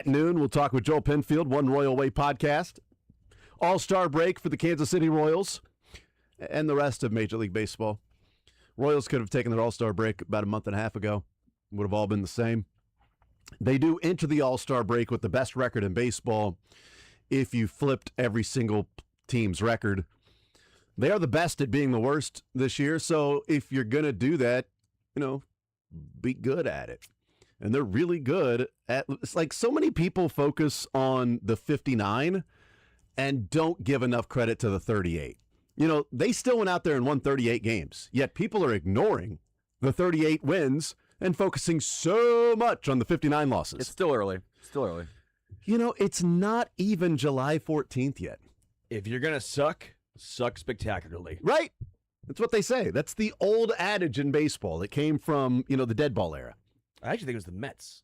At noon, we'll talk with Joel Penfield, One Royal Way podcast. All-star break for the Kansas City Royals and the rest of Major League Baseball. Royals could have taken their all-star break about a month and a half ago. Would have all been the same. They do enter the all-star break with the best record in baseball if you flipped every single team's record. They are the best at being the worst this year, so if you're going to do that, be good at it. And they're really good at, it's like so many people focus on the 59 and don't give enough credit to the 38. They still went out there and won 38 games, yet people are ignoring the 38 wins and focusing so much on the 59 losses. It's still early. It's not even July 14th yet. If you're going to suck spectacularly. Right? That's what they say. That's the old adage in baseball. It came from, the dead ball era. I actually think it was the Mets.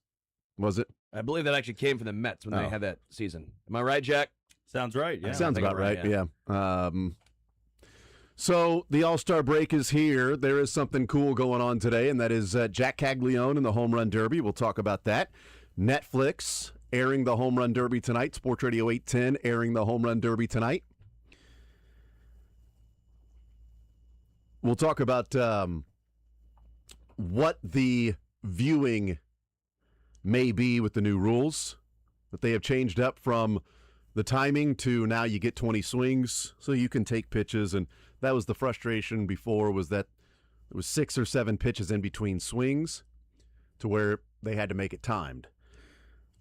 Was it? I believe that actually came from the Mets when they had that season. Am I right, Jack? Sounds right. Yeah. Sounds about right. Yeah. So the All-Star break is here. There is something cool going on today, and that is Jack Caglione in the Home Run Derby. We'll talk about that. Netflix airing the Home Run Derby tonight. Sports Radio 810 airing the Home Run Derby tonight. We'll talk about what the viewing may be with the new rules that they have changed up from the timing to now you get 20 swings so you can take pitches. And that was the frustration before, was that there was 6 or 7 pitches in between swings to where they had to make it timed.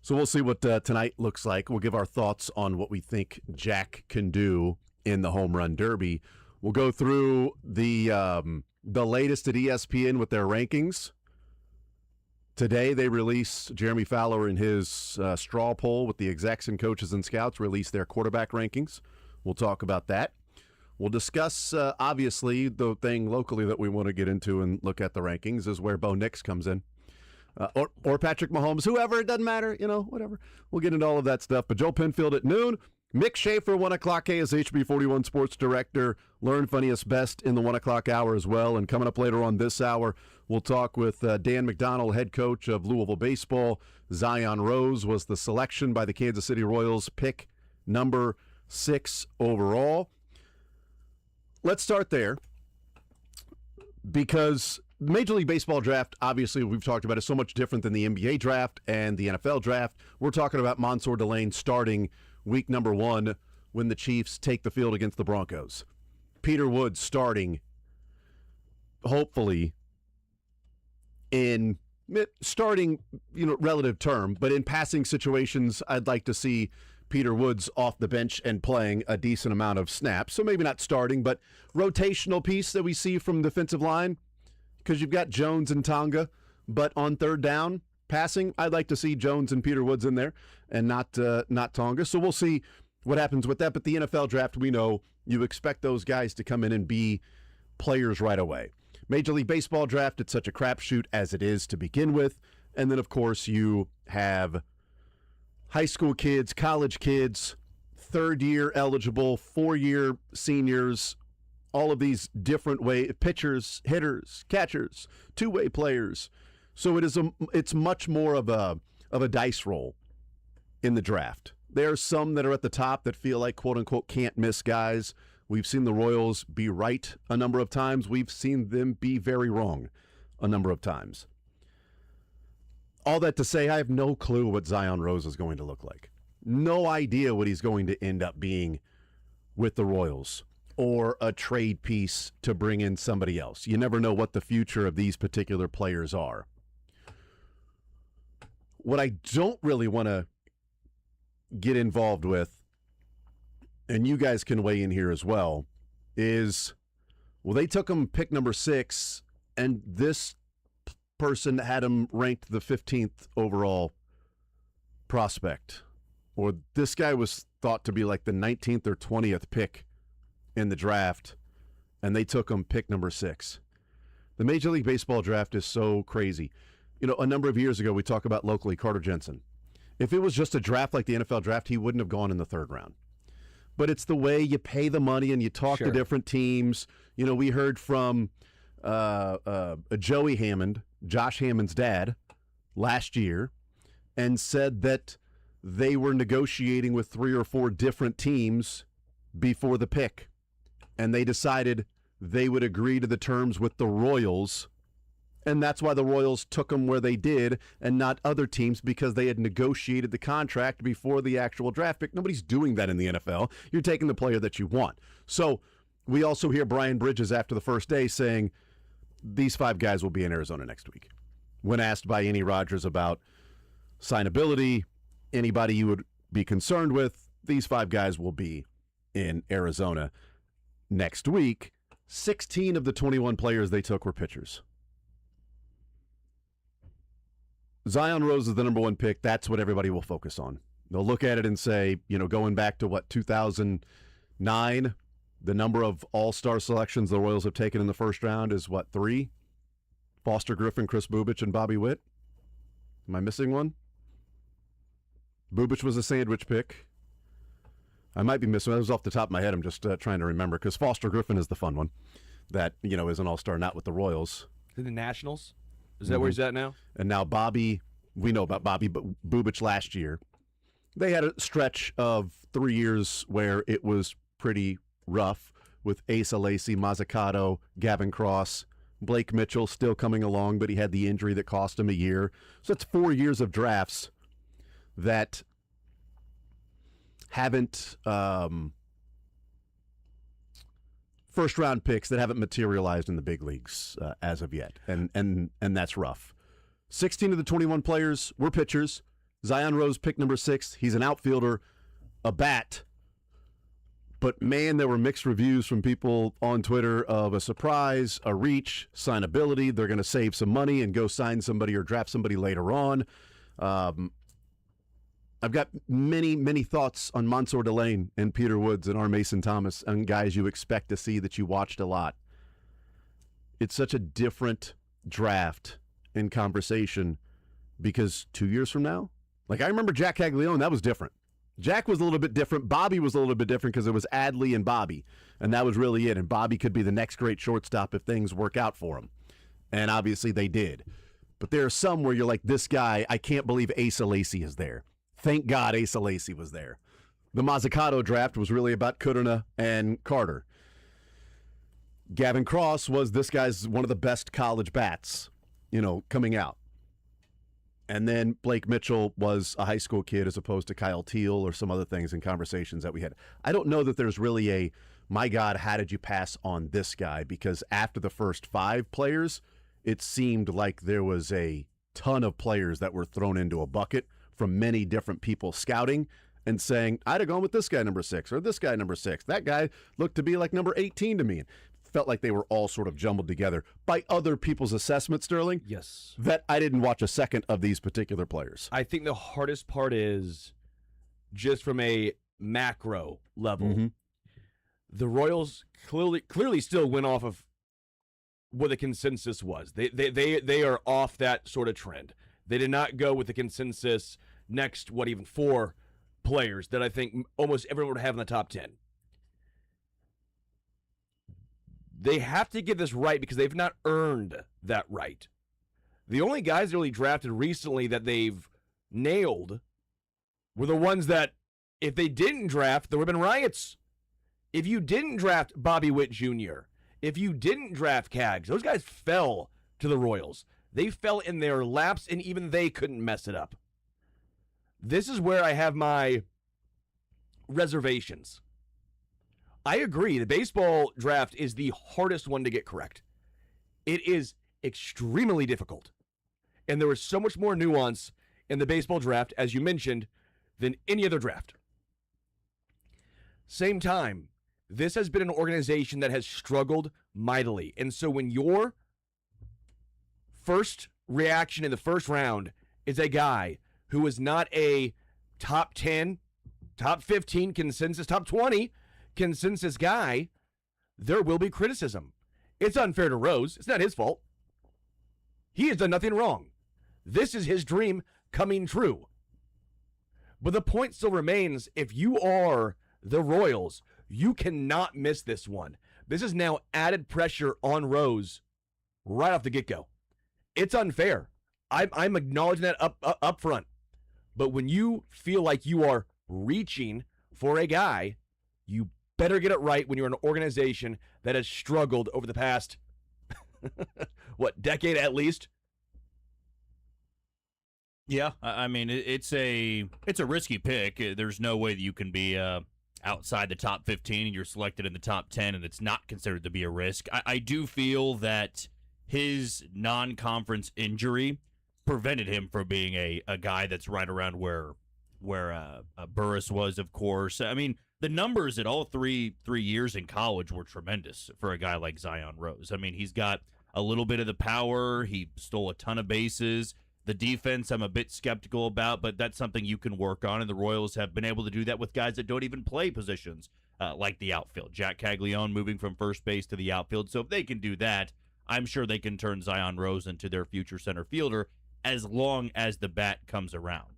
So we'll see what tonight looks like. We'll give our thoughts on what we think Jack can do in the Home Run Derby. We'll go through the latest at ESPN with their rankings. Today they released, Jeremy Fowler in his straw poll with the execs and coaches and scouts released their quarterback rankings. We'll talk about that. We'll discuss, obviously, the thing locally that we want to get into and look at the rankings is where Bo Nix comes in. Or Patrick Mahomes, whoever, it doesn't matter, whatever. We'll get into all of that stuff. But Joel Penfield at noon. Mick Schaefer, 1 o'clock, KSHB 41 Sports Director. Learn Funniest Best in the 1 o'clock hour as well. And coming up later on this hour, we'll talk with Dan McDonnell, head coach of Louisville Baseball. Zion Rose was the selection by the Kansas City Royals, pick number 6 overall. Let's start there because Major League Baseball draft, obviously, we've talked about, is so much different than the NBA draft and the NFL draft. We're talking about Mansour Delane starting week number 1 when the Chiefs take the field against the Broncos. Peter Woods starting, hopefully, in relative term, but in passing situations, I'd like to see Peter Woods off the bench and playing a decent amount of snaps. So maybe not starting, but rotational piece that we see from defensive line, because you've got Jones and Tonga, but on third down, passing, I'd like to see Jones and Peter Woods in there and not Tonga. So we'll see what happens with that. But the NFL draft, we know you expect those guys to come in and be players right away. Major League Baseball draft, it's such a crapshoot as it is to begin with. And then, of course, you have high school kids, college kids, third-year eligible, 4-year seniors, all of these different pitchers, hitters, catchers, two-way players. So it's much more of a dice roll in the draft. There are some that are at the top that feel like, quote-unquote, can't-miss guys. We've seen the Royals be right a number of times. We've seen them be very wrong a number of times. All that to say, I have no clue what Zion Rose is going to look like. No idea what he's going to end up being with the Royals or a trade piece to bring in somebody else. You never know what the future of these particular players are. What I don't really want to get involved with, and you guys can weigh in here as well, is, well, they took him pick number 6, and this person had him ranked the 15th overall prospect. Or this guy was thought to be like the 19th or 20th pick in the draft, and they took him pick number 6. The Major League Baseball draft is so crazy. A number of years ago, we talked about locally Carter Jensen. If it was just a draft like the NFL draft, he wouldn't have gone in the 3rd round. But it's the way you pay the money and you talk to different teams. We heard from Joey Hammond, Josh Hammond's dad, last year, and said that they were negotiating with 3 or 4 different teams before the pick, and they decided they would agree to the terms with the Royals, and that's why the Royals took them where they did and not other teams, because they had negotiated the contract before the actual draft pick. Nobody's doing that in the NFL. You're taking the player that you want. So we also hear Brian Bridges after the first day saying these 5 guys will be in Arizona next week. When asked by Annie Rogers about signability, anybody you would be concerned with, these 5 guys will be in Arizona next week. 16 of the 21 players they took were pitchers. Zion Rose is the number 1 pick. That's what everybody will focus on. They'll look at it and say, going back to 2009, the number of all-star selections the Royals have taken in the first round is 3? Foster Griffin, Chris Bubich, and Bobby Witt. Am I missing one? Bubich was a sandwich pick. I might be missing. That was off the top of my head. I'm just trying to remember, because Foster Griffin is the fun one that, is an all-star, not with the Royals. The Nationals? Is that where he's at now? And now Bobby, we know about Bobby, but Bubich last year, they had a stretch of 3 years where it was pretty rough with Asa Lacy, Mazzucato, Gavin Cross, Blake Mitchell still coming along, but he had the injury that cost him a year. So that's 4 years of drafts that haven't first-round picks that haven't materialized in the big leagues as of yet, and that's rough. 16 of the 21 players were pitchers. Zion Rose, pick number 6. He's an outfielder, a bat. But, man, there were mixed reviews from people on Twitter of a surprise, a reach, signability. They're going to save some money and go sign somebody or draft somebody later on. I've got many, many thoughts on Mansour Delane and Peter Woods and R. Mason Thomas, and guys you expect to see that you watched a lot. It's such a different draft in conversation because 2 years from now, I remember Jack Caglione, that was different. Jack was a little bit different. Bobby was a little bit different because it was Adley and Bobby, and that was really it. And Bobby could be the next great shortstop if things work out for him. And obviously they did. But there are some where you're like, this guy, I can't believe Asa Lacy is there. Thank God Asa Lacy was there. The Mazzucato draft was really about Kudrna and Carter. Gavin Cross was, this guy's one of the best college bats, coming out. And then Blake Mitchell was a high school kid as opposed to Kyle Teal or some other things in conversations that we had. I don't know that there's really a, my God, how did you pass on this guy? Because after the first 5 players, it seemed like there was a ton of players that were thrown into a bucket from many different people scouting and saying, I'd have gone with this guy number 6 or this guy number 6. That guy looked to be like number 18 to me. Felt like they were all sort of jumbled together by other people's assessment, Sterling. Yes. That I didn't watch a second of these particular players. I think the hardest part is just from a macro level. The Royals clearly still went off of what the consensus was. They are off that sort of trend. They did not go with the consensus next, even 4 players that I think almost everyone would have in the top 10. They have to get this right because they've not earned that right. The only guys really drafted recently that they've nailed were the ones that, if they didn't draft, there would have been riots. If you didn't draft Bobby Witt Jr., if you didn't draft Cags, those guys fell to the Royals. They fell in their laps, and even they couldn't mess it up. This is where I have my reservations. I agree. The baseball draft is the hardest one to get correct. It is extremely difficult. And there is so much more nuance in the baseball draft, as you mentioned, than any other draft. Same time, this has been an organization that has struggled mightily. And so when your first reaction in the first round is a guy who is not a top 10, top 15 consensus, top 20 consensus guy, there will be criticism. It's unfair to Rose. It's not his fault. He has done nothing wrong. This is his dream coming true. But the point still remains, if you are the Royals, you cannot miss this one. This is now added pressure on Rose right off the get-go. It's unfair. I'm acknowledging that up front. But when you feel like you are reaching for a guy, you better get it right when you're an organization that has struggled over the past, decade at least? Yeah, I mean it's a risky pick. There's no way that you can be outside the top 15 and you're selected in the top 10 and it's not considered to be a risk. I do feel that his non-conference injury prevented him from being a guy that's right around where Burris was, of course. I mean, the numbers at all three years in college were tremendous for a guy like Zion Rose. I mean, he's got a little bit of the power. He stole a ton of bases. The defense, I'm a bit skeptical about, but that's something you can work on, and the Royals have been able to do that with guys that don't even play positions like the outfield. Jack Caglione moving from first base to the outfield. So if they can do that, I'm sure they can turn Zion Rose into their future center fielder as long as the bat comes around.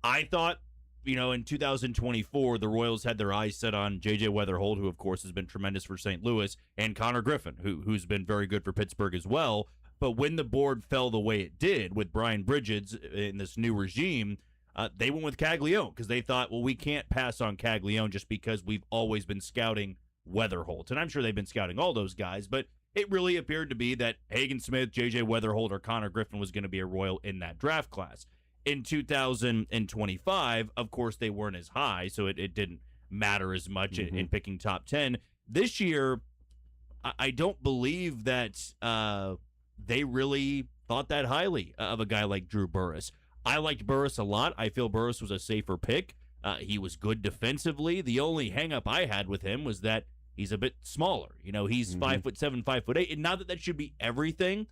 I thought, in 2024, the Royals had their eyes set on J.J. Weatherholt, who, of course, has been tremendous for St. Louis, and Connor Griffin, who's been very good for Pittsburgh as well. But when the board fell the way it did with Brian Bridges in this new regime, they went with Caglione because they thought, well, we can't pass on Caglione just because we've always been scouting Weatherholt. And I'm sure they've been scouting all those guys, but it really appeared to be that Hagen Smith, J.J. Weatherholt, or Connor Griffin was going to be a Royal in that draft class. In 2025, of course, they weren't as high, so it didn't matter as much in picking top 10. This year, I don't believe that they really thought that highly of a guy like Drew Burris. I liked Burris a lot. I feel Burris was a safer pick. He was good defensively. The only hang-up I had with him was that he's a bit smaller. He's 5'7", 5'8", and not that should be everything,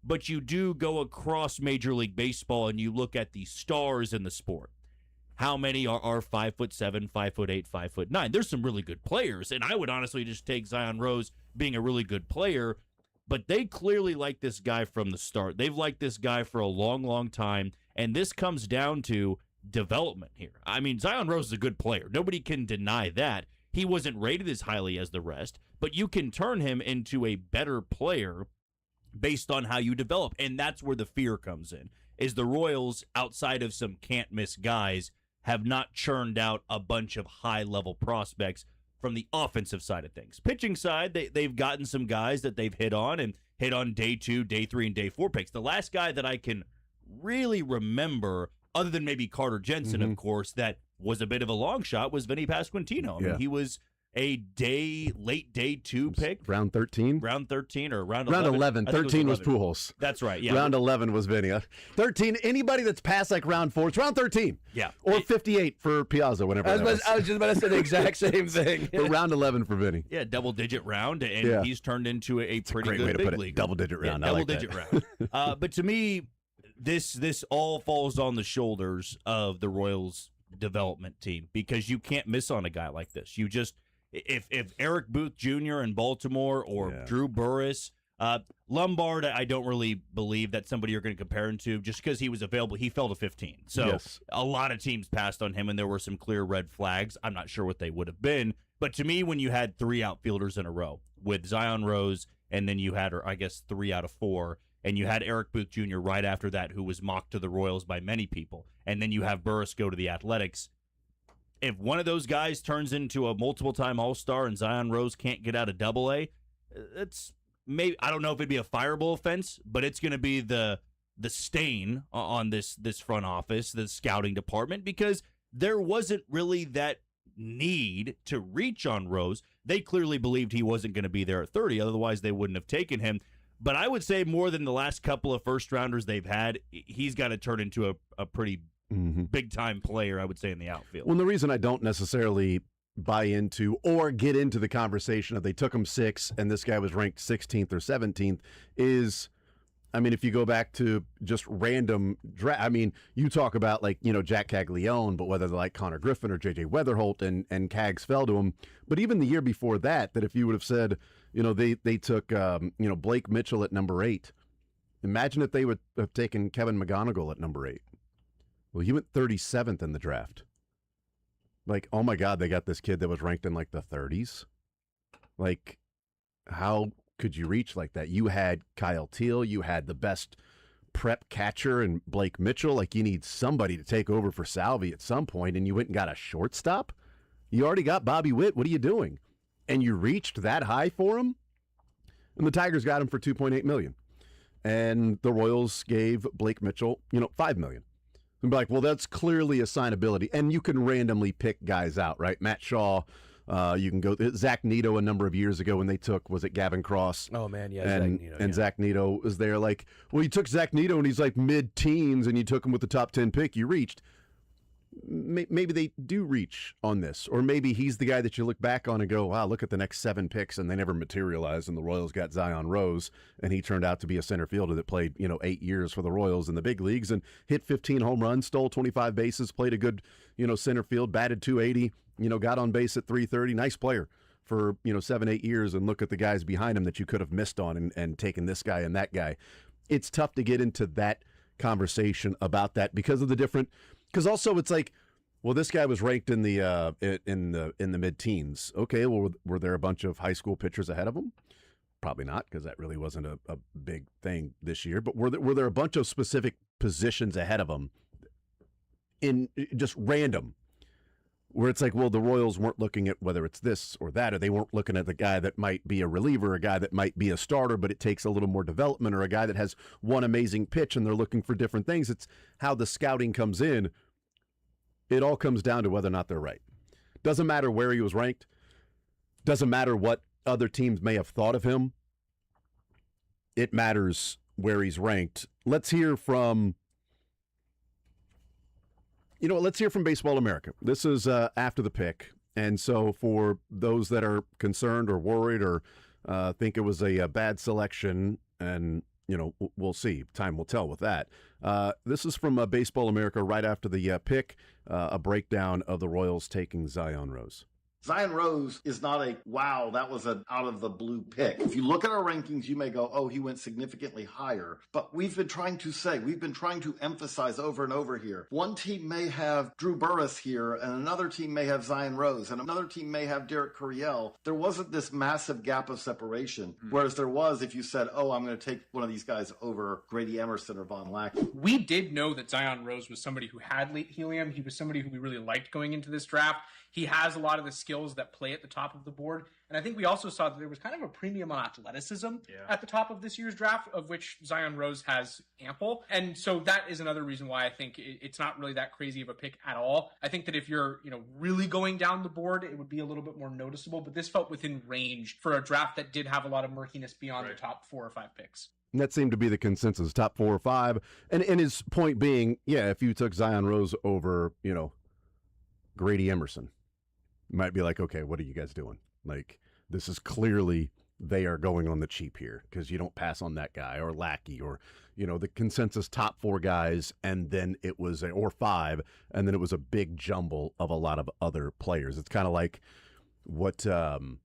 but you do go across Major League Baseball and you look at the stars in the sport. How many are 5'7", 5'8", 5'9"? There's some really good players, and I would honestly just take Zion Rose being a really good player, but they clearly like this guy from the start. They've liked this guy for a long, long time, and this comes down to development here. I mean, Zion Rose is a good player. Nobody can deny that. He wasn't rated as highly as the rest, but you can turn him into a better player based on how you develop, and that's where the fear comes in, is the Royals, outside of some can't-miss guys, have not churned out a bunch of high-level prospects from the offensive side of things. Pitching side, they've gotten some guys that they've hit on day 2, day 3, and day 4 picks. The last guy that I can really remember, other than maybe Carter Jensen, of course, that was a bit of a long shot, was Vinny Pasquantino. I mean, he was a late day 2 pick. Round 13? Round 13 or round 11. 13 was Pujols. That's right, yeah. Round 11 was Vinny. 13, anybody that's past like round 4, it's round 13. Yeah. Or 58 for Piazza, whenever I was just about to say the exact same thing. But round 11 for Vinny. Yeah, double-digit round, and he's turned into a pretty great good way to big put it. league. Double-digit round. Yeah, I like double-digit that. round. But to me, this all falls on the shoulders of the Royals development team, because you can't miss on a guy like this. You just, if Eric Booth Jr. in Baltimore or Drew Burris, Lombard, I don't really believe that's somebody you're going to compare him to just because he was available. He fell to 15. So a lot of teams passed on him, and there were some clear red flags. I'm not sure what they would have been. But to me, when you had 3 outfielders in a row with Zion Rose, and then you had, or I guess 3 out of 4, and you had Eric Booth Jr. right after that, who was mocked to the Royals by many people, and then you have Burris go to the Athletics. If one of those guys turns into a multiple-time All-Star and Zion Rose can't get out of Double-A, it's maybe, I don't know if it'd be a fireable offense, but it's going to be the stain on this front office, the scouting department, because there wasn't really that need to reach on Rose. They clearly believed he wasn't going to be there at 30, otherwise they wouldn't have taken him. But I would say more than the last couple of first-rounders they've had, he's got to turn into a pretty big-time player, I would say, in the outfield. Well, the reason I don't necessarily buy into or get into the conversation of they took him 6 and this guy was ranked 16th or 17th is, I mean, if you go back to just random draft, I mean, you talk about like, Jack Caglione, but whether they're like Connor Griffin or J.J. Weatherholt and Cags fell to him. But even the year before that if you would have said, they took, Blake Mitchell at number 8. Imagine if they would have taken Kevin McGonigal at number 8. Well, he went 37th in the draft. Like, oh my God, they got this kid that was ranked in like the 30s. Like, how could you reach like that? You had Kyle Teal, you had the best prep catcher and Blake Mitchell. Like, you need somebody to take over for Salvi at some point, and you went and got a shortstop? You already got Bobby Witt. What are you doing? And you reached that high for him? And the Tigers got him for $2.8 million. And the Royals gave Blake Mitchell, $5 million. And be like, well, that's clearly assignability. And you can randomly pick guys out, right? Matt Shaw, you can go Zach Neto a number of years ago when they took, was it Gavin Cross? Oh, man, yeah, And, Zach Neto, and Zach Neto was there like, well, you took Zach Neto and he's like mid-teens and you took him with the top 10 pick. You reached. Maybe they do reach on this, or maybe he's the guy that you look back on and go, wow, look at the next 7 picks, and they never materialized, and the Royals got Zion Rose, and he turned out to be a center fielder that played 8 years for the Royals in the big leagues and hit 15 home runs, stole 25 bases, played a good center field, batted 280, got on base at 330. Nice player for 7-8 years, and look at the guys behind him that you could have missed on and taken this guy and that guy. It's tough to get into that conversation about that because of the different. Because also it's like, well, this guy was ranked in the mid-teens. Okay, well, were there a bunch of high school pitchers ahead of him? Probably not, because that really wasn't a big thing this year. But were there a bunch of specific positions ahead of him in just random, where it's like, well, the Royals weren't looking at whether it's this or that, or they weren't looking at the guy that might be a reliever, a guy that might be a starter, but it takes a little more development, or a guy that has one amazing pitch, and they're looking for different things. It's how the scouting comes in. It all comes down to whether or not they're right. Doesn't matter where he was ranked. Doesn't matter what other teams may have thought of him. It matters where he's ranked. Let's hear from, let's hear from Baseball America. This is after the pick. And so for those that are concerned or worried or think it was a bad selection, and we'll see. Time will tell with that. This is from Baseball America right after the pick, a breakdown of the Royals taking Zion Rose. Zion Rose is not a, wow, that was an out-of-the-blue pick. If you look at our rankings, you may go, oh, he went significantly higher. But we've been trying to emphasize over and over here. One team may have Drew Burress here, and another team may have Zion Rose, and another team may have Derek Curiel. There wasn't this massive gap of separation, whereas there was if you said, oh, I'm going to take one of these guys over Grady Emerson or Von Lackey. We did know that Zion Rose was somebody who had late helium. He was somebody who we really liked going into this draft. He has a lot of the skills that play at the top of the board. And I think we also saw that there was kind of a premium on athleticism at the top of this year's draft, of which Zion Rose has ample. And so that is another reason why I think it's not really that crazy of a pick at all. I think that if you're, really going down the board, it would be a little bit more noticeable. But this felt within range for a draft that did have a lot of murkiness beyond the top 4 or 5 picks. And that seemed to be the consensus, top 4 or 5. And his point being, if you took Zion Rose over, Grady Emerson, you might be like, okay, what are you guys doing? Like, this is clearly they are going on the cheap here, because you don't pass on that guy or Lackey or, the consensus top 4 guys, and then it was or 5, and then it was a big jumble of a lot of other players. It's kind of like what trying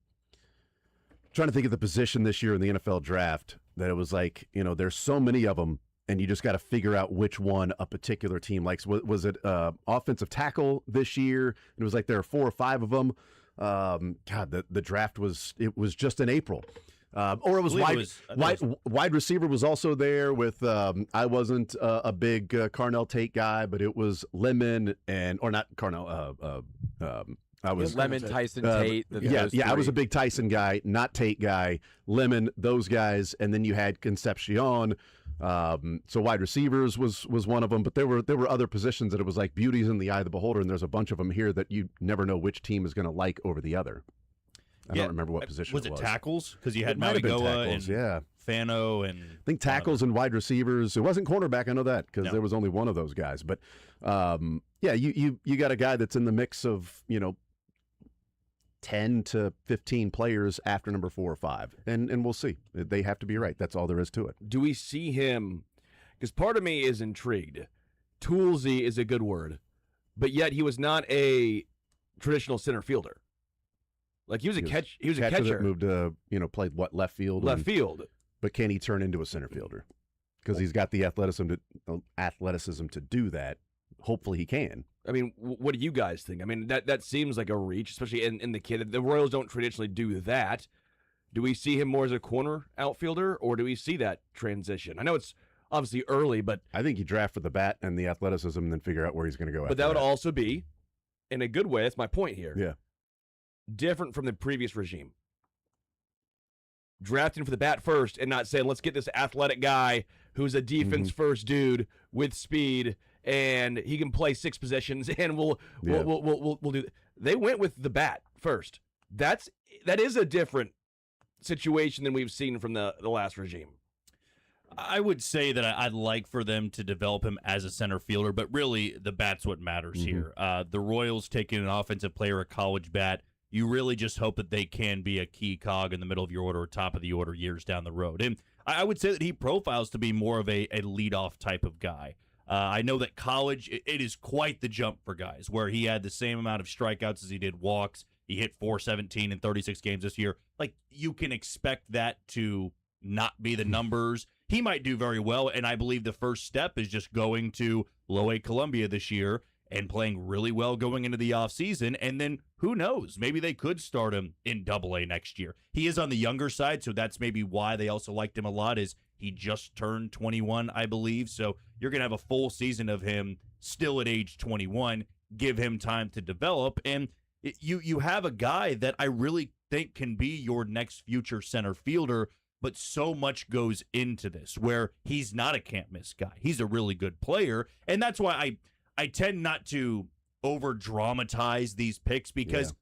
to think of the position this year in the NFL draft, that it was like, there's so many of them, and you just got to figure out which one a particular team likes. Was it offensive tackle this year? It was like there are 4 or 5 of them. God, the draft was just in April. Or it was wide receiver was also there with, I wasn't a big Carnell Tate guy, but it was Lemon or not Carnell. I was Lemon, Tyson, Tate. I was a big Tyson guy, not Tate guy. Lemon, those guys, and then you had Concepcion. So wide receivers was one of them, but there were other positions that it was like beauty's in the eye of the beholder, and there's a bunch of them here that you never know which team is going to like over the other. I don't remember what position was. It was tackles? Because you had Maligoa and Fano and I think tackles and wide receivers. It wasn't cornerback. I know that because there was only one of those guys. But you got a guy that's in the mix of 10 to 15 players after number 4 or 5, and we'll see. They have to be right. That's all there is to it. Do we see him? Because part of me is intrigued. Toolsy is a good word, but yet he was not a traditional center fielder. Like he was a catcher that moved to played left field. But can he turn into a center fielder? Because he's got the athleticism to do that. Hopefully he can. I mean, what do you guys think? I mean, that seems like a reach, especially in the kid. The Royals don't traditionally do that. Do we see him more as a corner outfielder, or do we see that transition? I know it's obviously early, but I think you draft for the bat and the athleticism and then figure out where he's going to go after that would also be, in a good way, that's my point here, Yeah. different from the previous regime. Drafting for the bat first and not saying, let's get this athletic guy who's a defense first dude with speed and he can play 6 positions and we'll do. They went with the bat first. That is a different situation than we've seen from the last regime. I would say that I'd like for them to develop him as a center fielder, but really the bat's what matters here. The Royals taking an offensive player, a college bat, you really just hope that they can be a key cog in the middle of your order or top of the order years down the road. And I would say that he profiles to be more of a leadoff type of guy. I know that college, it is quite the jump for guys, where he had the same amount of strikeouts as he did walks. He hit 417 in 36 games this year. Like, you can expect that to not be the numbers. He might do very well, and I believe the first step is just going to Low A Columbia this year and playing really well going into the offseason, and then who knows? Maybe they could start him in Double A next year. He is on the younger side, so that's maybe why they also liked him a lot, is he just turned 21, I believe, so you're going to have a full season of him still at age 21, give him time to develop, and you have a guy that I really think can be your next future center fielder, but so much goes into this where he's not a can't-miss guy. He's a really good player, and that's why I tend not to over-dramatize these picks because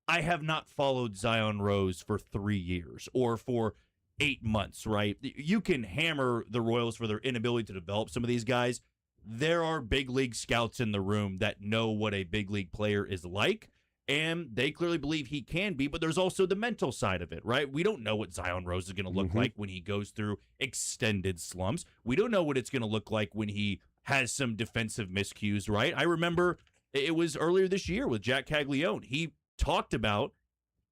I have not followed Zion Rose for 3 years or for 8 months, right? You can hammer the Royals for their inability to develop some of these guys. There are big league scouts in the room that know what a big league player is like, and they clearly believe he can be, but there's also the mental side of it, right? We don't know what Zion Rose is going to look like when he goes through extended slumps. We don't know what it's going to look like when he has some defensive miscues, right? I remember it was earlier this year with Jack Caglione. He talked about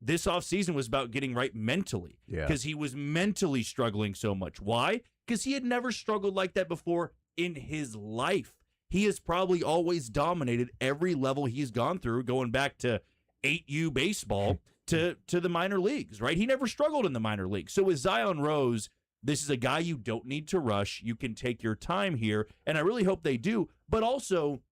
this offseason was about getting right mentally because he was mentally struggling so much. Why? Because he had never struggled like that before in his life. He has probably always dominated every level he's gone through, going back to 8U baseball to the minor leagues, right? He never struggled in the minor leagues. So with Zion Rose, this is a guy you don't need to rush. You can take your time here, and I really hope they do. But also,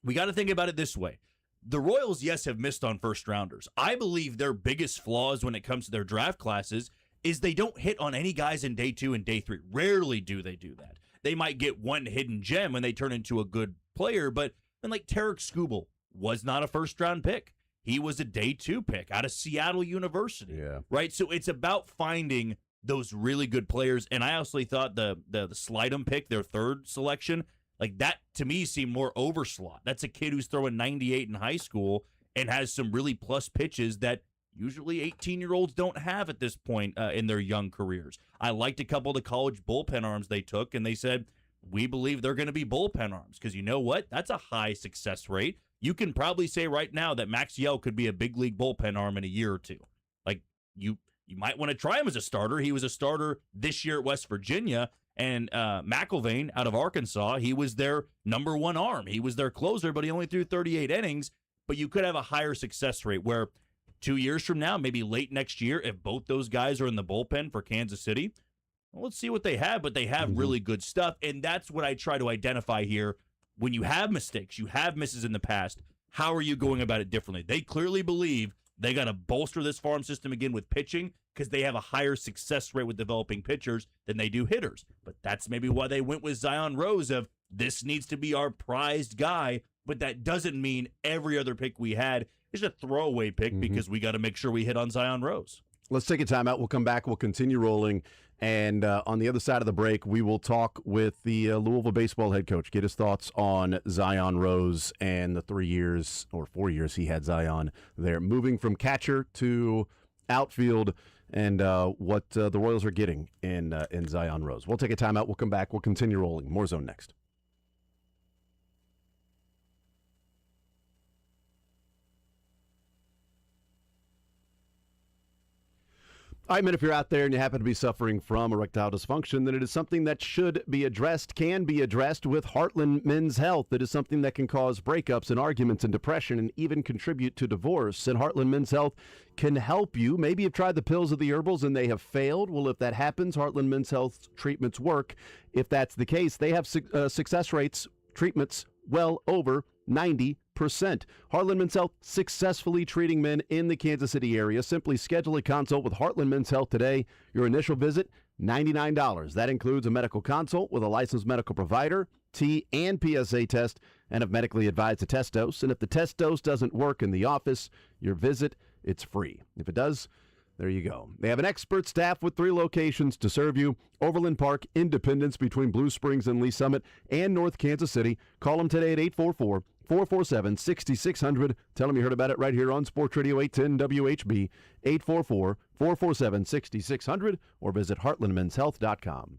we got to think about it this way. The Royals, yes, have missed on first-rounders. I believe their biggest flaws when it comes to their draft classes is they don't hit on any guys in day 2 and day 3. Rarely do they do that. They might get one hidden gem when they turn into a good player, but like Tarek Skubal was not a first-round pick. He was a day 2 pick out of Seattle University, right? So it's about finding those really good players, and I honestly thought the Slidham pick, their 3rd selection, like that to me seemed more overslot. That's a kid who's throwing 98 in high school and has some really plus pitches that usually 18-year-olds don't have at this point in their young careers. I liked a couple of the college bullpen arms they took, and they said, we believe they're going to be bullpen arms because you know what? That's a high success rate. You can probably say right now that Max Yell could be a big league bullpen arm in a year or two. Like, you might want to try him as a starter. He was a starter this year at West Virginia, and McIlvain out of Arkansas, he was their number 1 arm. He was their closer, but he only threw 38 innings. But you could have a higher success rate where 2 years from now, maybe late next year, if both those guys are in the bullpen for Kansas City, well, let's see what they have, but they have really good stuff, and that's what I try to identify here. When you have mistakes, you have misses in the past, how are you going about it differently? They clearly believe they got to bolster this farm system again with pitching because they have a higher success rate with developing pitchers than they do hitters. But that's maybe why they went with Zion Rose of this needs to be our prized guy, but that doesn't mean every other pick we had is a throwaway pick because we got to make sure we hit on Zion Rose. Let's take a timeout. We'll come back. We'll continue rolling. And on the other side of the break, we will talk with the Louisville baseball head coach, get his thoughts on Zion Rose and the 3 years or 4 years he had Zion there, moving from catcher to outfield, and what the Royals are getting in Zion Rose. We'll take a timeout. We'll come back. We'll continue rolling. More Zone next. All right, man, if you're out there and you happen to be suffering from erectile dysfunction, then it is something that should be addressed, can be addressed with Heartland Men's Health. It is something that can cause breakups and arguments and depression and even contribute to divorce. And Heartland Men's Health can help you. Maybe you've tried the pills or the herbals and they have failed. Well, if that happens, Heartland Men's Health treatments work. If that's the case, they have success rates, treatments well over 90%. Heartland Men's Health successfully treating men in the Kansas City area. Simply schedule a consult with Heartland Men's Health today. Your initial visit, $99. That includes a medical consult with a licensed medical provider, T and PSA test, and if medically advised a test dose. And if the test dose doesn't work in the office, your visit, it's free. If it does, there you go. They have an expert staff with 3 locations to serve you: Overland Park, Independence between Blue Springs and Lee Summit, and North Kansas City. Call them today at 844-447-6600. Tell them you heard about it right here on Sports Radio 810 WHB, 844-447-6600, or visit heartlandmenshealth.com.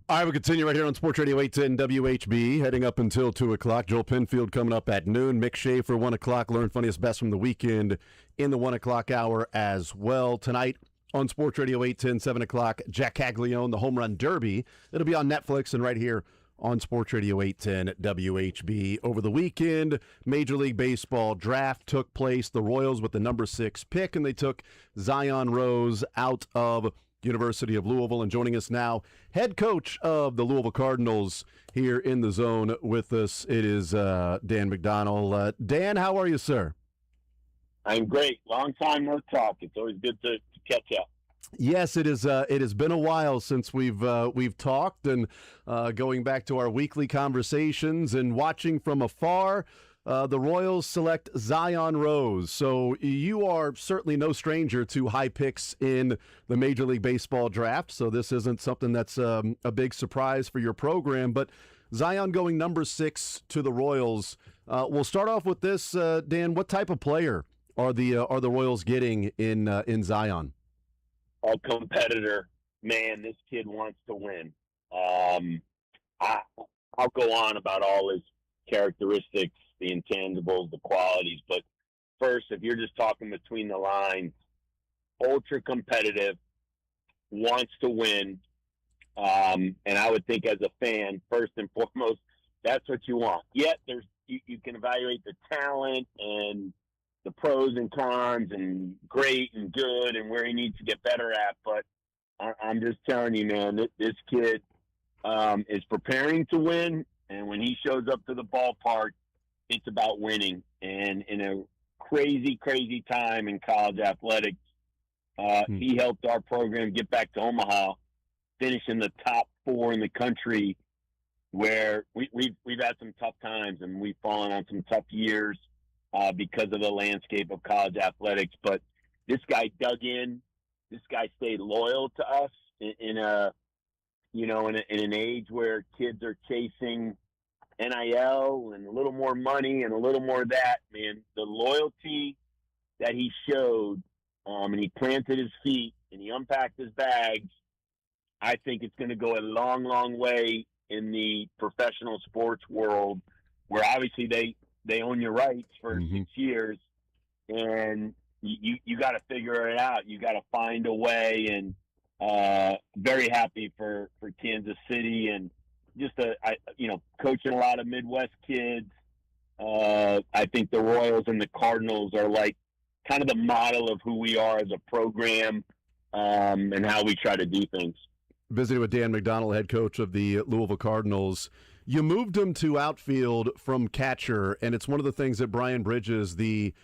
All right, we'll continue right here on Sports Radio 810 WHB, heading up until 2 o'clock. Joel Penfield coming up at noon. Mick Schaefer, 1 o'clock. Learn funniest best from the weekend in the 1 o'clock hour as well. Tonight on Sports Radio 810, 7 o'clock, Jack Caglione, the Home Run Derby. It'll be on Netflix and right here on Sports Radio 810 WHB. Over the weekend, Major League Baseball draft took place. The Royals with the number 6 pick, and they took Zion Rose out of University of Louisville. And joining us now, head coach of the Louisville Cardinals here in the zone with us, it is Dan McDonnell. Dan, how are you, sir? I'm great. Long time no talk. It's always good to catch up. Yes, it is. It has been a while since we've talked, and going back to our weekly conversations and watching from afar. The Royals select Zion Rose. So you are certainly no stranger to high picks in the Major League Baseball draft. So this isn't something that's a big surprise for your program. But Zion going number 6 to the Royals. We'll start off with this, Dan. What type of player are the Royals getting in Zion? A competitor. Man, this kid wants to win. I'll go on about all his characteristics, the intangibles, the qualities. But first, if you're just talking between the lines, ultra competitive, wants to win. And I would think as a fan, first and foremost, that's what you want. Yet you can evaluate the talent and the pros and cons and great and good and where he needs to get better at. But I'm just telling you, man, this kid is preparing to win. And when he shows up to the ballpark, it's about winning. And in a crazy, crazy time in college athletics, he helped our program get back to Omaha, finish in the top 4 in the country, where we've had some tough times and we've fallen on some tough years because of the landscape of college athletics. But this guy dug in. This guy stayed loyal to us in an age where kids are chasing NIL and a little more money and a little more of that. Man, the loyalty that he showed, and he planted his feet and he unpacked his bags, I think it's going to go a long, long way in the professional sports world, where obviously they own your rights for 6 years, and you got to figure it out. You got to find a way, and very happy for Kansas City, and just coaching a lot of Midwest kids. I think the Royals and the Cardinals are like kind of the model of who we are as a program, and how we try to do things. Visiting with Dan McDonnell, head coach of the Louisville Cardinals. You moved him to outfield from catcher, and it's one of the things that Brian Bridges, the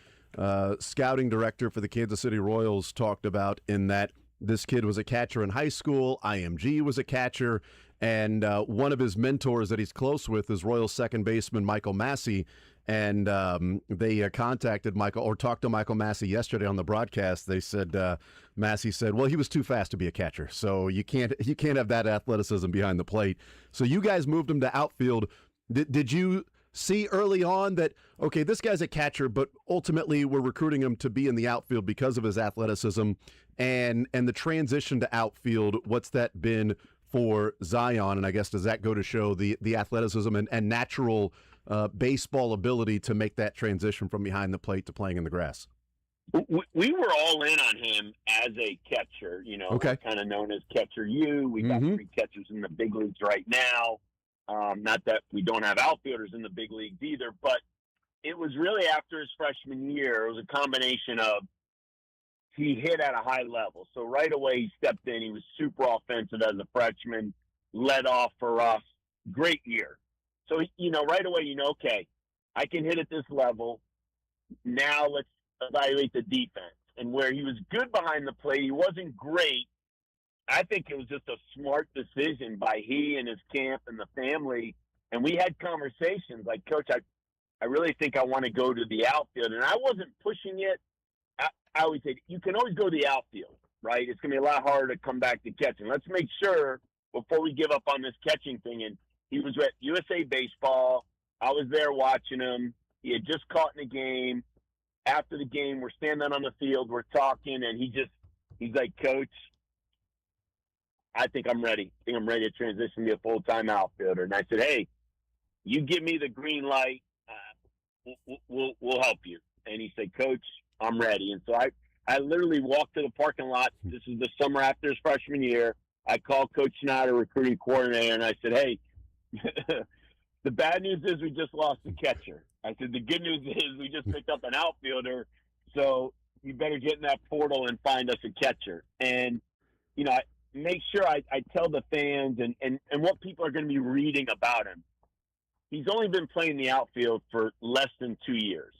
scouting director for the Kansas City Royals, talked about, in that this kid was a catcher in high school. IMG was a catcher. And one of his mentors that he's close with is Royals second baseman Michael Massey. And they contacted Michael, or talked to Michael Massey yesterday on the broadcast. They said, Massey said, well, he was too fast to be a catcher. So you can't have that athleticism behind the plate. So you guys moved him to outfield. Did you see early on that, okay, this guy's a catcher, but ultimately we're recruiting him to be in the outfield because of his athleticism, and the transition to outfield, what's that been for Zion? And I guess, does that go to show the athleticism and natural baseball ability to make that transition from behind the plate to playing in the grass? We were all in on him as a catcher, Okay. Kind of known as Catcher U. We got 3 catchers in the big leagues right now. Not that we don't have outfielders in the big leagues either, but it was really after his freshman year. It was a combination of, he hit at a high level. So right away he stepped in. He was super offensive as a freshman, led off for us. Great year. So, right away, okay, I can hit at this level. Now let's evaluate the defense. And where he was good behind the plate, he wasn't great. I think it was just a smart decision by he and his camp and the family. And we had conversations like, Coach, I really think I want to go to the outfield. And I wasn't pushing it. I always say, you can always go to the outfield, right? It's going to be a lot harder to come back to catching. Let's make sure before we give up on this catching thing. And he was at USA Baseball. I was there watching him. He had just caught in a game. After the game, we're standing on the field, we're talking, and he's like, Coach, I think I'm ready. I think I'm ready to transition to be a full-time outfielder. And I said, hey, you give me the green light, we'll help you. And he said, Coach, I'm ready. And so I literally walked to the parking lot. This is the summer after his freshman year. I called Coach Schneider, recruiting coordinator, and I said, hey, the bad news is we just lost the catcher. I said, the good news is we just picked up an outfielder, so you better get in that portal and find us a catcher. And, you know, I make sure I tell the fans and what people are going to be reading about him. He's only been playing the outfield for less than 2 years.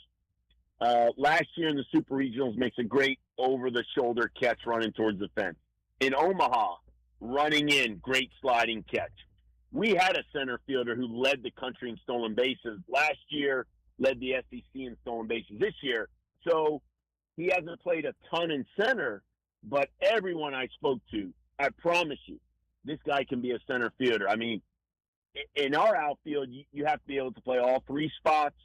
Last year in the Super Regionals, makes a great over-the-shoulder catch running towards the fence. In Omaha, running in, great sliding catch. We had a center fielder who led the country in stolen bases. Last year, led the SEC in stolen bases this year. So he hasn't played a ton in center, but everyone I spoke to, I promise you, this guy can be a center fielder. I mean, in our outfield, you have to be able to play all three spots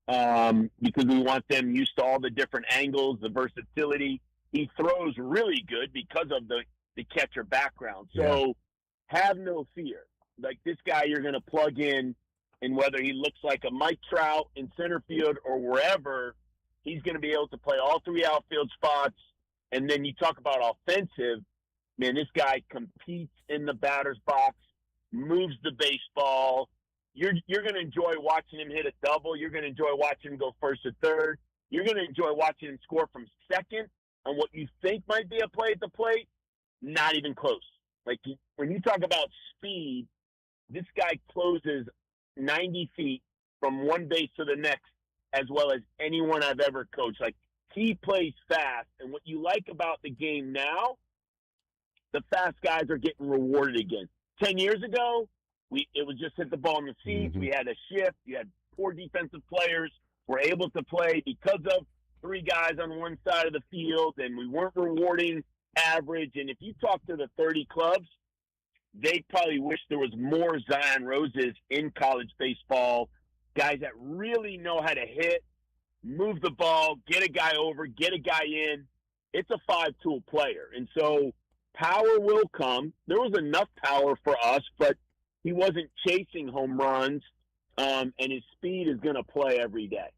because we want them used to all the different angles, the versatility. He throws really good because of the catcher background. So have no fear. Like, this guy you're going to plug in, and whether he looks like a Mike Trout in center field or wherever, he's going to be able to play all three outfield spots. And then you talk about offensive, man, this guy competes in the batter's box, moves the baseball. You're going to enjoy watching him hit a double. You're going to enjoy watching him go first or third. You're going to enjoy watching him score from second on what you think might be a play at the plate. Not even close. Like, when you talk about speed, this guy closes 90 feet from one base to the next as well as anyone I've ever coached. Like, he plays fast. And what you like about the game now, the fast guys are getting rewarded again. 10 years ago, it was just hit the ball in the seats. We had a shift. You had poor defensive players were able to play because of three guys on one side of the field, and we weren't rewarding average. And if you talk to the 30 clubs, they probably wish there was more Zion Roses in college baseball, guys that really know how to hit, move the ball, get a guy over, get a guy in. It's a five-tool player. And so power will come. There was enough power for us, but he wasn't chasing home runs, and his speed is going to play every day.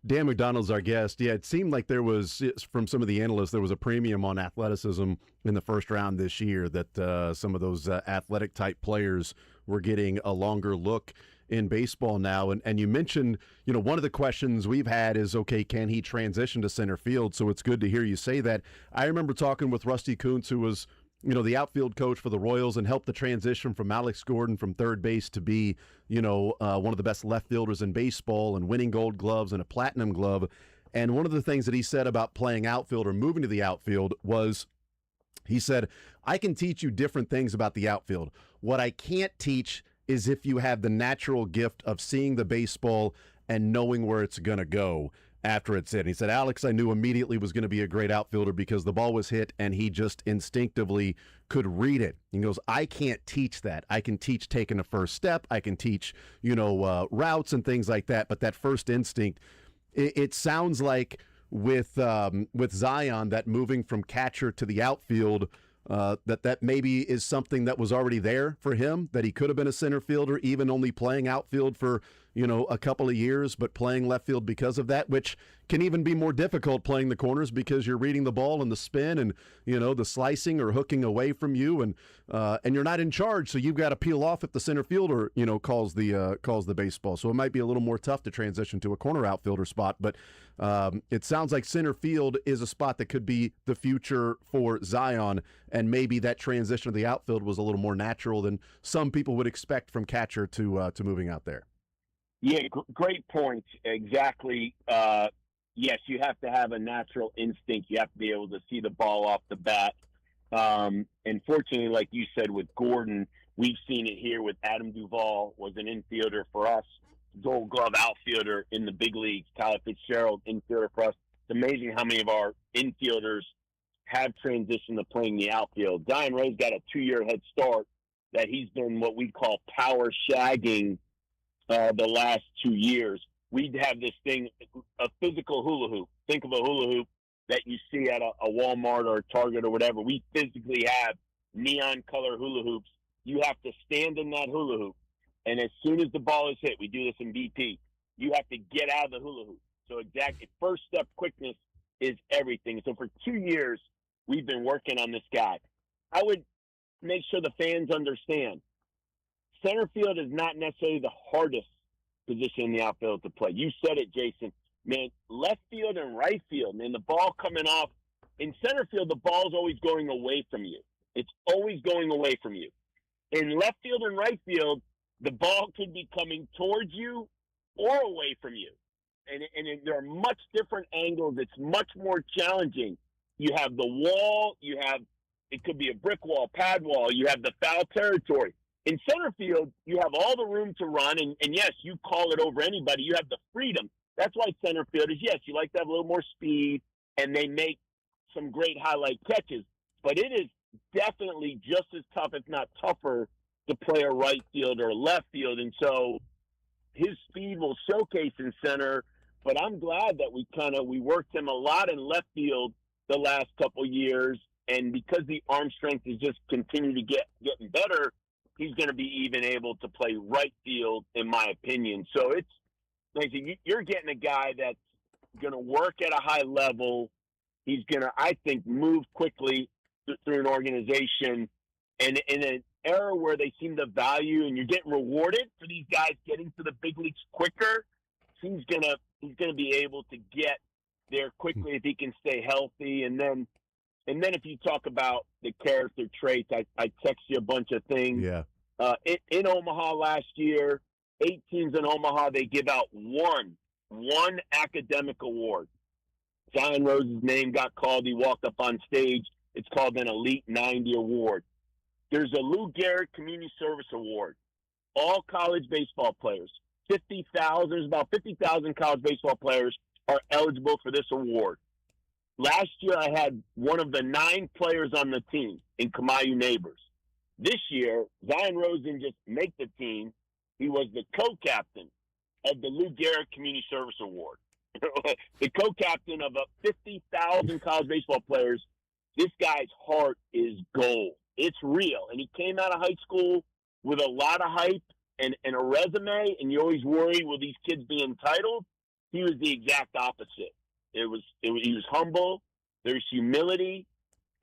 Dan McDonald's our guest. Yeah, it seemed like there was, from some of the analysts, there was a premium on athleticism in the first round this year, that some of those athletic-type players were getting a longer look in baseball now. And you mentioned, you know, one of the questions we've had is, okay, can he transition to center field? So it's good to hear you say that. I remember talking with Rusty Kuntz, who was, you know, the outfield coach for the Royals and helped the transition from Alex Gordon from third base to be, you know, one of the best left fielders in baseball and winning Gold Gloves and a Platinum Glove. And one of the things that he said about playing outfield or moving to the outfield was, he said, I can teach you different things about the outfield. What I can't teach is if you have the natural gift of seeing the baseball and knowing where it's going to go after it's hit. He said, Alex, I knew immediately was going to be a great outfielder because the ball was hit and he just instinctively could read it. He goes, I can't teach that. I can teach taking a first step. I can teach, you know, routes and things like that. But that first instinct, it sounds like with Zion, that moving from catcher to the outfield, that maybe is something that was already there for him, that he could have been a center fielder, even only playing outfield for, you know, a couple of years, but playing left field because of that, which can even be more difficult playing the corners because you're reading the ball and the spin and, you know, the slicing or hooking away from you, and you're not in charge, so you've got to peel off if the center fielder, you know, calls the baseball. So it might be a little more tough to transition to a corner outfielder spot, but it sounds like center field is a spot that could be the future for Zion, and maybe that transition to the outfield was a little more natural than some people would expect from catcher to moving out there. Yeah, great point. Exactly. Yes, you have to have a natural instinct. You have to be able to see the ball off the bat. And fortunately, like you said, with Gordon, we've seen it here with Adam Duvall, was an infielder for us, Gold Glove outfielder in the big leagues. Tyler Fitzgerald, infielder for us. It's amazing how many of our infielders have transitioned to playing the outfield. Zion Rose got a 2-year head start that he's been what we call power shagging the last 2 years. We'd have this thing, a physical hula hoop. Think of a hula hoop that you see at a Walmart or a Target or whatever. We physically have neon color hula hoops. You have to stand in that hula hoop. And as soon as the ball is hit, we do this in BP, you have to get out of the hula hoop. So exactly, first step quickness is everything. So for 2 years, we've been working on this guy. I would make sure the fans understand, center field is not necessarily the hardest position in the outfield to play. You said it, Jason. Man, left field and right field, man, the ball coming off. In center field, the ball's always going away from you. It's always going away from you. In left field and right field, the ball could be coming towards you or away from you. And there are much different angles. It's much more challenging. You have the wall. It could be a brick wall, pad wall. You have the foul territory. In center field, you have all the room to run. And yes, you call it over anybody. You have the freedom. That's why center field is, yes, you like to have a little more speed, and they make some great highlight catches. But it is definitely just as tough, if not tougher, to play a right field or a left field. And so his speed will showcase in center, but I'm glad that we worked him a lot in left field the last couple years. And because the arm strength is just continue to getting better, he's going to be even able to play right field, in my opinion. So it's like you're getting a guy that's going to work at a high level. He's going to, I think, move quickly through an organization. And in an era where they seem to value and you're getting rewarded for these guys getting to the big leagues quicker, he's gonna be able to get there quickly if he can stay healthy. And then if you talk about the character traits, I text you a bunch of things. Yeah. In Omaha last year, 8 teams in Omaha, they give out one academic award. Zion Rose's name got called. He walked up on stage. It's called an Elite 90 award. There's a Lou Gehrig Community Service Award. All college baseball players, 50,000, there's about 50,000 college baseball players are eligible for this award. Last year, I had one of the 9 players on the team in Kamayu Neighbors. This year, Zion Rose didn't just make the team. He was the co-captain of the Lou Gehrig Community Service Award. The co-captain of 50,000 college baseball players. This guy's heart is gold. It's real. And he came out of high school with a lot of hype and a resume, and you always worry, will these kids be entitled? He was the exact opposite. He was humble, there's humility,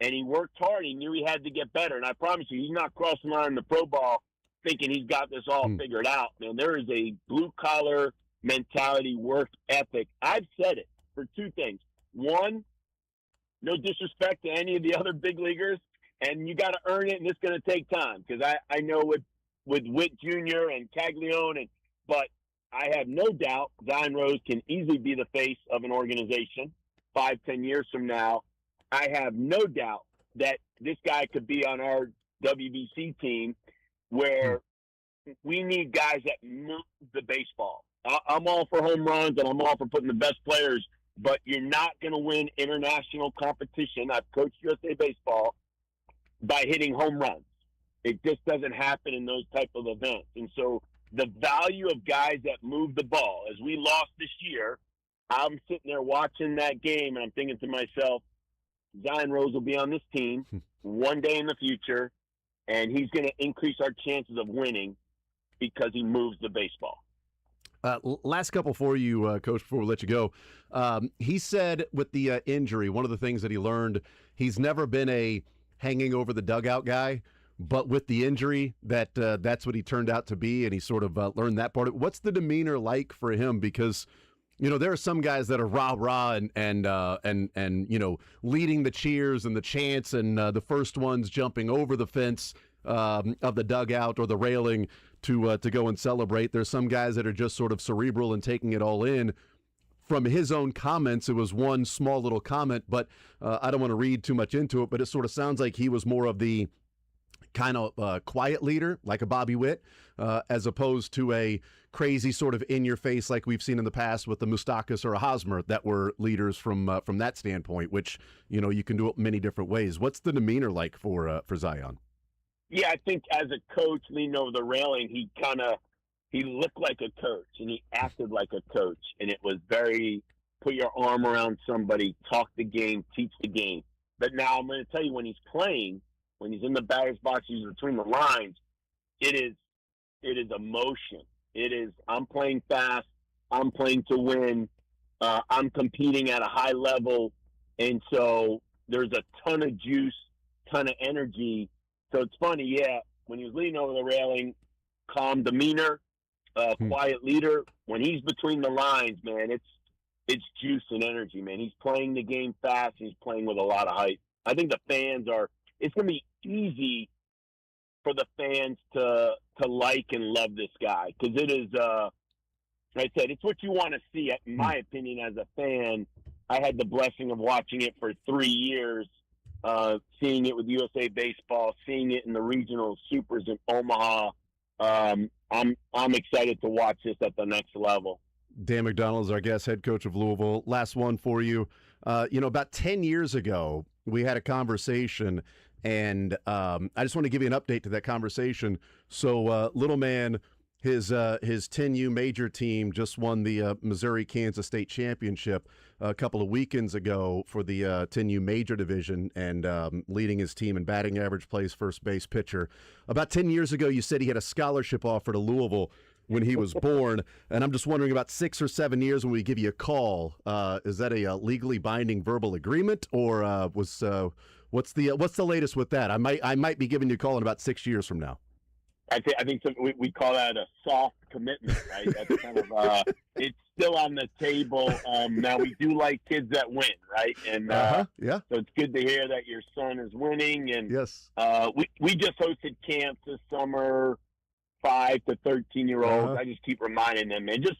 and he worked hard. He knew he had to get better. And I promise you, he's not crossing the line in the pro ball thinking he's got this all figured out. Man, there is a blue-collar mentality, work ethic. I've said it for 2 things. One, no disrespect to any of the other big leaguers, and you got to earn it, and it's going to take time. Because I know with Witt Jr. and Caglione, but I have no doubt Zion Rose can easily be the face of an organization 5-10 years from now. I have no doubt that this guy could be on our WBC team where we need guys that move the baseball. I'm all for home runs, and I'm all for putting the best players, but you're not going to win international competition. I've coached USA Baseball by hitting home runs. It just doesn't happen in those type of events. And so the value of guys that move the ball, as we lost this year, I'm sitting there watching that game, and I'm thinking to myself, Zion Rose will be on this team one day in the future, and he's going to increase our chances of winning because he moves the baseball. Last couple for you, Coach, before we let you go. He said with the injury, one of the things that he learned, he's never been a hanging over the dugout guy, but with the injury, that's what he turned out to be, and he sort of learned that part. What's the demeanor like for him? Because there are some guys that are rah-rah and leading the cheers and the chants and the first ones jumping over the fence of the dugout or the railing to go and celebrate. There's some guys that are just sort of cerebral and taking it all in. From his own comments, it was one small little comment, but I don't want to read too much into it, but it sort of sounds like he was more of the kind of quiet leader, like a Bobby Witt, as opposed to a crazy sort of in-your-face like we've seen in the past with the Moustakas or a Hosmer that were leaders from that standpoint, which, you can do it many different ways. What's the demeanor like for Zion? Yeah, I think as a coach leaning over the railing, he looked like a coach and he acted like a coach. And it was very put your arm around somebody, talk the game, teach the game. But now I'm going to tell you, when he's playing, when he's in the batter's box, he's between the lines. It is emotion. It is, I'm playing fast. I'm playing to win. I'm competing at a high level. And so there's a ton of juice, ton of energy. So it's funny, yeah, when he was leaning over the railing, calm demeanor, quiet leader. When he's between the lines, man, it's juice and energy, man. He's playing the game fast. And he's playing with a lot of height. I think the fans it's going to be easy for the fans to like and love this guy, because it is, like I said, it's what you want to see. In my opinion, as a fan, I had the blessing of watching it for 3 years, seeing it with USA Baseball, seeing it in the regional supers in Omaha. I'm excited to watch this at the next level. Dan McDonnell is our guest, head coach of Louisville. Last one for you. About 10 years ago, we had a conversation, and I just want to give you an update to that conversation. So, little man, his 10U major team just won the Missouri-Kansas State Championship a couple of weekends ago for the 10U major division, and leading his team in batting average, plays first base, pitcher. About 10 years ago, you said he had a scholarship offer to Louisville when he was born, and I'm just wondering, about 6 or 7 years when we give you a call, is that a legally binding verbal agreement, or what's the latest with that? I might be giving you a call in about 6 years from now. I think we call that a soft commitment, right? That's kind of it's still on the table. Now we do like kids that win, right? And yeah. So it's good to hear that your son is winning. And yes, we just hosted camps this summer, 5 to 13-year-olds. I just keep reminding them, man, just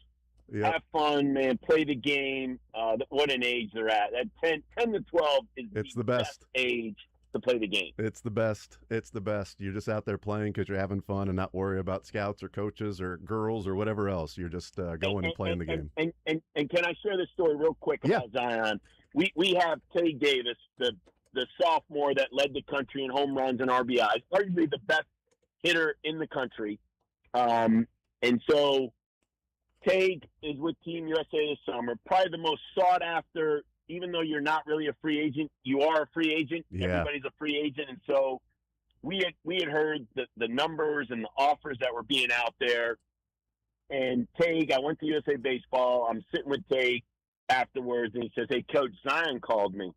have fun, man. Play the game. What an age they're at. That 10 to 12 is the best age to play the game. It's the best. It's the best. You're just out there playing because you're having fun and not worry about scouts or coaches or girls or whatever else. You're just going and playing the game. And can I share this story real quick about Zion? We have Tay Davis, the sophomore that led the country in home runs and RBIs, arguably the best hitter in the country. And so Tay is with Team USA this summer, probably the most sought after. Even though you're not really a free agent, you are a free agent. Yeah. Everybody's a free agent. And so we had heard the numbers and the offers that were being out there. And Tay, I went to USA Baseball. I'm sitting with Tay afterwards, and he says, "Hey, Coach, Zion called me."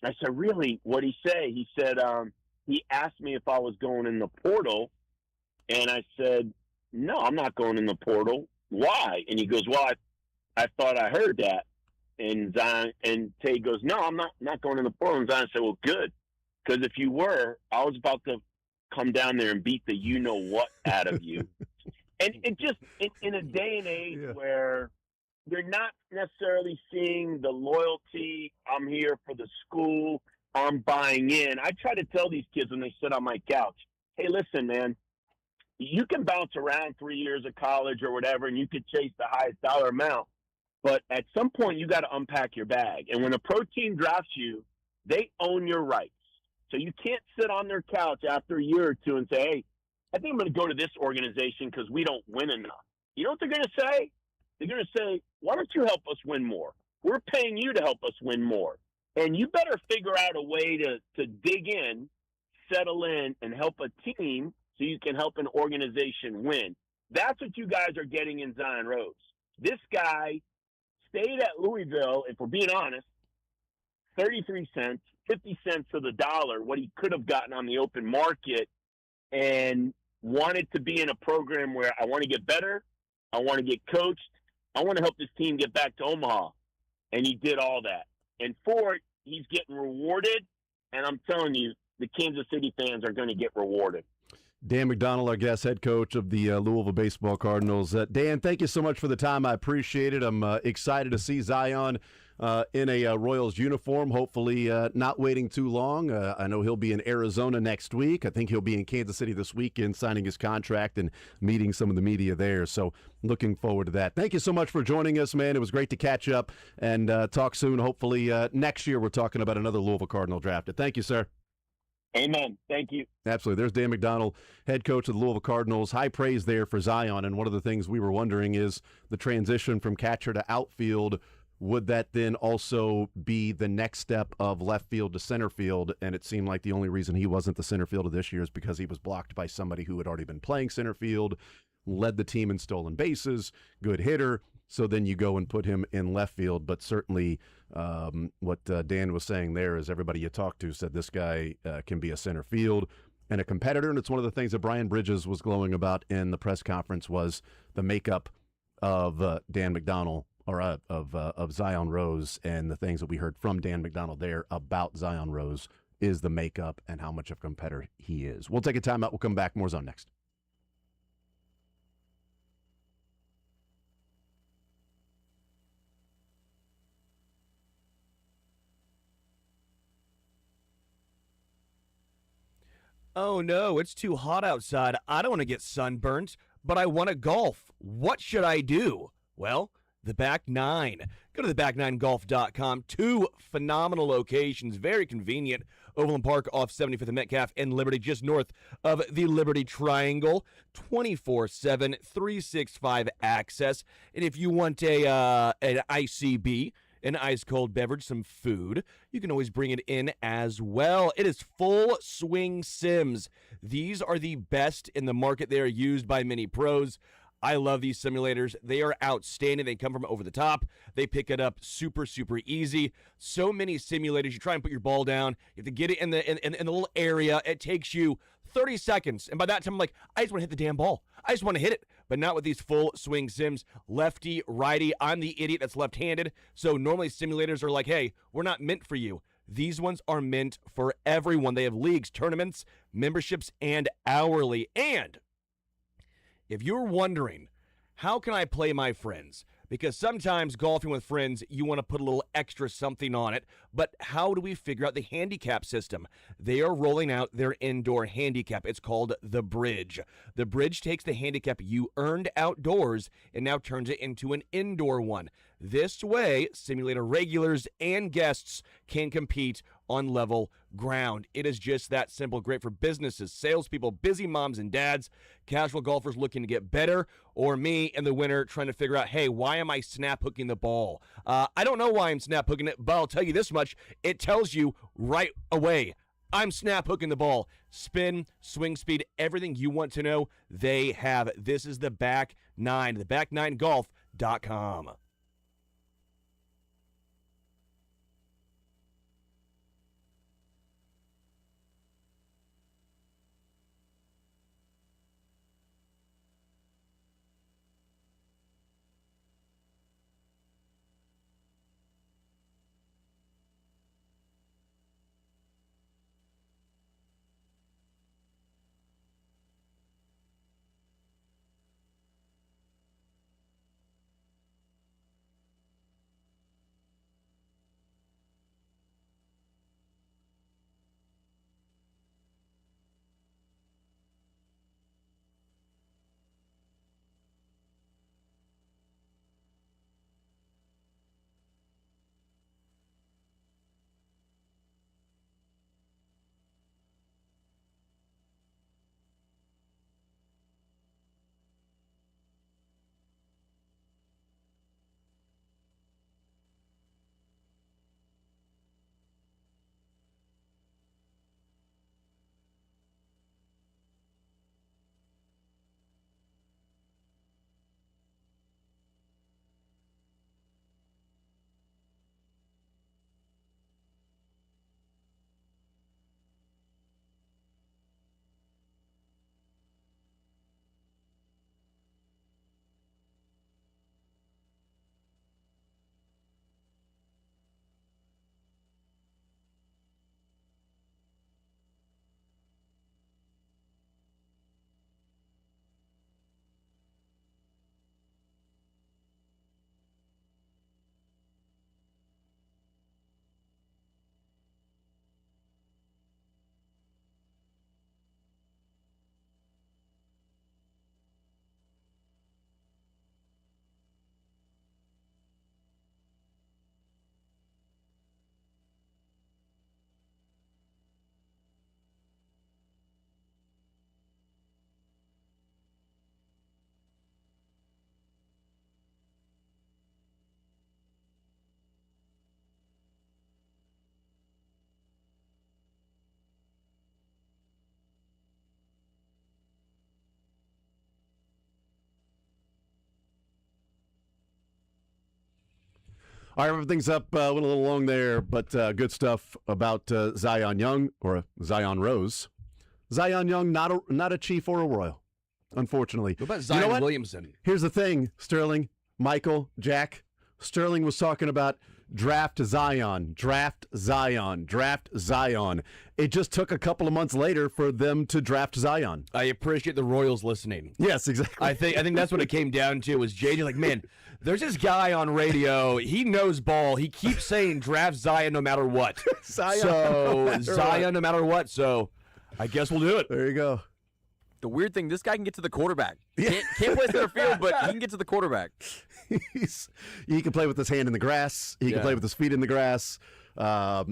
I said, "Really? What'd he say?" He said, he asked me if I was going in the portal. And I said, "No, I'm not going in the portal. Why?" And he goes, "Well, I thought I heard that." And Zion and Tay goes, "No, I'm not going in the portal." And Zion said, "Well, good, because if you were, I was about to come down there and beat the you-know-what out of you." and just in a day and age where they're not necessarily seeing the loyalty, I'm here for the school, I'm buying in. I try to tell these kids when they sit on my couch, hey, listen, man, you can bounce around 3 years of college or whatever, and you could chase the highest dollar amount. But at some point, you got to unpack your bag. And when a pro team drafts you, they own your rights. So you can't sit on their couch after a year or two and say, hey, I think I'm going to go to this organization because we don't win enough. You know what they're going to say? They're going to say, why don't you help us win more? We're paying you to help us win more. And you better figure out a way to dig in, settle in, and help a team so you can help an organization win. That's what you guys are getting in Zion Rose. This guy stayed at Louisville, if we're being honest, 33 cents, 50 cents to the dollar, what he could have gotten on the open market, and wanted to be in a program where I want to get better, I want to get coached, I want to help this team get back to Omaha. And he did all that. And for it, he's getting rewarded, and I'm telling you, the Kansas City fans are going to get rewarded. Dan McDonnell, our guest, head coach of the Louisville Baseball Cardinals. Dan, thank you so much for the time. I appreciate it. I'm excited to see Zion in a Royals uniform, hopefully not waiting too long. I know he'll be in Arizona next week. I think he'll be in Kansas City this weekend signing his contract and meeting some of the media there. So looking forward to that. Thank you so much for joining us, man. It was great to catch up and talk soon. Hopefully next year we're talking about another Louisville Cardinal drafted. Thank you, sir. Amen. Thank you. Absolutely. There's Dan McDonnell, head coach of the Louisville Cardinals. High praise there for Zion. And one of the things we were wondering is the transition from catcher to outfield would that then also be the next step of left field to center field? And it seemed like the only reason he wasn't the center fielder this year is because he was blocked by somebody who had already been playing center field, led the team in stolen bases, good hitter. So then you go and put him in left field. But certainly what Dan was saying there is everybody you talked to said this guy can be a center field and a competitor. And it's one of the things that Brian Bridges was glowing about in the press conference was the makeup of Dan McDonnell, or of Zion Rose, and the things that we heard from Dan McDonnell there about Zion Rose is the makeup and how much of a competitor he is. We'll take a timeout. We'll come back. More Zone next. Oh no, it's too hot outside. I don't want to get sunburnt, but I want to golf. What should I do? Well, the Back Nine. Go to theback9golf.com. 2 phenomenal locations, very convenient. Overland Park off 75th and Metcalf, and Liberty just north of the Liberty Triangle. 24/7, 365 access. And if you want an ICB, an ice-cold beverage, some food, you can always bring it in as well. It is Full Swing Sims. These are the best in the market. They are used by many pros. I love these simulators. They are outstanding. They come from over the top. They pick it up super, super easy. So many simulators. You try and put your ball down. You have to get it in the little area. It takes you 30 seconds. And by that time, I'm like, I just want to hit the damn ball. I just want to hit it. But not with these Full Swing Sims. Lefty, righty. I'm the idiot that's left-handed. So normally simulators are like, hey, we're not meant for you. These ones are meant for everyone. They have leagues, tournaments, memberships, and hourly. And if you're wondering, how can I play my friends? Because sometimes golfing with friends, you want to put a little extra something on it. But how do we figure out the handicap system? They are rolling out their indoor handicap. It's called the Bridge. The Bridge takes the handicap you earned outdoors and now turns it into an indoor one. This way, simulator regulars and guests can compete on level ground. It is just that simple. Great for businesses, salespeople, busy moms and dads, casual golfers looking to get better, or me in the winter trying to figure out, hey, why am I snap hooking the ball? I don't know why I'm snap hooking it, but I'll tell you this much. It tells you right away. I'm snap hooking the ball. Spin, swing speed, everything you want to know, they have. This is the Back Nine, theback9golf.com. All right, everything's up. Went a little long there, but good stuff about Zion Young or Zion Rose. Zion Young, not a Chief or a Royal, unfortunately. What about You Zion know what? Williamson? Here's the thing, Sterling, Michael, Jack. Sterling was talking about draft Zion, draft Zion, draft Zion. It just took a couple of months later for them to draft Zion. I appreciate the Royals listening. Yes, exactly. I think that's what it came down to. Was JJ like, man, there's this guy on radio. He knows ball. He keeps saying draft Zion no matter what. Zion, so no matter Zion what. no matter what. So I guess we'll do it. There you go. The weird thing, this guy can get to the quarterback. Can't play center field, but he can get to the quarterback. He can play with his hand in the grass. He can play with his feet in the grass.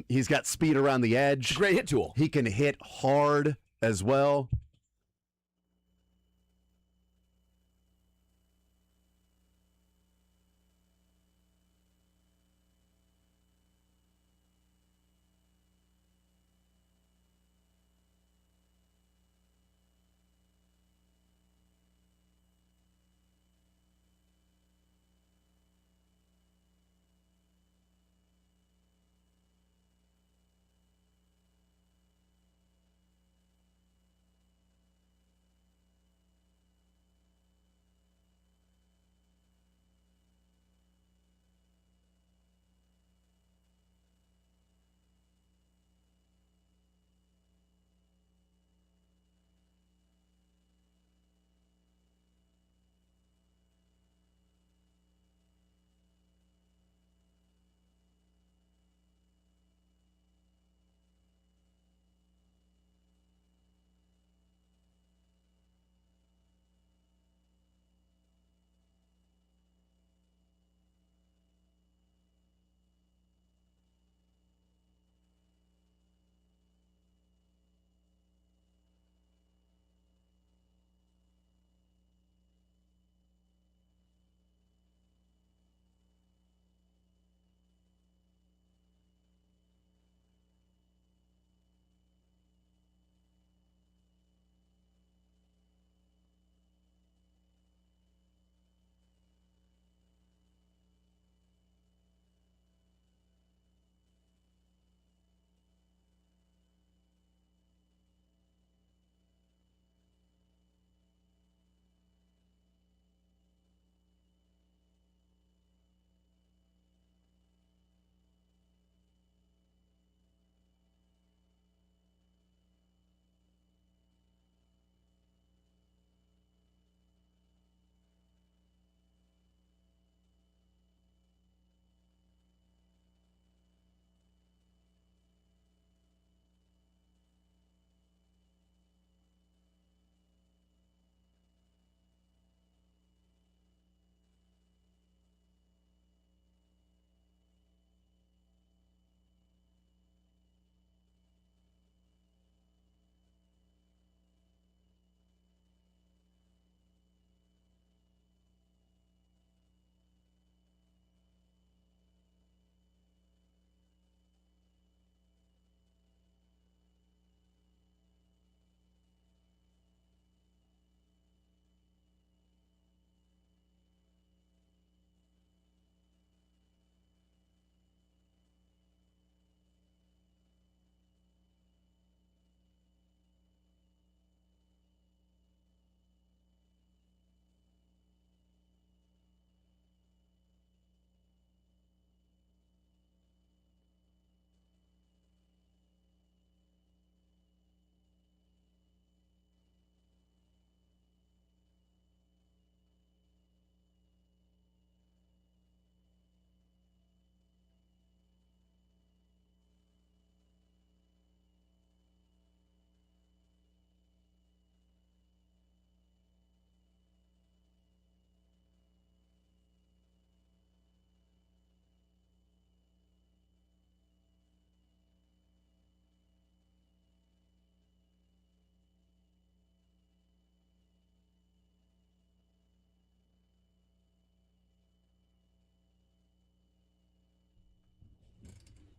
He's got speed around the edge. Great hit tool. He can hit hard as well.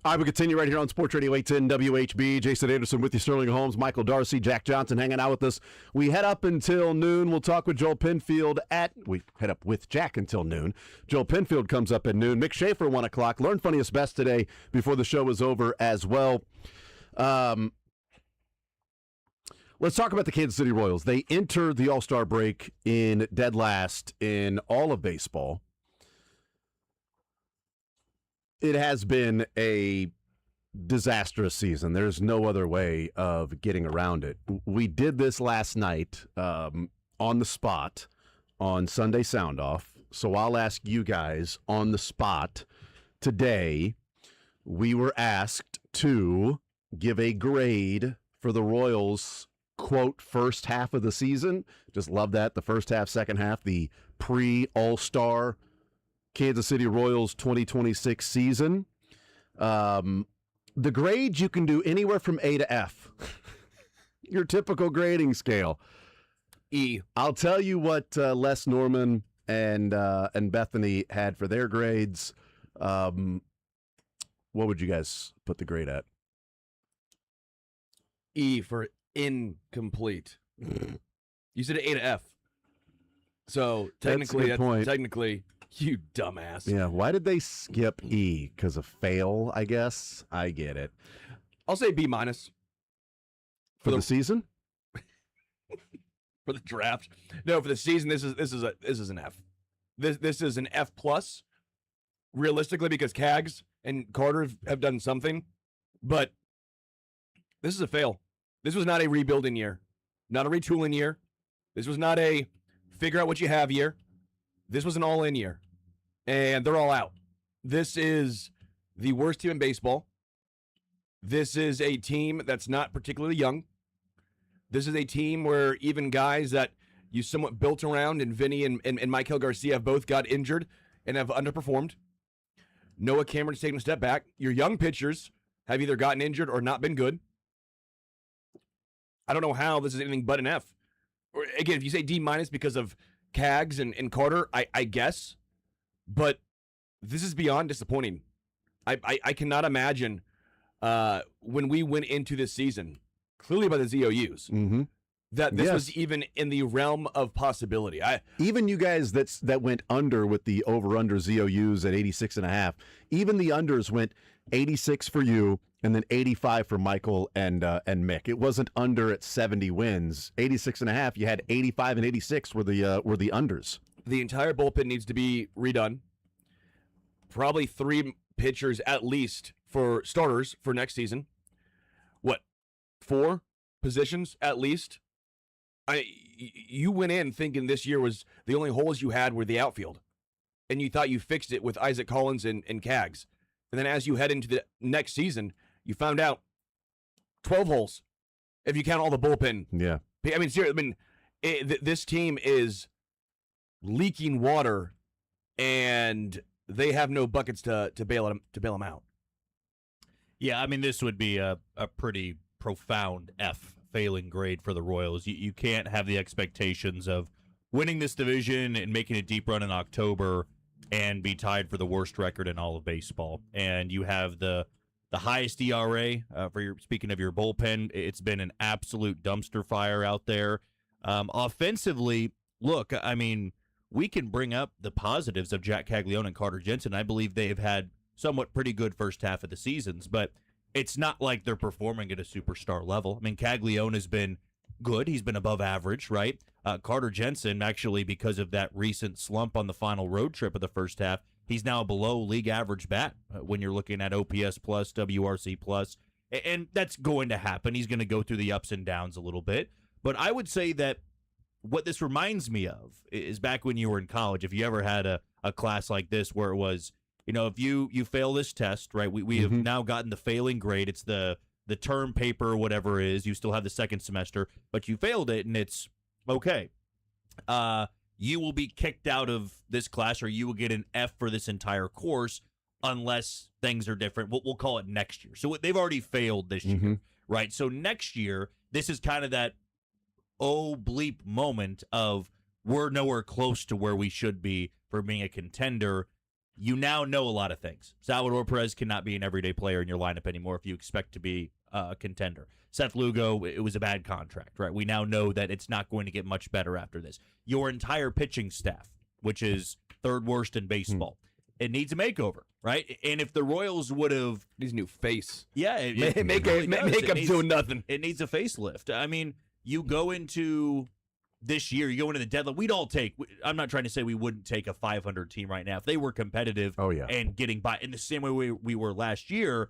All right, we continue right here on Sports Radio 810 WHB. Jason Anderson with you, Sterling Holmes, Michael Darcy, Jack Johnson hanging out with us. We head up until noon. We'll talk with Joel Penfield we head up with Jack until noon. Joel Penfield comes up at noon. Mick Schaefer, 1 o'clock. Learn Funniest Best today before the show is over as well. Let's talk about the Kansas City Royals. They enter the All-Star break in dead last in all of baseball. It has been a disastrous season. There's no other way of getting around it. We did this last night on the spot on Sunday Sound Off. So I'll ask you guys on the spot today. We were asked to give a grade for the Royals, quote, first half of the season. Just love that. The first half, second half, the pre-All-Star Kansas City Royals 2026 season. The grades you can do anywhere from A to F. Your typical grading scale. E. I'll tell you what Les Norman and Bethany had for their grades. What would you guys put the grade at? E for incomplete. You said A to F. So technically, That's a good point. Technically, you dumbass. Yeah, why did they skip E? Because of fail, I guess. I get it. I'll say B minus For the season? for the draft. No, for the season, this is an F. This is an F plus. Realistically, because Cags and Carter have done something, but this is a fail. This was not a rebuilding year, not a retooling year. This was not a figure out what you have year. This was an all-in year, and they're all out. This is the worst team in baseball. This is a team that's not particularly young. This is a team where even guys that you somewhat built around, and Vinny and Michael Garcia have both got injured and have underperformed. Noah Cameron's taken a step back. Your young pitchers have either gotten injured or not been good. I don't know how this is anything but an F. Or, again, if you say D minus because of Cags and Carter, I guess. But this is beyond disappointing. I cannot imagine when we went into this season, clearly by the ZOUs, that this was even in the realm of possibility. Even you guys that went under with the over-under ZOUs at 86.5, even the unders went 86 for you and then 85 for Michael and Mick. It wasn't under at 70 wins. 86.5, you had 85 and 86 were the unders. The entire bullpen needs to be redone. Probably 3 pitchers at least for starters for next season. What, 4 positions at least? You went in thinking this year was the only holes you had were the outfield, and you thought you fixed it with Isaac Collins and Cags. And then as you head into the next season, you found out 12 holes, if you count all the bullpen. Yeah. I mean, seriously, this team is leaking water, and they have no buckets to bail them out. Yeah, I mean, this would be a pretty profound F failing grade for the Royals. You can't have the expectations of winning this division and making a deep run in October and be tied for the worst record in all of baseball. And you have the highest ERA speaking of your bullpen. It's been an absolute dumpster fire out there. Offensively, look, I mean, we can bring up the positives of Jack Caglione and Carter Jensen. I believe they have had somewhat pretty good first half of the seasons, but it's not like they're performing at a superstar level. I mean, Caglione has been good. He's been above average, right? Carter Jensen, actually, because of that recent slump on the final road trip of the first half, he's now below league average bat when you're looking at OPS plus, WRC plus, and that's going to happen. He's going to go through the ups and downs a little bit. But I would say that what this reminds me of is back when you were in college, if you ever had a class like this where it was, you know, if you fail this test, right, we have now gotten the failing grade. It's the term paper or whatever it is. You still have the second semester, but you failed it, and it's okay. You will be kicked out of this class, or you will get an F for this entire course unless things are different. We'll call it next year. So they've already failed this year, right? So next year, this is kind of that oh bleep moment of we're nowhere close to where we should be for being a contender. you now know a lot of things. Salvador Perez cannot be an everyday player in your lineup anymore if you expect to be a contender. Seth Lugo, it was a bad contract, right? We now know that it's not going to get much better after this. Your entire pitching staff, which is third worst in baseball, it needs a makeover, right? And if the Royals would have... Needs a new face. Yeah. Makeup's doing nothing. It needs a facelift. I mean, you go into this year, you go into the deadline. We'd all take... I'm not trying to say we wouldn't take a 500 team right now. If they were competitive and getting by in the same way we were last year,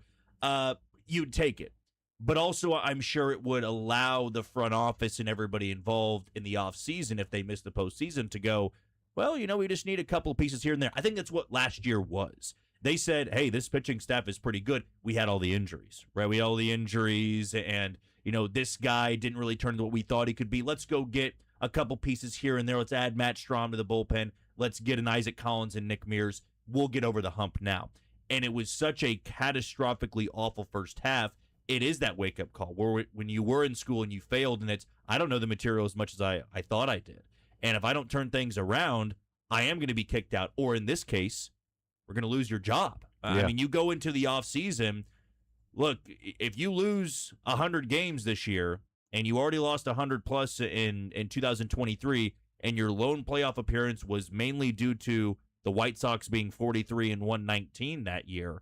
you'd take it. But also, I'm sure it would allow the front office and everybody involved in the offseason, if they miss the postseason, to go, well, we just need a couple of pieces here and there. I think that's what last year was. They said, hey, this pitching staff is pretty good. We had all the injuries, right? We had all the injuries, and, this guy didn't really turn into what we thought he could be. Let's go get a couple pieces here and there. Let's add Matt Strahm to the bullpen. Let's get an Isaac Collins and Nick Mears. We'll get over the hump now. And it was such a catastrophically awful first half. It is that wake-up call where when you were in school and you failed, and it's, I don't know the material as much as I thought I did. And if I don't turn things around, I am going to be kicked out. Or in this case, we're going to lose your job. I mean, you go into the offseason, look, if you lose 100 games this year, and you already lost 100-plus in 2023, and your lone playoff appearance was mainly due to the White Sox being 43-119 that year,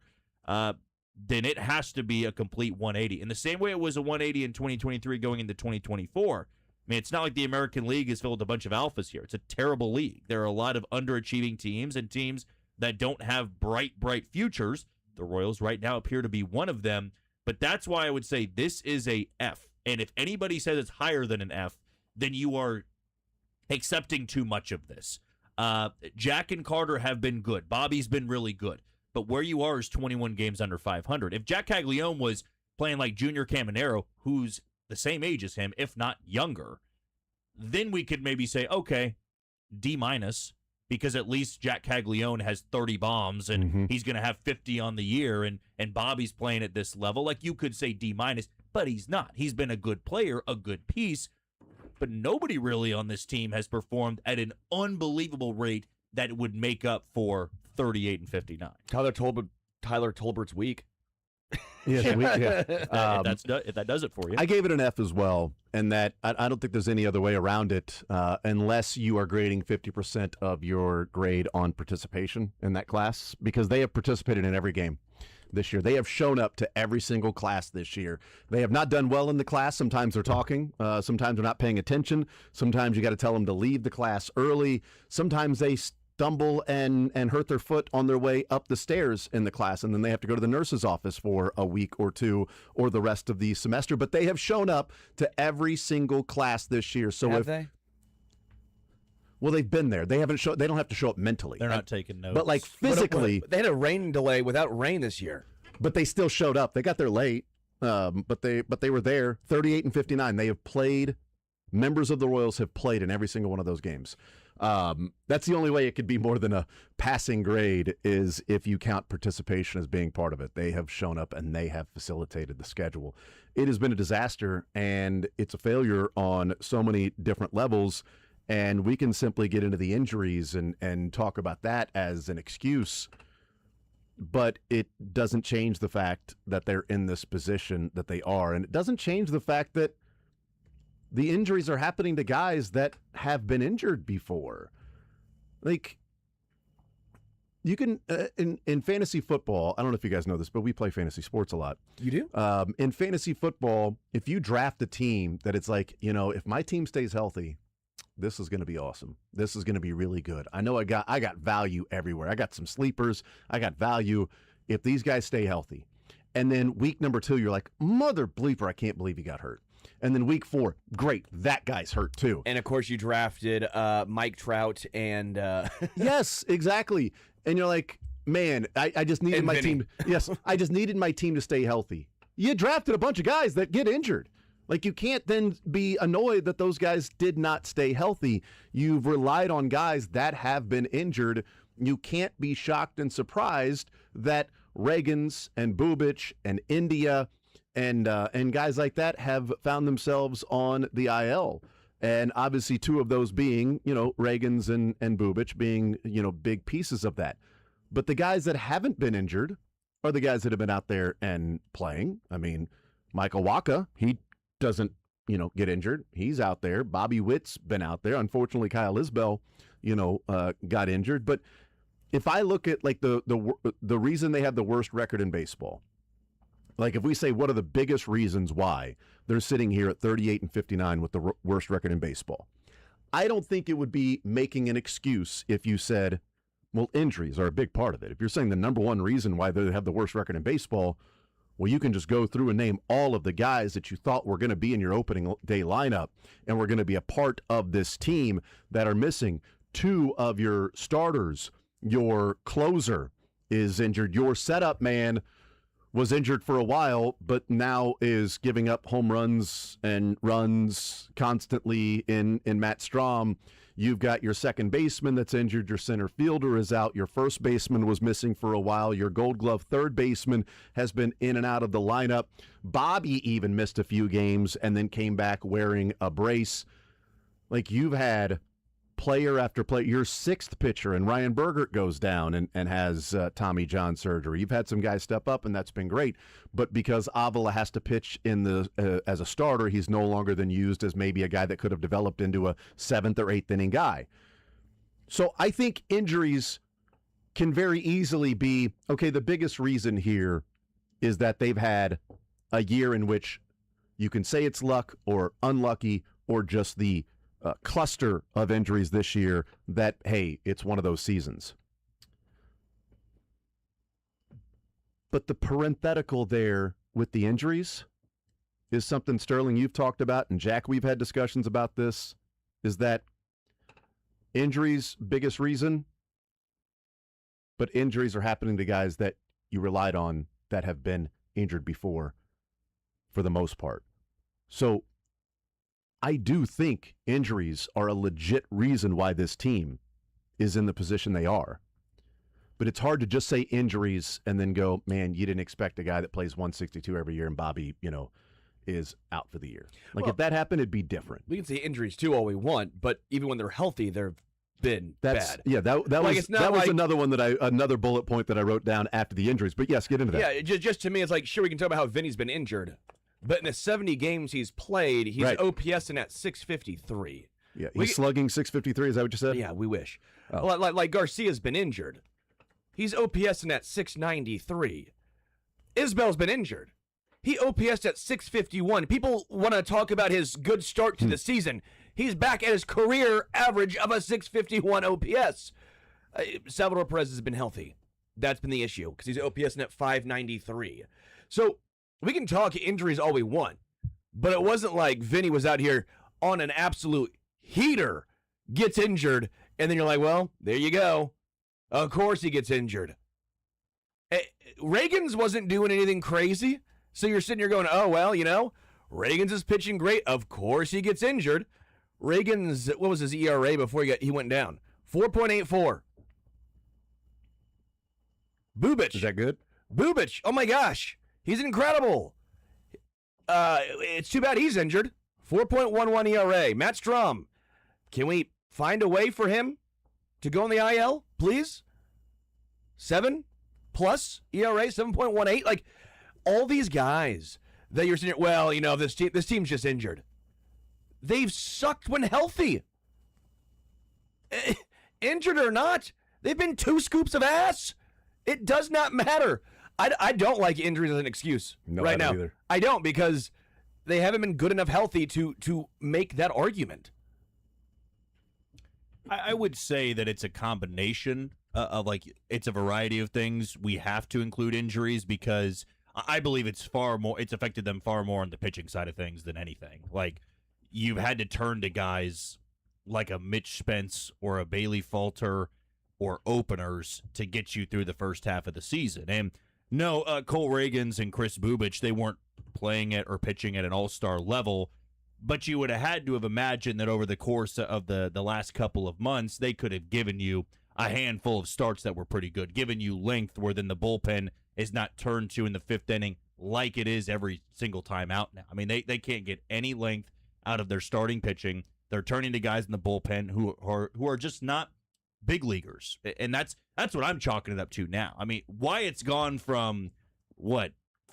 then it has to be a complete 180. In the same way it was a 180 in 2023 going into 2024. I mean, it's not like the American League is filled with a bunch of alphas here. It's a terrible league. There are a lot of underachieving teams and teams that don't have bright futures. The Royals right now appear to be one of them. But that's why I would say this is a F. And if anybody says it's higher than an F, then you are accepting too much of this. Jack and Carter have been good. Bobby's been really good. But where you are is 21 games under 500. If Jack Caglione was playing like Junior Caminero, who's the same age as him, if not younger, then we could maybe say, okay, D-, because at least Jack Caglione has 30 bombs and he's going to have 50 on the year, and Bobby's playing at this level. Like, you could say D-, but he's not. He's been a good player, a good piece, but nobody really on this team has performed at an unbelievable rate that would make up for 38-59. Tyler Tolbert's weak. If that does it for you. I gave it an F as well, and that I don't think there's any other way around it unless you are grading 50% of your grade on participation in that class, because they have participated in every game this year. They have shown up to every single class this year. They have not done well in the class. Sometimes they're talking. Sometimes they're not paying attention. Sometimes you got to tell them to leave the class early. Sometimes they stumble and hurt their foot on their way up the stairs in the class, and then they have to go to the nurse's office for a week or two or the rest of the semester. But they have shown up to every single class this year. So Have they? Well, they've been there. They haven't show. They don't have to show up mentally. They're not taking notes. But like physically, they had a rain delay without rain this year. But they still showed up. They got there late, but they were there. 38-59. They have played. Members of the Royals have played in every single one of those games. That's the only way it could be more than a passing grade, is if you count participation as being part of it. They have shown up and they have facilitated the schedule. It has been a disaster, and it's a failure on so many different levels. And we can simply get into the injuries and talk about that as an excuse, but it doesn't change the fact that they're in this position that they are. And it doesn't change the fact that the injuries are happening to guys that have been injured before. Like, you can, in fantasy football, I don't know if you guys know this, but we play fantasy sports a lot. You do? In fantasy football, if you draft a team that it's like, if my team stays healthy, this is going to be awesome. This is going to be really good. I know I got value everywhere. I got some sleepers. I got value if these guys stay healthy. And then week number 2, you're like, mother bleeper, I can't believe he got hurt. And then week 4, great, that guy's hurt too. And of course, you drafted Mike Trout and yes, exactly. And you're like, man, I just needed my team. Yes, I just needed my team to stay healthy. You drafted a bunch of guys that get injured. Like, you can't then be annoyed that those guys did not stay healthy. You've relied on guys that have been injured. You can't be shocked and surprised that Reagans and Bubic and India and guys like that have found themselves on the IL. And obviously 2 of those being, Reagans and Bubic being, big pieces of that. But the guys that haven't been injured are the guys that have been out there and playing. I mean, Michael Waka, he doesn't, get injured. He's out there. Bobby Witt's been out there. Unfortunately, Kyle Isbell, got injured. But if I look at like the reason they have the worst record in baseball, like if we say what are the biggest reasons why they're sitting here at 38-59 with the worst record in baseball, I don't think it would be making an excuse if you said, well, injuries are a big part of it. If you're saying the number one reason why they have the worst record in baseball, well, you can just go through and name all of the guys that you thought were going to be in your opening day lineup and were going to be a part of this team that are missing. 2 of your starters, your closer is injured. Your setup man was injured for a while, but now is giving up home runs and runs constantly in Matt Strahm. You've got your second baseman that's injured. Your center fielder is out. Your first baseman was missing for a while. Your Gold Glove third baseman has been in and out of the lineup. Bobby even missed a few games and then came back wearing a brace. Like, you've had player after player. Your 6th pitcher, and Ryan Bergert goes down and has Tommy John surgery. You've had some guys step up, and that's been great. But because Avila has to pitch in the as a starter, he's no longer then used as maybe a guy that could have developed into a 7th or 8th inning guy. So I think injuries can very easily be, okay, the biggest reason here is that they've had a year in which you can say it's luck or unlucky or just the cluster of injuries this year that, hey, it's one of those seasons. But the parenthetical there with the injuries is something, Sterling, you've talked about, and Jack, we've had discussions about this, is that injuries, biggest reason, but injuries are happening to guys that you relied on that have been injured before for the most part. So I do think injuries are a legit reason why this team is in the position they are. But it's hard to just say injuries and then go, man, you didn't expect a guy that plays 162 every year and Bobby, is out for the year. Like, if that happened, it'd be different. We can say injuries too all we want, but even when they're healthy, they've been bad. Yeah, that was another one another bullet point that I wrote down after the injuries. But yes, get into that. Yeah, just to me, it's like, sure, we can talk about how Vinny's been injured. But in the 70 games he's played, he's right. OPSing at 653. Yeah, he's slugging 653. Is that what you said? Yeah, we wish. Oh. Like Garcia's been injured. He's OPSing at 693. Isbell's been injured. He OPSed at 651. People want to talk about his good start to the season. He's back at his career average of a 651 OPS. Salvador Perez has been healthy. That's been the issue because he's OPSing at 593. So we can talk injuries all we want, but it wasn't like Vinny was out here on an absolute heater, gets injured, and then you're like, well, there you go. Of course he gets injured. Reagans wasn't doing anything crazy, so you're sitting here going, oh, well, Reagans is pitching great. Of course he gets injured. Reagans, what was his ERA before he went down? 4.84. Bubic. Is that good? Bubic, oh my gosh. He's incredible. It's too bad he's injured. 4.11 ERA. Matt Strahm, can we find a way for him to go in the IL, please? 7+ ERA, 7.18. Like, all these guys that you're saying, well, this team's just injured. They've sucked when healthy. Injured or not, they've been 2 scoops of ass. It does not matter. I don't like injuries as an excuse right now. Either. I don't, because they haven't been good enough healthy to make that argument. I would say that it's a combination of it's a variety of things. We have to include injuries because I believe it's affected them far more on the pitching side of things than anything. Like, you've had to turn to guys like a Mitch Spence or a Bailey Falter or openers to get you through the first half of the season. And no, Cole Reagans and Chris Bubic, they weren't playing it or pitching at an all-star level, but you would have had to have imagined that over the course of the last couple of months, they could have given you a handful of starts that were pretty good, given you length where then the bullpen is not turned to in the 5th inning like it is every single time out now. I mean, they can't get any length out of their starting pitching. They're turning to guys in the bullpen who are just not big leaguers. And that's what I'm chalking it up to now. I mean, why it's gone from,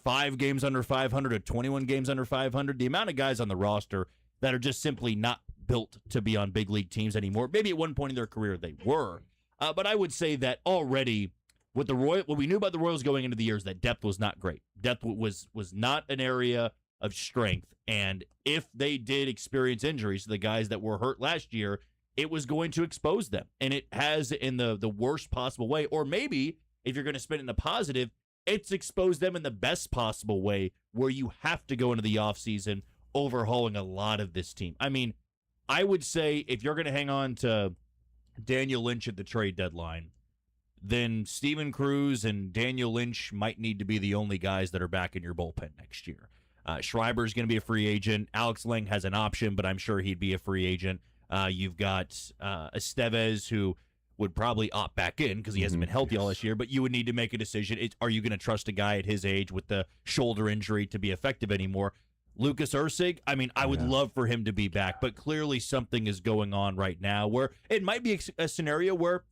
5 games under 500 to 21 games under 500, the amount of guys on the roster that are just simply not built to be on big league teams anymore. Maybe at one point in their career they were. But I would say that already what we knew about the Royals going into the year is that depth was not great. Depth was not an area of strength. And if they did experience injuries to the guys that were hurt last year, it was going to expose them. And it has in the worst possible way. Or maybe if you're going to spin it in a positive, it's exposed them in the best possible way where you have to go into the offseason overhauling a lot of this team. I mean, I would say if you're going to hang on to Daniel Lynch at the trade deadline, then Steven Cruz and Daniel Lynch might need to be the only guys that are back in your bullpen next year. Schreiber's going to be a free agent. Alex Lang has an option, but I'm sure he'd be a free agent. You've got Estevez, who would probably opt back in because he hasn't been healthy all this year, but you would need to make a decision. Are you going to trust a guy at his age with the shoulder injury to be effective anymore? Lucas Ursig, I mean, I would love for him to be back, but clearly something is going on right now where it might be a scenario where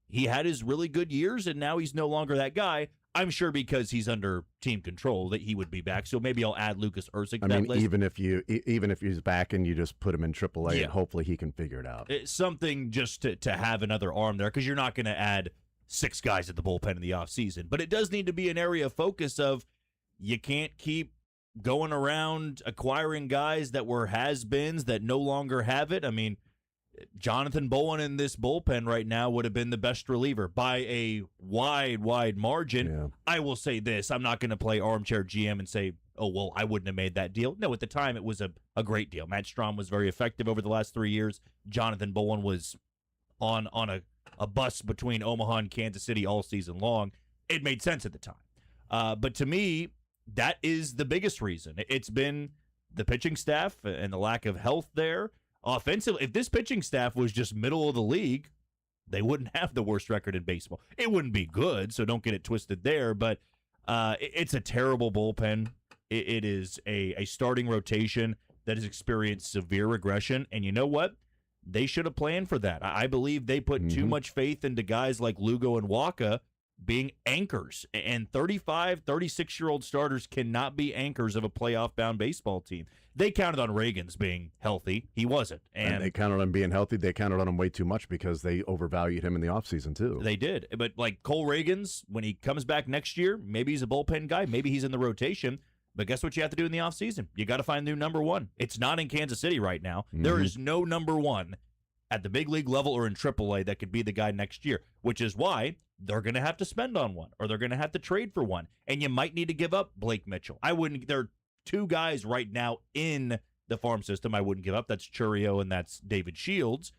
he had his really good years and now he's no longer that guy. I'm sure because he's under team control that he would be back. So maybe I'll add Lucas Ursig to that list. Even if he's back and you just put him in AAA, and hopefully he can figure it out. It's something just to have another arm there because you're not going to add 6 guys at the bullpen in the offseason. But it does need to be an area of focus of you can't keep going around acquiring guys that were has-beens that no longer have it. I mean, Jonathan Bowen in this bullpen right now would have been the best reliever by a wide margin. Yeah. I will say this. I'm not going to play armchair GM and say, oh, well, I wouldn't have made that deal. No, at the time, it was a great deal. Matt Strahm was very effective over the last 3 years. Jonathan Bowen was on a bus between Omaha and Kansas City all season long. It made sense at the time. But to me, that is the biggest reason. It's been the pitching staff and the lack of health there. Offensively, if this pitching staff was just middle of the league, they wouldn't have the worst record in baseball. It wouldn't be good, so don't get it twisted there, but it's a terrible bullpen. It is a starting rotation that has experienced severe regression, and you know what? They should have planned for that. I believe they put too much faith into guys like Lugo and Waka being anchors, and 35, 36-year-old starters cannot be anchors of a playoff-bound baseball team. They counted on Reagans being healthy. He wasn't. And they counted on him being healthy. They counted on him way too much because they overvalued him in the offseason, too. They did. But like Cole Reagans, when he comes back next year, maybe he's a bullpen guy. Maybe he's in the rotation. But guess what you have to do in the offseason? You got to find a new number one. It's not in Kansas City right now. There is no number one at the big league level or in AAA that could be the guy next year, which is why they're going to have to spend on one or they're going to have to trade for one. And you might need to give up Blake Mitchell. There are 2 guys right now in the farm system I wouldn't give up. That's Churio and that's David Shields.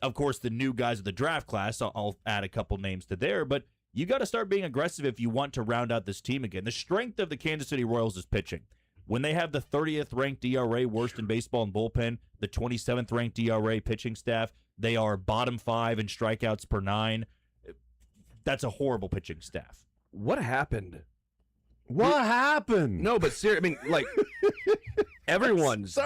Of course, the new guys of the draft class, I'll add a couple names to there, but you got to start being aggressive if you want to round out this team again. The strength of the Kansas City Royals is pitching. When they have the 30th ranked ERA, worst in baseball in bullpen, the 27th ranked ERA pitching staff, they are bottom 5 in strikeouts per 9. That's a horrible pitching staff. What happened? What happened? No, but seriously, I mean, like, everyone's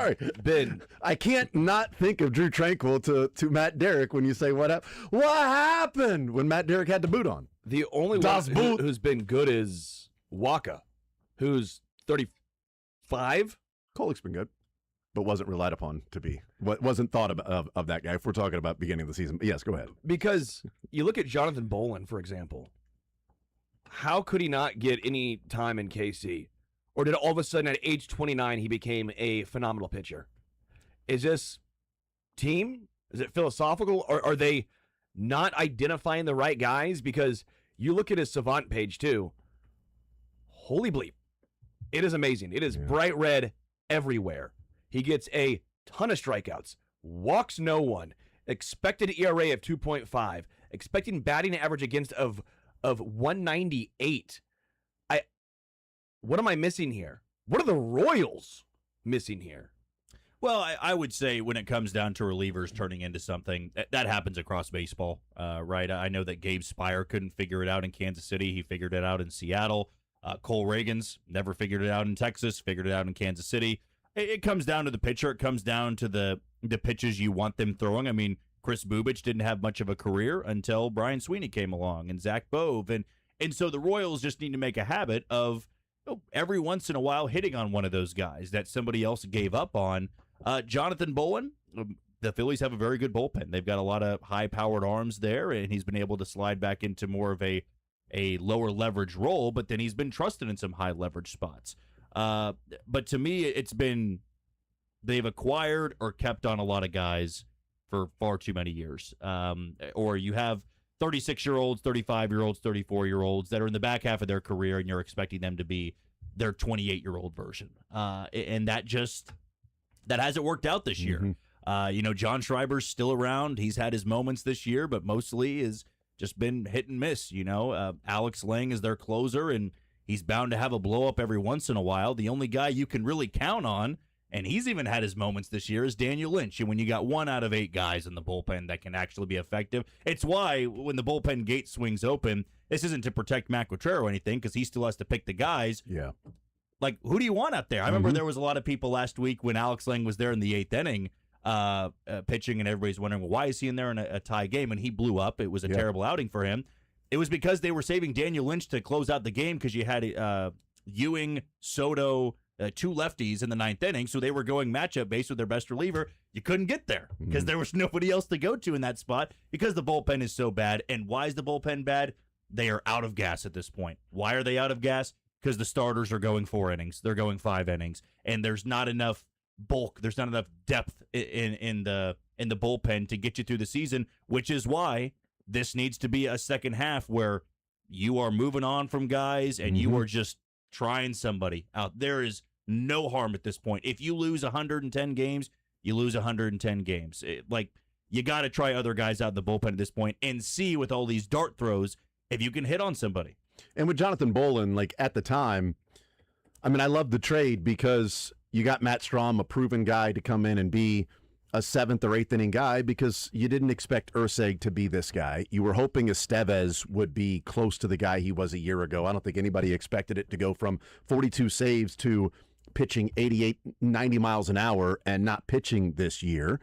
been. I can't not think of Drew Tranquil to Matt Derrick when you say what happened. What happened when Matt Derrick had the boot on? The only Das one Boot. who's been good is Waka, who's 35. Kolek's been good, but wasn't relied upon to be. Wasn't thought of that guy if we're talking about beginning of the season. But yes, go ahead. Because you look at Jonathan Bowen, for example. How could he not get any time in KC? Or did all of a sudden at age 29 he became a phenomenal pitcher? Is this team? Is it philosophical? Or are they not identifying the right guys? Because you look at his Savant page too. Holy bleep. It is amazing. It is bright red everywhere. He gets a ton of strikeouts, walks no one, expected ERA of 2.5, expecting batting average against of 198. What am I missing here? What are the Royals missing here? Well, I would say when it comes down to relievers turning into something, that happens across baseball, right? I know that Gabe Spire couldn't figure it out in Kansas City. He figured it out in Seattle. Cole Reagans never figured it out in Texas, figured it out in Kansas City. It comes down to the pitcher. It comes down to the pitches you want them throwing. I mean, Chris Bubich didn't have much of a career until Brian Sweeney came along and Zach Bove. And so the Royals just need to make a habit of every once in a while hitting on one of those guys that somebody else gave up on. Jonathan Bowen, the Phillies have a very good bullpen. They've got a lot of high-powered arms there, and he's been able to slide back into more of a lower leverage role, but then he's been trusted in some high leverage spots. But to me, it's been they've acquired or kept on a lot of guys for far too many years. Or you have 36-year-olds, 35-year-olds, 34-year-olds that are in the back half of their career, and you're expecting them to be their 28-year-old version. And that hasn't worked out this year. John Schreiber's still around. He's had his moments this year, but mostly is just been hit and miss. Alex Lang is their closer, and he's bound to have a blow-up every once in a while. The only guy you can really count on, and he's even had his moments this year, is Daniel Lynch. And when you got 1 out of 8 guys in the bullpen that can actually be effective, it's why when the bullpen gate swings open, this isn't to protect Matt Quatraro or anything, because he still has to pick the guys. Yeah. Like, who do you want out there? I remember there was a lot of people last week when Alex Lang was there in the 8th inning pitching, and everybody's wondering, well, why is he in there in a tie game? And he blew up. It was a terrible outing for him. It was because they were saving Daniel Lynch to close out the game because you had Ewing, Soto, 2 lefties in the 9th inning, so they were going matchup based with their best reliever. You couldn't get there because there was nobody else to go to in that spot because the bullpen is so bad. And why is the bullpen bad? They are out of gas at this point. Why are they out of gas? Because the starters are going 4 innings. They're going 5 innings, and there's not enough bulk. There's not enough depth in the bullpen to get you through the season, which is why this needs to be a second half where you are moving on from guys and you are just trying somebody out. There is no harm at this point. If you lose 110 games, you lose 110 games. You got to try other guys out in the bullpen at this point and see with all these dart throws if you can hit on somebody. And with Jonathan Boland, at the time, I love the trade because you got Matt Strahm, a proven guy, to come in and be a 7th or 8th inning guy because you didn't expect Urseg to be this guy. You were hoping Estevez would be close to the guy he was a year ago. I don't think anybody expected it to go from 42 saves to pitching 88, 90 miles an hour and not pitching this year.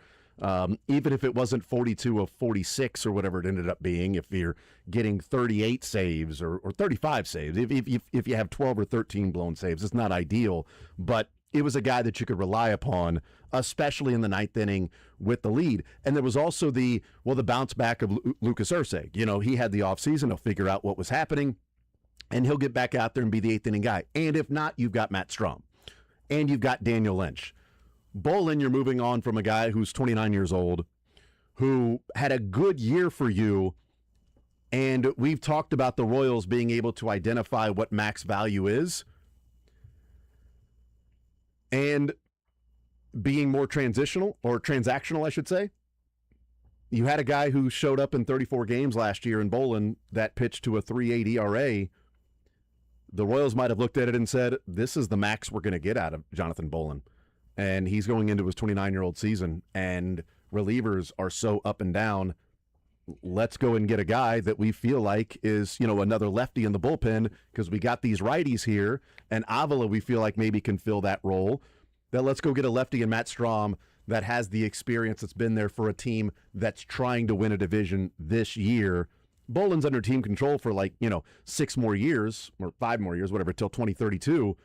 Even if it wasn't 42 of 46 or whatever it ended up being, if you're getting 38 saves or 35 saves, if you have 12 or 13 blown saves, it's not ideal, but it was a guy that you could rely upon, especially in the 9th inning with the lead. And there was also the bounce back of Lucas Urseg. He had the offseason. He'll figure out what was happening, and he'll get back out there and be the 8th inning guy. And if not, you've got Matt Strahm, and you've got Daniel Lynch. Boland, you're moving on from a guy who's 29 years old, who had a good year for you, and we've talked about the Royals being able to identify what max value is and being more transactional, I should say. You had a guy who showed up in 34 games last year in Boland that pitched to a 3.8 ERA. The Royals might have looked at it and said, this is the max we're going to get out of Jonathan Boland. And he's going into his 29-year-old season, and relievers are so up and down. Let's go and get a guy that we feel like is, another lefty in the bullpen because we got these righties here, and Avila we feel like maybe can fill that role. Then let's go get a lefty in Matt Strahm that has the experience that's been there for a team that's trying to win a division this year. Boland's under team control for 6 more years or 5 more years, whatever, till 2032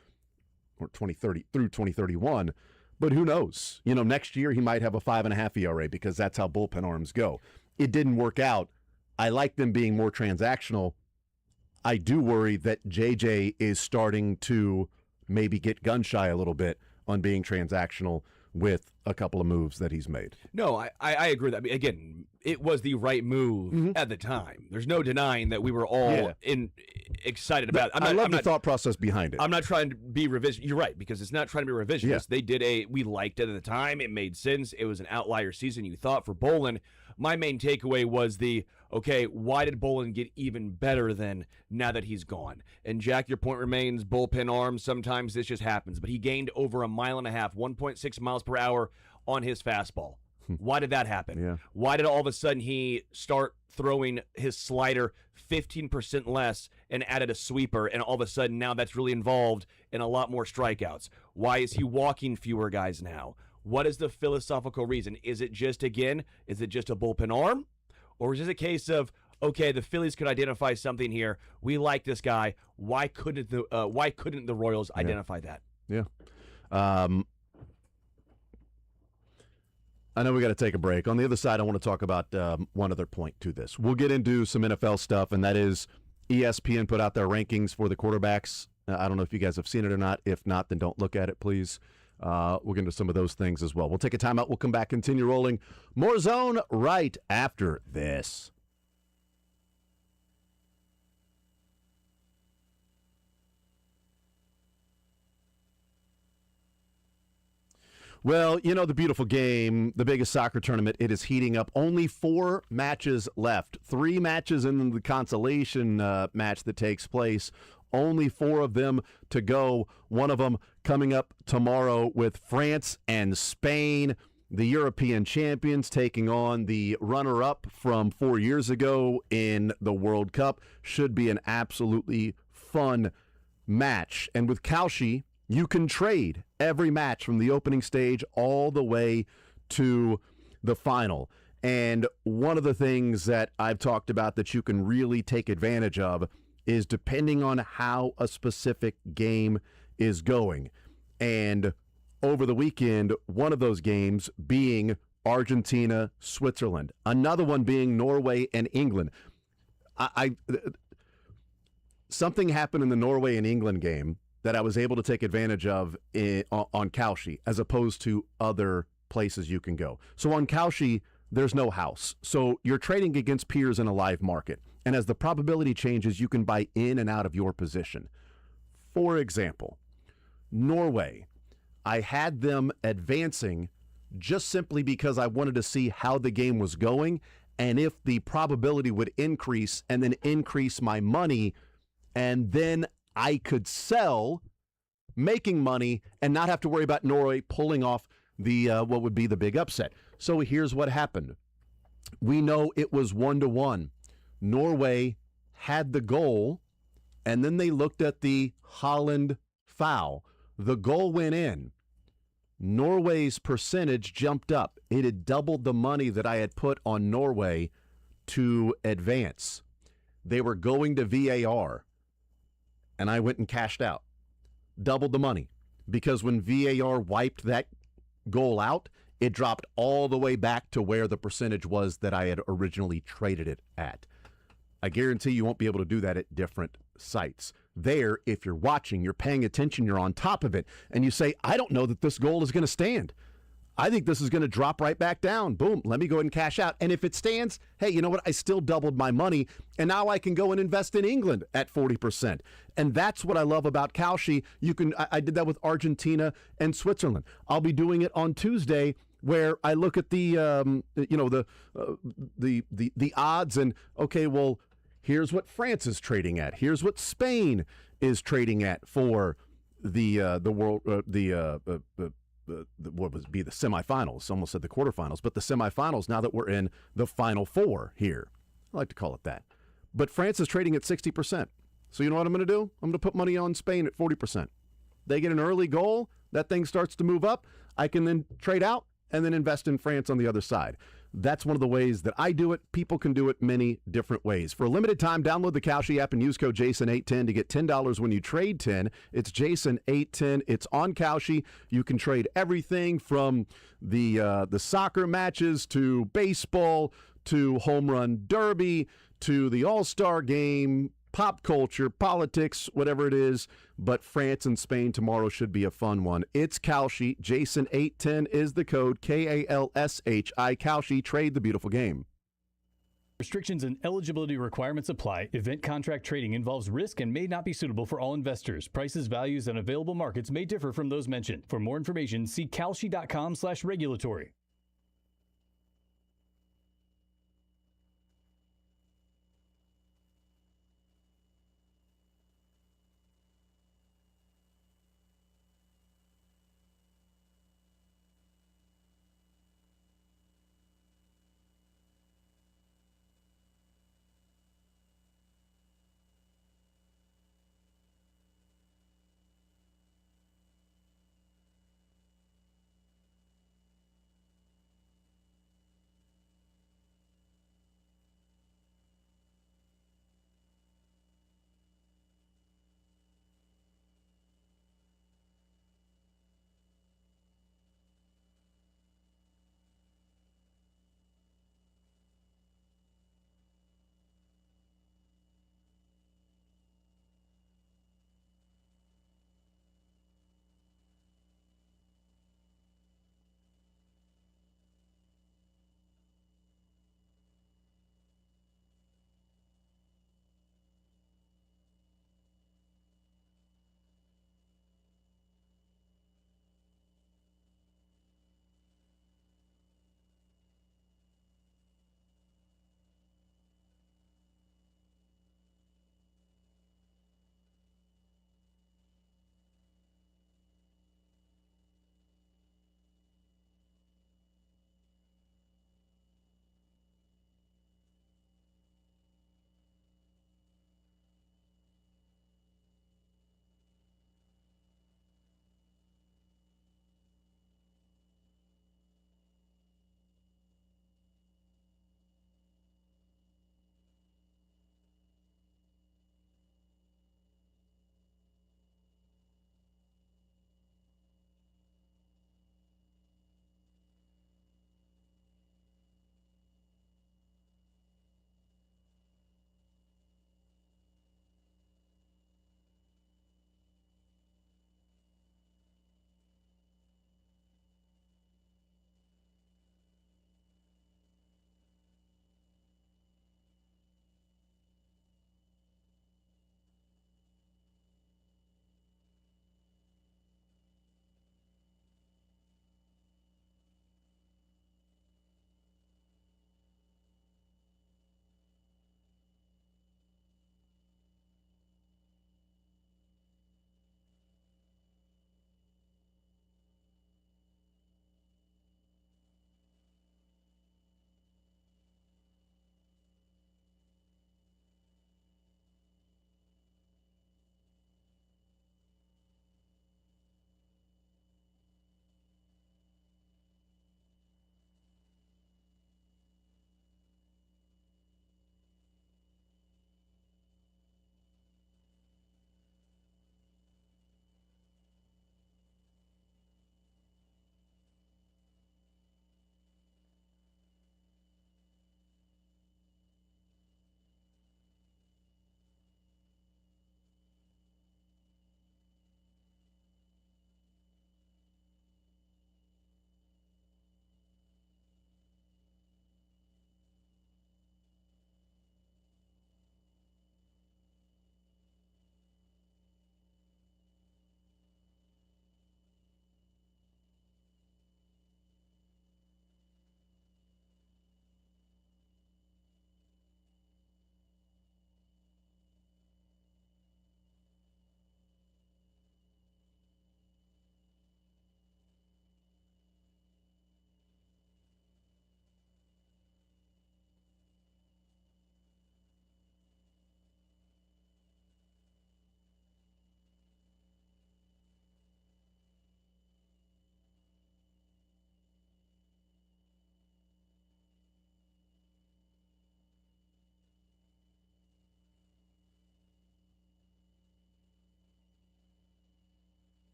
or 2030 through 2031. But who knows? Next year he might have a 5.5 ERA because that's how bullpen arms go. It didn't work out. I like them being more transactional. I do worry that JJ is starting to maybe get gun shy a little bit on being transactional with a couple of moves that he's made. No, I agree with that. Again, it was the right move at the time. There's no denying that we were all excited about it. I love the thought process behind it. I'm not trying to be revisionist. You're right, because it's not trying to be revisionist. Yeah. They did we liked it at the time. It made sense. It was an outlier season, you thought, for Boland. My main takeaway was why did Boland get even better than now that he's gone? And Jack, your point remains, bullpen arms, sometimes this just happens. But he gained over 1.5 miles, 1.6 miles per hour on his fastball. Why did that happen? Yeah. Why did all of a sudden he start throwing his slider 15% less and added a sweeper, and all of a sudden now that's really involved in a lot more strikeouts? Why is he walking fewer guys now? What is the philosophical reason? Is it just a bullpen arm? Or is this a case of, okay, the Phillies could identify something here. We like this guy. Why couldn't the Royals identify that? Yeah. I know we got to take a break. On the other side, I want to talk about one other point to this. We'll get into some NFL stuff, and that is ESPN put out their rankings for the quarterbacks. I don't know if you guys have seen it or not. If not, then don't look at it, please. We'll get into some of those things as well. We'll take a timeout. We'll come back, continue rolling. More Zone right after this. Well, you know, the beautiful game, the biggest soccer tournament, it is heating up. Only 4 matches left. 3 matches in the consolation match that takes place. Only 4 of them to go. One of them coming up tomorrow with France and Spain, the European champions taking on the runner-up from 4 years ago in the World Cup. Should be an absolutely fun match. And with Kalshi, you can trade every match from the opening stage all the way to the final. And one of the things that I've talked about that you can really take advantage of is depending on how a specific game is going. And over the weekend, one of those games being Argentina, Switzerland. Another one being Norway and England. Something happened in the Norway and England game that I was able to take advantage of on Kalshi as opposed to other places you can go. So on Kalshi, there's no house. So you're trading against peers in a live market. And as the probability changes, you can buy in and out of your position. For example, Norway, I had them advancing just simply because I wanted to see how the game was going and if the probability would increase and then increase my money, and then I could sell, making money, and not have to worry about Norway pulling off the what would be the big upset. So here's what happened. We know it was 1-1. Norway had the goal, and then they looked at the Holland foul. The goal went in. Norway's percentage jumped up. It had doubled the money that I had put on Norway to advance. They were going to VAR. And I went and cashed out, doubled the money, because when VAR wiped that goal out, it dropped all the way back to where the percentage was that I had originally traded it at. I guarantee you won't be able to do that at different sites. There, if you're watching, you're paying attention, you're on top of it, and you say, I don't know that this goal is going to stand. I think this is going to drop right back down. Boom, let me go ahead and cash out. And if it stands, hey, you know what? I still doubled my money, and now I can go and invest in England at 40%. And that's what I love about Kalshi. I did that with Argentina and Switzerland. I'll be doing it on Tuesday, where I look at the odds and, okay, well, here's what France is trading at. Here's what Spain is trading at for the world what would be the semifinals. Almost said the quarterfinals, but the semifinals. Now that we're in the Final Four here, I like to call it that. But France is trading at 60%. So you know what I'm going to do? I'm going to put money on Spain at 40%. They get an early goal, that thing starts to move up. I can then trade out and then invest in France on the other side. That's one of the ways that I do it. People can do it many different ways. For a limited time, download the Kalshi app and use code JASON810 to get $10 when you trade 10. It's JASON810. It's on Kalshi. You can trade everything from the soccer matches to baseball to home run derby to the All-Star game, pop culture, politics, whatever it is. But France and Spain tomorrow should be a fun one. It's Kalshi. Jason810 is the code. Kalshi. Kalshi. Trade the beautiful game. Restrictions and eligibility requirements apply. Event contract trading involves risk and may not be suitable for all investors. Prices, values, and available markets may differ from those mentioned. For more information, see kalshi.com/regulatory.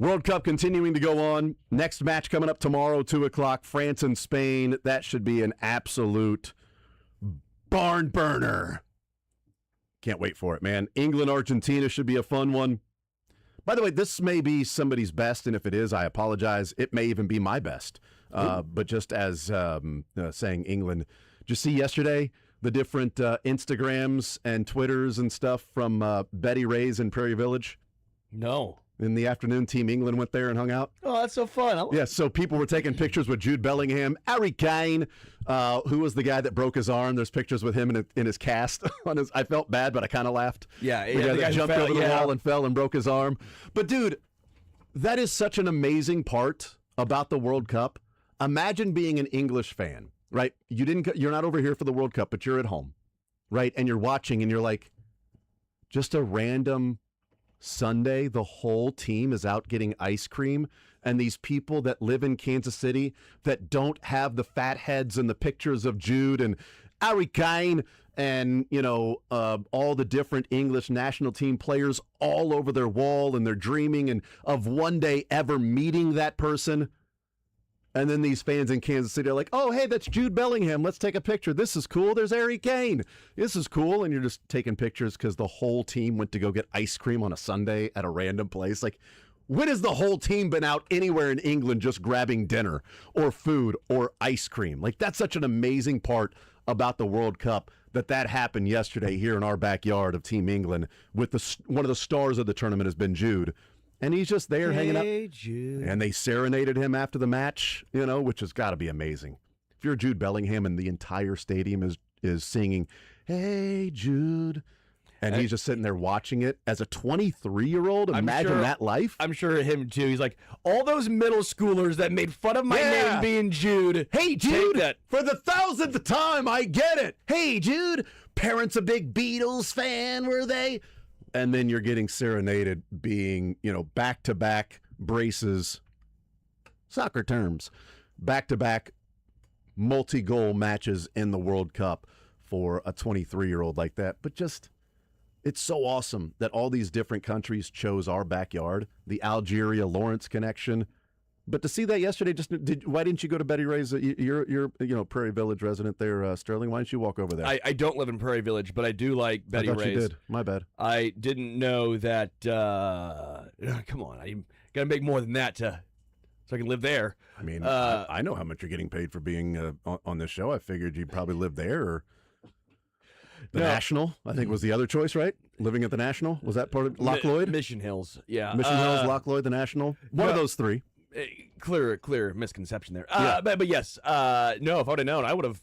World Cup continuing to go on. Next match coming up tomorrow, 2 o'clock, France and Spain. That should be an absolute barn burner. Can't wait for it, man. England, Argentina should be a fun one. By the way, this may be somebody's best, and if it is, I apologize. It may even be my best. But just as saying England, did you see yesterday the different Instagrams and Twitters and stuff from Betty Ray's in Prairie Village? No. In the afternoon, Team England went there and hung out. Oh, that's so fun. Yeah, so people were taking pictures with Jude Bellingham, Harry Kane, who was the guy that broke his arm. There's pictures with him in his cast. I felt bad, but I kind of laughed. Yeah, the guy that who jumped fell, over the wall and fell and broke his arm. But dude, that is such an amazing part about the World Cup. Imagine being an English fan, right? You're not over here for the World Cup, but you're at home, right? And you're watching, and you're like, just a random Sunday, the whole team is out getting ice cream, and these people that live in Kansas City that don't have the fat heads and the pictures of Jude and Harry Kane and, all the different English national team players all over their wall, and they're dreaming of one day ever meeting that person. And then these fans in Kansas City are like, oh, hey, that's Jude Bellingham. Let's take a picture. This is cool. There's Harry Kane. This is cool. And you're just taking pictures because the whole team went to go get ice cream on a Sunday at a random place. Like, when has the whole team been out anywhere in England just grabbing dinner or food or ice cream? Like, that's such an amazing part about the World Cup that happened yesterday here in our backyard of Team England with one of the stars of the tournament has been Jude. And he's just there hanging out. Jude. And they serenaded him after the match, which has got to be amazing. If you're Jude Bellingham and the entire stadium is singing, "Hey, Jude," and he's just sitting there watching it as a 23-year-old, imagine that life. I'm sure him too. He's like, all those middle schoolers that made fun of my name being Jude. Hey, Jude, that. for the 1,000th time, I get it. Hey, Jude, parents a big Beatles fan, were they? And then you're getting serenaded being, back-to-back braces, soccer terms, back-to-back multi-goal matches in the World Cup for a 23-year-old like that. But just, it's so awesome that all these different countries chose our backyard, the Algeria-Lawrence connection. But to see that yesterday, why didn't you go to Betty Ray's? You're Prairie Village resident there, Sterling. Why didn't you walk over there? I don't live in Prairie Village, but I do like Betty I thought Ray's. you did. My bad. I didn't know that. Come on, I gotta make more than that so I can live there. I mean, I know how much you're getting paid for being on this show. I figured you'd probably live there or the National. I think was the other choice, right? Living at the National, was that part of Loch Lloyd? Mission Hills, yeah. Mission Hills, Loch Lloyd, the National. One of those three. Clear misconception there. But yes, no. If I would have known, I would have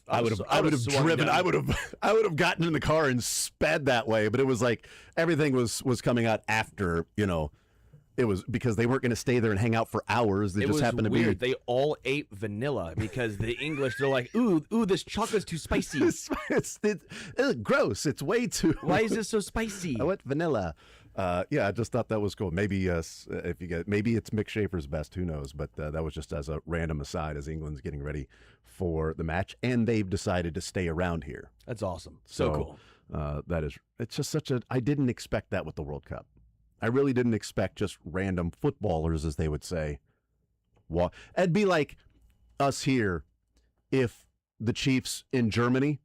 driven. I would have gotten in the car and sped that way. But it was like everything was coming out after. It was because they weren't going to stay there and hang out for hours. They just happened to weird. be. They all ate vanilla because the English, they're like, ooh, this chocolate's too spicy. it's gross. It's way too. Why is this so spicy? I want vanilla. I just thought that was cool. Maybe maybe it's Mick Schaefer's best. Who knows? But that was just as a random aside as England's getting ready for the match, and they've decided to stay around here. That's awesome. So cool. It's just such a. I didn't expect that with the World Cup. I really didn't expect just random footballers, as they would say. It'd be like us here if the Chiefs in Germany,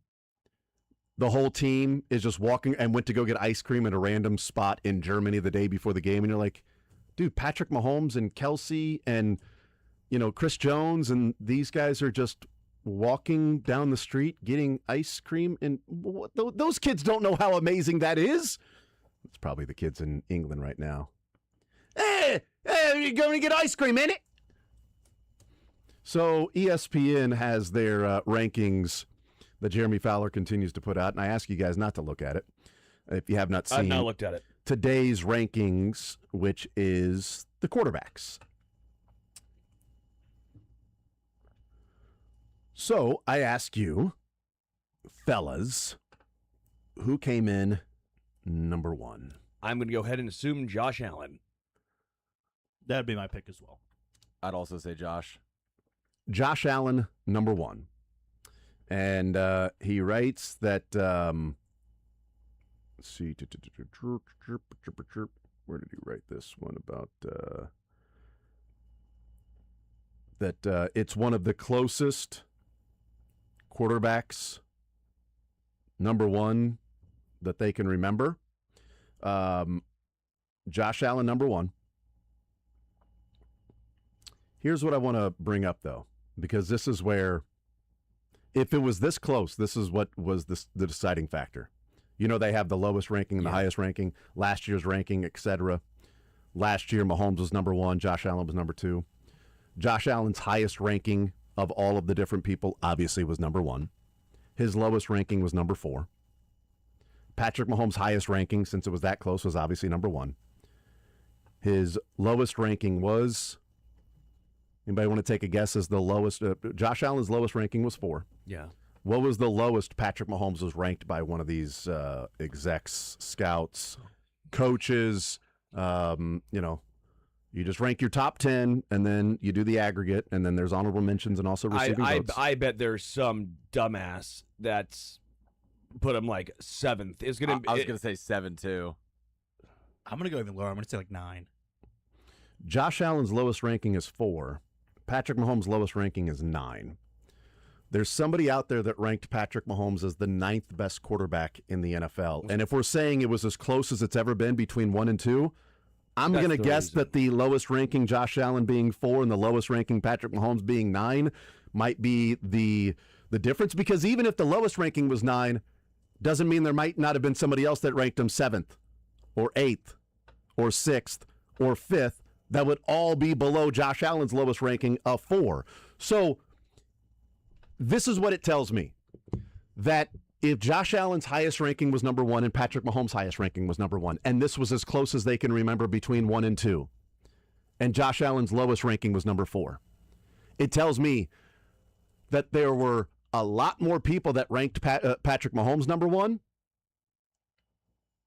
the whole team is just walking and went to go get ice cream at a random spot in Germany the day before the game. And you're like, dude, Patrick Mahomes and Kelsey and, Chris Jones and these guys are just walking down the street getting ice cream. And those kids don't know how amazing that is. It's probably the kids in England right now. Hey, you're going to get ice cream, ain't it? So ESPN has their rankings that Jeremy Fowler continues to put out, and I ask you guys not to look at it if you have not seen. I've not looked at it. Today's rankings, which is the quarterbacks. So I ask you, fellas, who came in number one? I'm going to go ahead and assume Josh Allen. That'd be my pick as well. I'd also say Josh. Josh Allen, number one. And he writes that, let's see, where did he write this one about? that it's one of the closest quarterbacks, number one, that they can remember. Josh Allen, number one. Here's what I want to bring up, though, because this is where, if it was this close, this is what was the deciding factor. You know, they have the lowest ranking and the highest ranking, last year's ranking, etc. Last year, Mahomes was number one, Josh Allen was number two. Josh Allen's highest ranking of all of the different people obviously was number one. His lowest ranking was number four. Patrick Mahomes' highest ranking, since it was that close, was obviously number one. His lowest ranking was, anybody want to take a guess as the lowest? Josh Allen's lowest ranking was 4. Yeah. What was the lowest Patrick Mahomes was ranked by one of these execs, scouts, coaches? You just rank your top 10, and then you do the aggregate, and then there's honorable mentions and also receiving votes. I bet there's some dumbass that's put him like 7th. It's gonna. I was gonna say 7 too. I'm going to go even lower. I'm going to say like 9. Josh Allen's lowest ranking is 4. Patrick Mahomes' lowest ranking is 9. There's somebody out there that ranked Patrick Mahomes as the 9th best quarterback in the NFL. And if we're saying it was as close as it's ever been between 1 and 2, I'm going to guess that the lowest ranking Josh Allen being 4 and the lowest ranking Patrick Mahomes being 9 might be the difference. Because even if the lowest ranking was 9, doesn't mean there might not have been somebody else that ranked him 7th or 8th or 6th or 5th that would all be below Josh Allen's lowest ranking of 4. So this is what it tells me, that if Josh Allen's highest ranking was number 1 and Patrick Mahomes' highest ranking was number 1, and this was as close as they can remember between 1 and 2, and Josh Allen's lowest ranking was number 4, it tells me that there were a lot more people that ranked Patrick Mahomes number 1,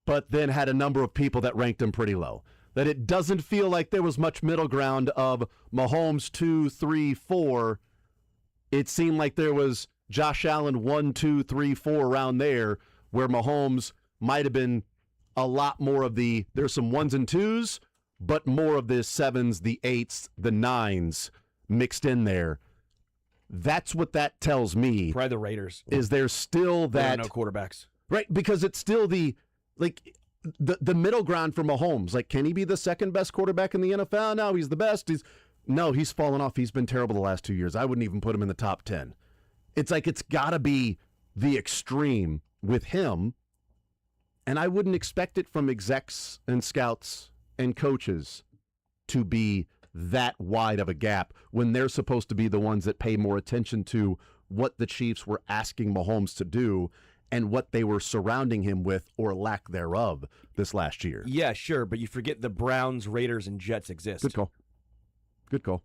but then had a number of people that ranked him pretty low. That it doesn't feel like there was much middle ground of Mahomes 2, 3, 4. It seemed like there was Josh Allen 1, 2, 3, 4 around there, where Mahomes might have been a lot more of there's some 1s and 2s, but more of the 7s, the 8s, the 9s mixed in there. That's what that tells me. Probably the Raiders. Is there still that no quarterbacks? Right, because it's still the middle ground for Mahomes. Like, can he be the second best quarterback in the NFL? No, he's the best. He's fallen off. He's been terrible the last 2 years. I wouldn't even put him in the top 10. It's like it's got to be the extreme with him, and I wouldn't expect it from execs and scouts and coaches to be that wide of a gap when they're supposed to be the ones that pay more attention to what the Chiefs were asking Mahomes to do and what they were surrounding him with or lack thereof this last year. Yeah, sure, but you forget the Browns, Raiders, and Jets exist. Good call.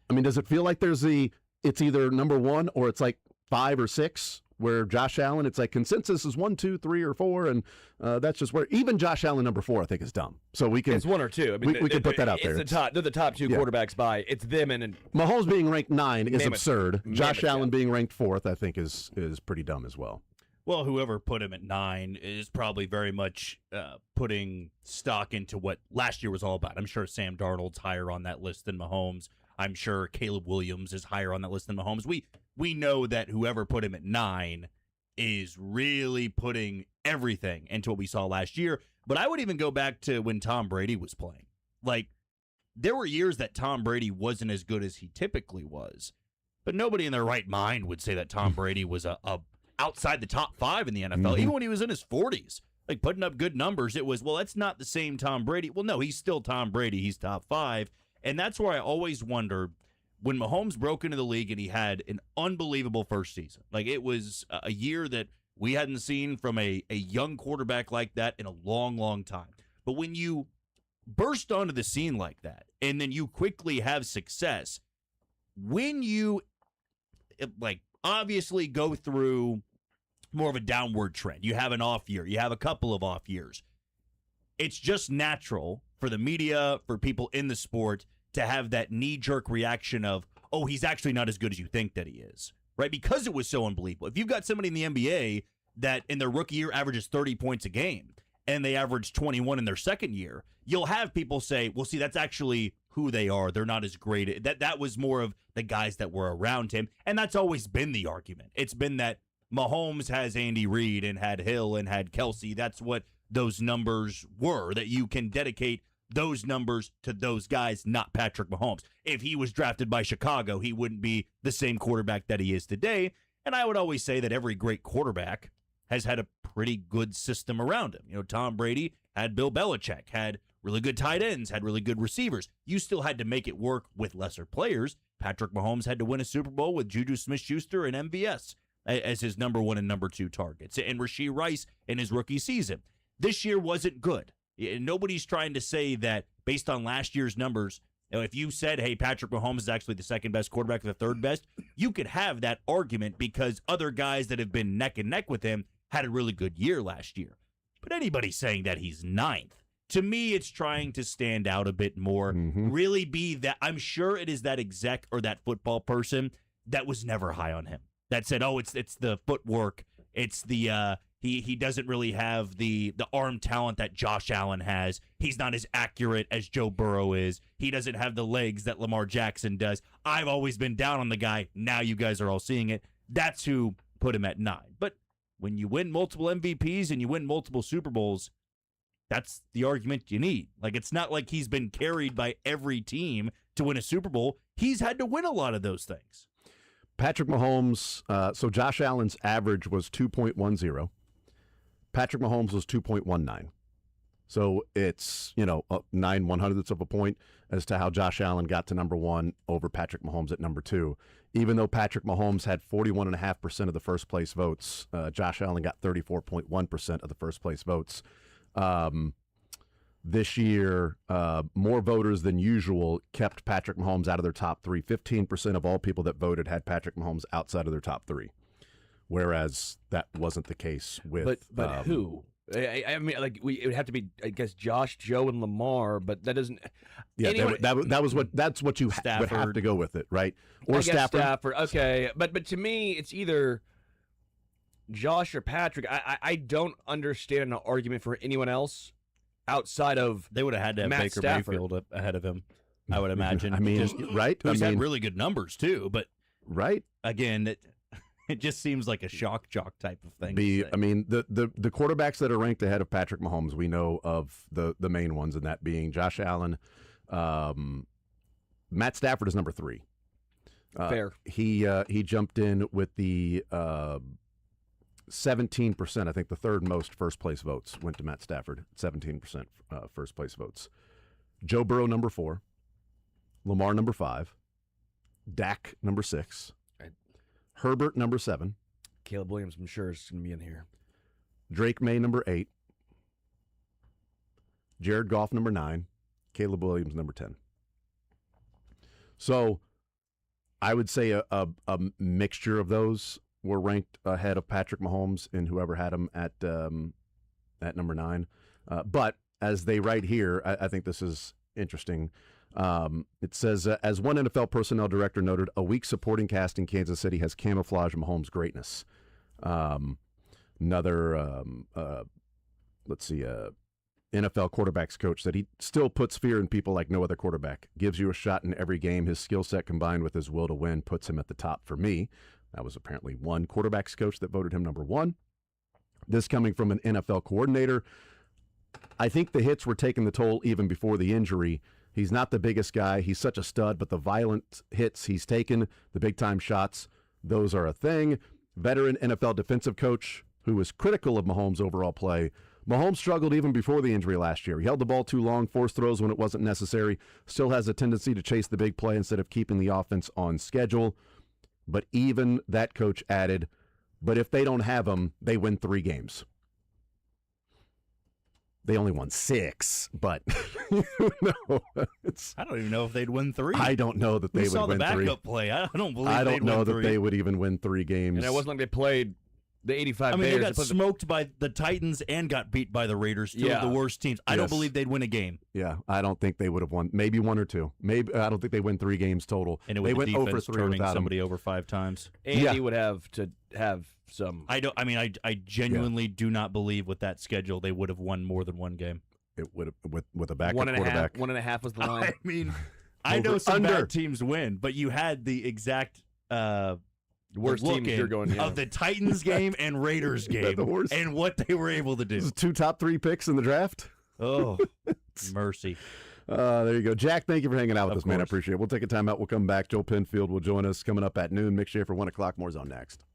I mean, does it feel like it's either number 1 or it's like 5 or 6, where Josh Allen, it's like consensus is 1, 2, 3, or 4, and that's just where even Josh Allen number 4 I think is dumb. So we can it's 1 or 2. I mean, we can put that out there. They're the top 2 quarterbacks by it's them and Mahomes being ranked 9 is absurd. Josh Allen yeah. being ranked 4th I think is pretty dumb as well. Well, whoever put him at 9 is probably very much putting stock into what last year was all about. I'm sure Sam Darnold's higher on that list than Mahomes. I'm sure Caleb Williams is higher on that list than Mahomes. We know that whoever put him at 9 is really putting everything into what we saw last year. But I would even go back to when Tom Brady was playing. Like, there were years that Tom Brady wasn't as good as he typically was. But nobody in their right mind would say that Tom Brady was a outside the top 5 in the NFL, even when he was in his 40s, like putting up good numbers. It was, well, that's not the same Tom Brady. Well, no, he's still Tom Brady. He's top 5. And that's where I always wonder when Mahomes broke into the league and he had an unbelievable first season. Like, it was a year that we hadn't seen from a young quarterback like that in a long, long time. But when you burst onto the scene like that and then you quickly have success, when you obviously go through more of a downward trend, you have an off year, you have a couple of off years, it's just natural for the media, for people in the sport to have that knee-jerk reaction of, oh, he's actually not as good as you think that he is, right? Because it was so unbelievable. If you've got somebody in the NBA that in their rookie year averages 30 points a game and they average 21 in their second year, you'll have people say, well, see, that's actually who they are. They're not as great. That was more of the guys that were around him, and that's always been the argument. It's been that Mahomes has Andy Reid and had Hill and had Kelsey. That's what those numbers were, that you can dedicate those numbers to those guys, not Patrick Mahomes. If he was drafted by Chicago, he wouldn't be the same quarterback that he is today. And I would always say that every great quarterback has had a pretty good system around him. You know, Tom Brady had Bill Belichick, had really good tight ends, had really good receivers. You still had to make it work with lesser players. Patrick Mahomes had to win a Super Bowl with Juju Smith-Schuster and MVS as his number 1 and number 2 targets, and Rashee Rice in his rookie season. This year wasn't good. Nobody's trying to say that based on last year's numbers, if you said, hey, Patrick Mahomes is actually the second best quarterback or the third best, you could have that argument because other guys that have been neck and neck with him had a really good year last year. But anybody saying that he's 9th, to me, it's trying to stand out a bit more, really be that. I'm sure it is that exec or that football person that was never high on him, that said, oh, it's the footwork, it's the he doesn't really have the arm talent that Josh Allen has. He's not as accurate as Joe Burrow is. He doesn't have the legs that Lamar Jackson does. I've always been down on the guy. Now you guys are all seeing it. That's who put him at 9. But when you win multiple MVPs and you win multiple Super Bowls, that's the argument you need. Like, it's not like he's been carried by every team to win a Super Bowl. He's had to win a lot of those things. Patrick Mahomes, so Josh Allen's average was 2.10. Patrick Mahomes was 2.19. So it's, 9/100ths of a point as to how Josh Allen got to number 1 over Patrick Mahomes at number 2. Even though Patrick Mahomes had 41.5% of the first place votes, Josh Allen got 34.1% of the first place votes. This year, more voters than usual kept Patrick Mahomes out of their top 3. 15% of all people that voted had Patrick Mahomes outside of their top 3. Whereas that wasn't the case with. But who? I mean, like it would have to be, I guess, Josh, Joe, and Lamar. But that doesn't. Yeah, anyone, that's what you would have to go with it, right? Or Stafford. Okay, but to me, it's either Josh or Patrick. I don't understand an argument for anyone else outside of. They would have had to have Matt Baker Stafford. Mayfield up ahead of him, I would imagine. I mean, right? Who's had really good numbers too, but right again, it just seems like a shock jock type of thing. I mean, the quarterbacks that are ranked ahead of Patrick Mahomes, we know of the main ones, and that being Josh Allen. Matt Stafford is number 3. Fair. He jumped in with the 17%. I think the third most first place votes went to Matt Stafford. 17% first place votes. Joe Burrow number 4. Lamar number 5. Dak number 6. Herbert, number 7. Caleb Williams, I'm sure, is going to be in here. Drake May, number 8. Jared Goff, number 9. Caleb Williams, number 10. So I would say a mixture of those were ranked ahead of Patrick Mahomes and whoever had him at number 9. But as they write here, I think this is interesting. It says, as one NFL personnel director noted, a weak supporting cast in Kansas City has camouflaged Mahomes' greatness. Another, NFL quarterbacks coach said he still puts fear in people like no other quarterback, gives you a shot in every game. His skill set combined with his will to win puts him at the top for me. That was apparently one quarterbacks coach that voted him number 1. This coming from an NFL coordinator. I think the hits were taking the toll even before the injury. He's not the biggest guy. He's such a stud, but the violent hits he's taken, the big-time shots, those are a thing. Veteran NFL defensive coach who was critical of Mahomes' overall play. Mahomes struggled even before the injury last year. He held the ball too long, forced throws when it wasn't necessary, still has a tendency to chase the big play instead of keeping the offense on schedule. But even that coach added, but if they don't have him, they win 3 games. They only won 6, but no, I don't even know if they'd win 3. I don't know that they would win 3. We saw the backup play. I don't believe I don't know that 3. they would even win 3 games. And it wasn't like they played the 85 I mean, Bears. they got smoked by the Titans and got beat by the Raiders, 2 of the worst teams. I don't believe they'd win a game. Yeah, I don't think they would have won. Maybe 1 or 2. Maybe I don't think they win 3 games total. And it they went went over 3 3 without somebody him. over 5 times. Andy would have to have some. I genuinely do not believe with that schedule they would have won more than 1 game. It would have with a backup 1.5. quarterback. 1.5 was the line. I mean, I know some Under. bad teams win, but you had the exact Worst teams look-in you're going, yeah. of the Titans game and Raiders game The worst. and what they were able to This do. is 2 top 3 picks in the draft. Oh, mercy. There you go. Jack, thank you for hanging out with Of us, man. I course. appreciate it. We'll take a time out. We'll come back. Joel Penfield will join us coming up at noon. Mick Schaefer, 1 o'clock. More on next.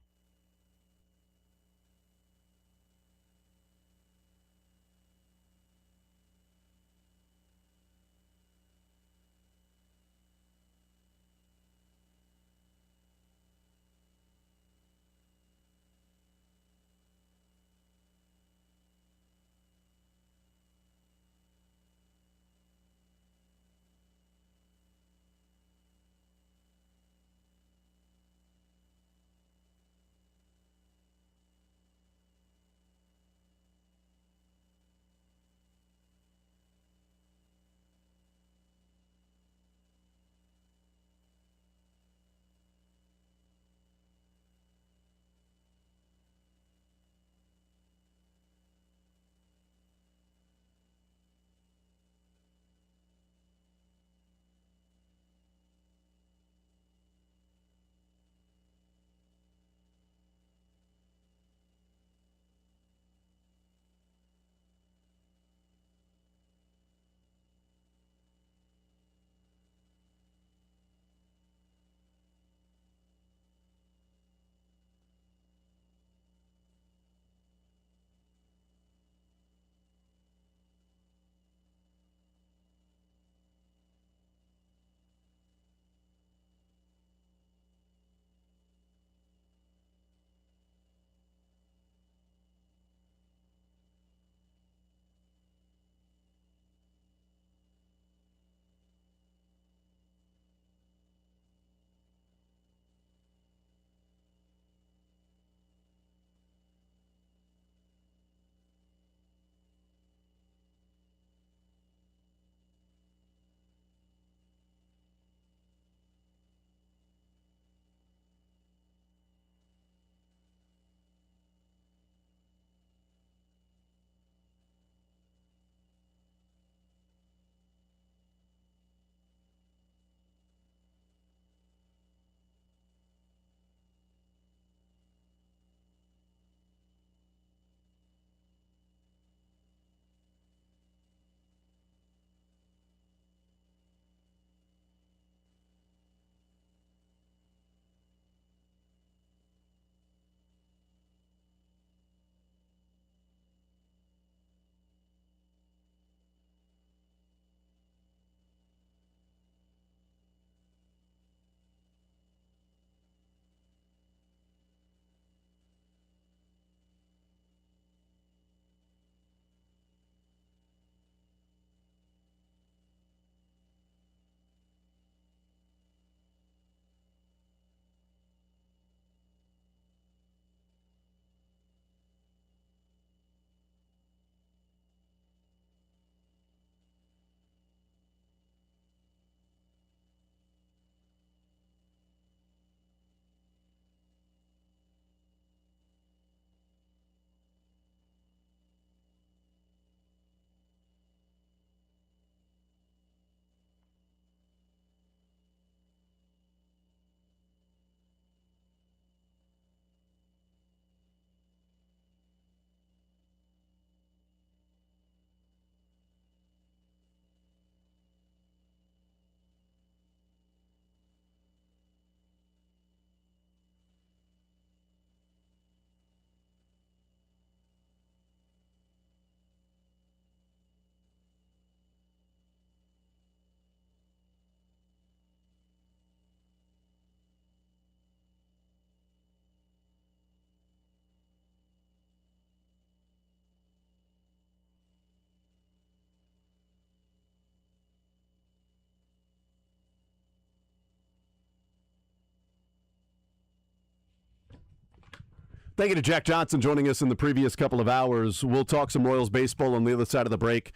Thank you to Jack Johnson joining us in the previous couple of hours. We'll talk some Royals baseball on the other side of the break.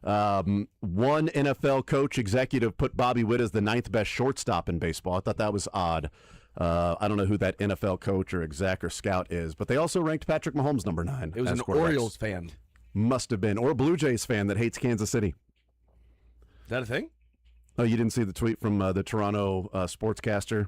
One NFL coach executive put Bobby Witt as the 9th best shortstop in baseball. I thought that was odd. I don't know who that NFL coach or exec or scout is, but they also ranked Patrick Mahomes number 9. It was as an quarterbacks. Orioles fan. Must have been. Or a Blue Jays fan that hates Kansas City. Is that a thing? Oh, you didn't see the tweet from the Toronto sportscaster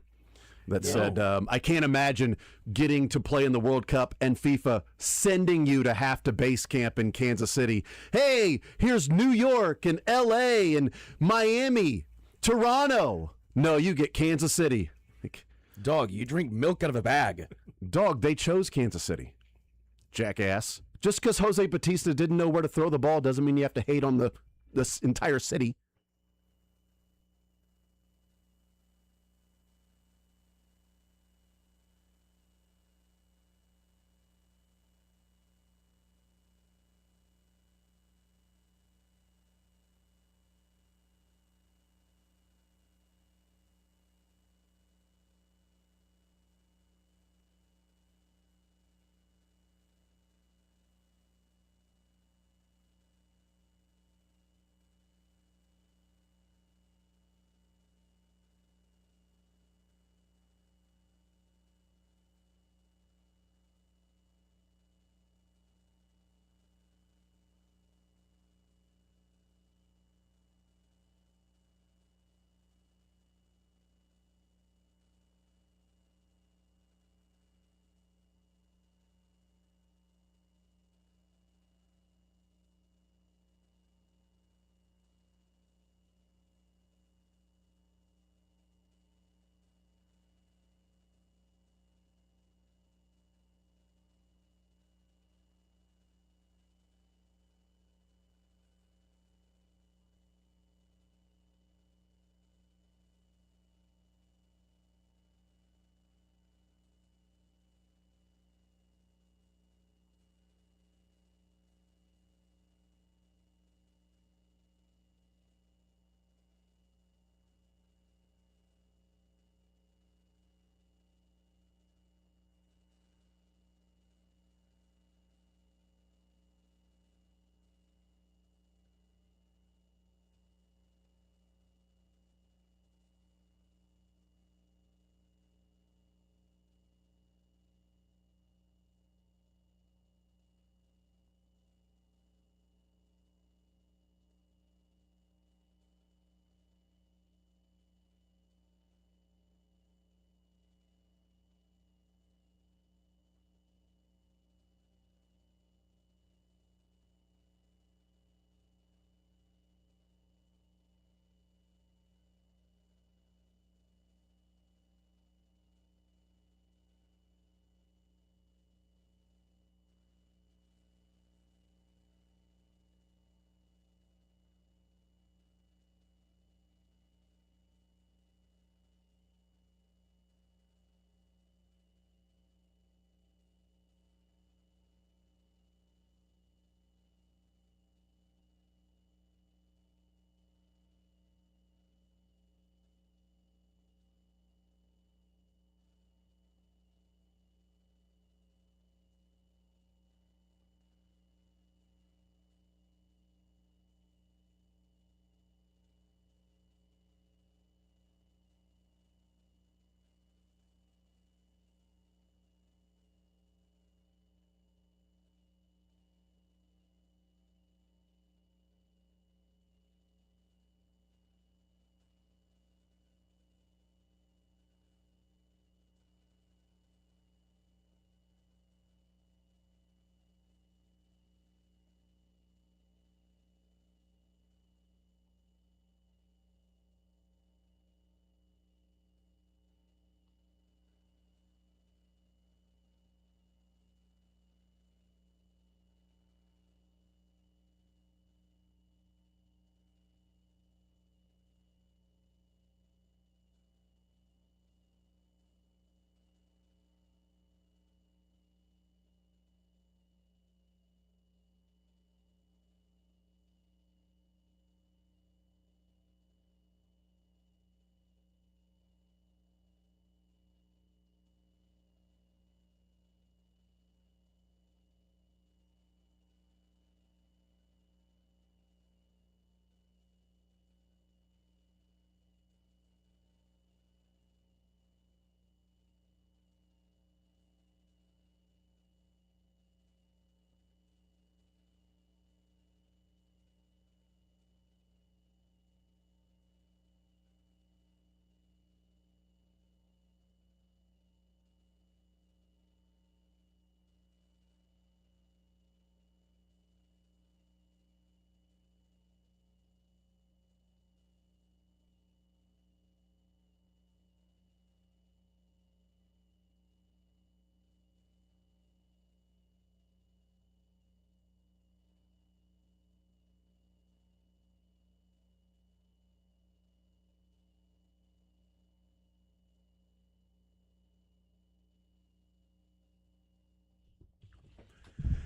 that said, I can't imagine getting to play in the World Cup and FIFA sending you to have to base camp in Kansas City. Hey, here's New York and L.A. and Miami, Toronto. No, you get Kansas City. Like, Dog, you drink milk out of a bag. dog, they chose Kansas City. Jackass. Just because Jose Batista didn't know where to throw the ball doesn't mean you have to hate on this entire city.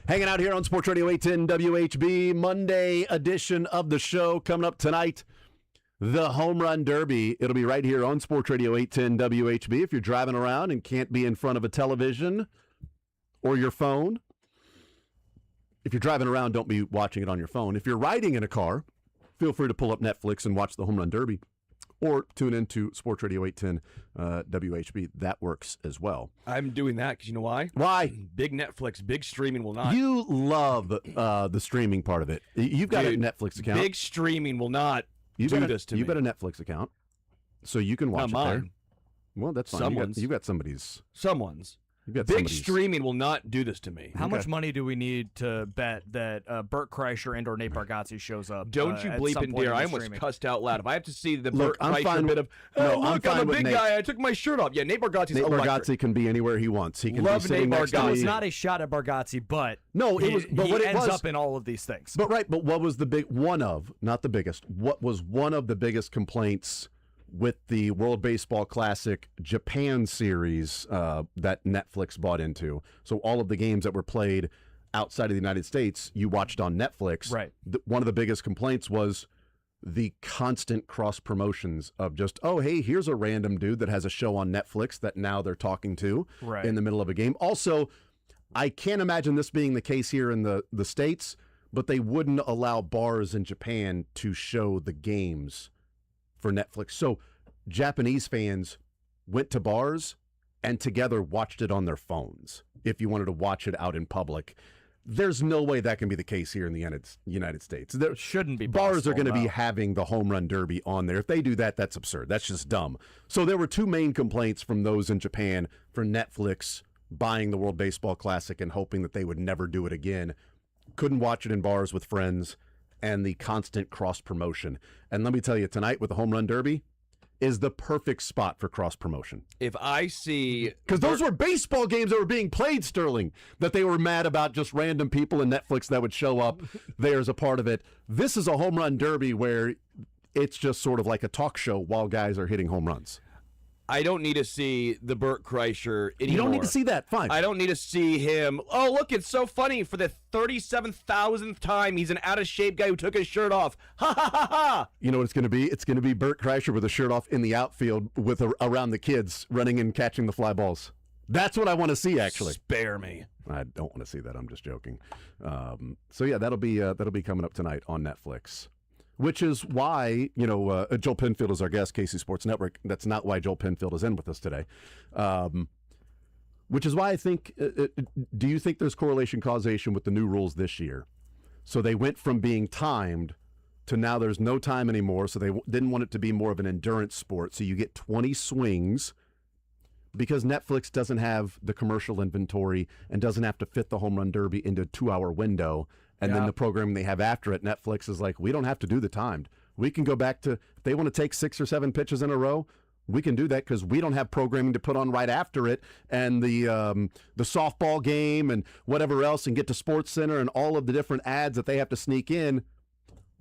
Hanging out here on Sports Radio 810 WHB, Monday edition of the show. Coming up tonight, the Home Run Derby. It'll be right here on Sports Radio 810 WHB. If you're driving around and can't be in front of a television or your phone, if you're driving around, don't be watching it on your phone. If you're riding in a car, feel free to pull up Netflix and watch the Home Run Derby, or tune into Sports Radio 810 WHB. That works as well. I'm doing that because you know why? Why? Big Netflix, big streaming will not. You love the streaming part of it. You've got Dude, a Netflix account. Big streaming will not You've do got this to me. You've got a Netflix account, so you can watch Not it there. mine. Well, that's fine. Someone's. You've got somebody's. Someone's. You've got Big somebody's. streaming will not do this to me. How Okay. much money do we need to bet that Bert Kreischer and or Nate Bargatze shows up? Don't you at bleep some and point dare. in I the almost streaming? cussed out loud. If I have to see the Look, Bert I'm Kreischer fine bit with- of, no, oh, I'm look, fine I'm a with big Nate. guy. I took my shirt off. Yeah, Nate Bargatze's Nate electric. Bargatze can be anywhere he wants. He can Love be sitting Nate next to So Bargatze. me. it's not a shot at Bargatze, but No, it was. But he what it ends was. up in all of these things. But right. But what was the big one of? Not the biggest. What was one of the biggest complaints with the World Baseball Classic Japan series that Netflix bought into? So all of the games that were played outside of the United States, you watched on Netflix. Right. One of the biggest complaints was the constant cross promotions of just, oh, hey, here's a random dude that has a show on Netflix that now they're talking to Right. in the middle of a game. Also, I can't imagine this being the case here in the States, but they wouldn't allow bars in Japan to show the games for Netflix. So Japanese fans went to bars and together watched it on their phones if you wanted to watch it out in public. There's no way that can be the case here in the United States. There Shouldn't be bars are going to be possible, no. having the Home Run Derby on there. If they do that, that's absurd. That's just dumb. So there were two main complaints from those in Japan for Netflix buying the World Baseball Classic and hoping that they would never do it again. Couldn't watch it in bars with friends, and the constant cross promotion. And let me tell you, tonight with the Home Run Derby is the perfect spot for cross promotion. If I see Because those were baseball games that were being played, Sterling, that they were mad about just random people in Netflix that would show up there as a part of it. This is a Home Run Derby where it's just sort of like a talk show while guys are hitting home runs. I don't need to see the Bert Kreischer anymore. You don't need to see that. Fine. I don't need to see him. Oh, look, it's so funny. For the 37,000th time, he's an out-of-shape guy who took his shirt off. Ha, ha, ha, ha. You know what it's going to be? It's going to be Bert Kreischer with a shirt off in the outfield with around the kids running and catching the fly balls. That's what I want to see, actually. Spare me. I don't want to see that. I'm just joking. So yeah, that'll be coming up tonight on Netflix. Which is why, Joel Penfield is our guest, KC Sports Network. That's not why Joel Penfield is in with us today. Which is why I think, do you think there's correlation causation with the new rules this year? So they went from being timed to now there's no time anymore. So they didn't want it to be more of an endurance sport. So you get 20 swings because Netflix doesn't have the commercial inventory and doesn't have to fit the Home Run Derby into a 2-hour window. And then the programming they have after it, Netflix is like, we don't have to do the timed. We can go back to, if they want to take 6 or 7 pitches in a row, we can do that because we don't have programming to put on right after it, and the softball game and whatever else, and get to Sports Center and all of the different ads that they have to sneak in.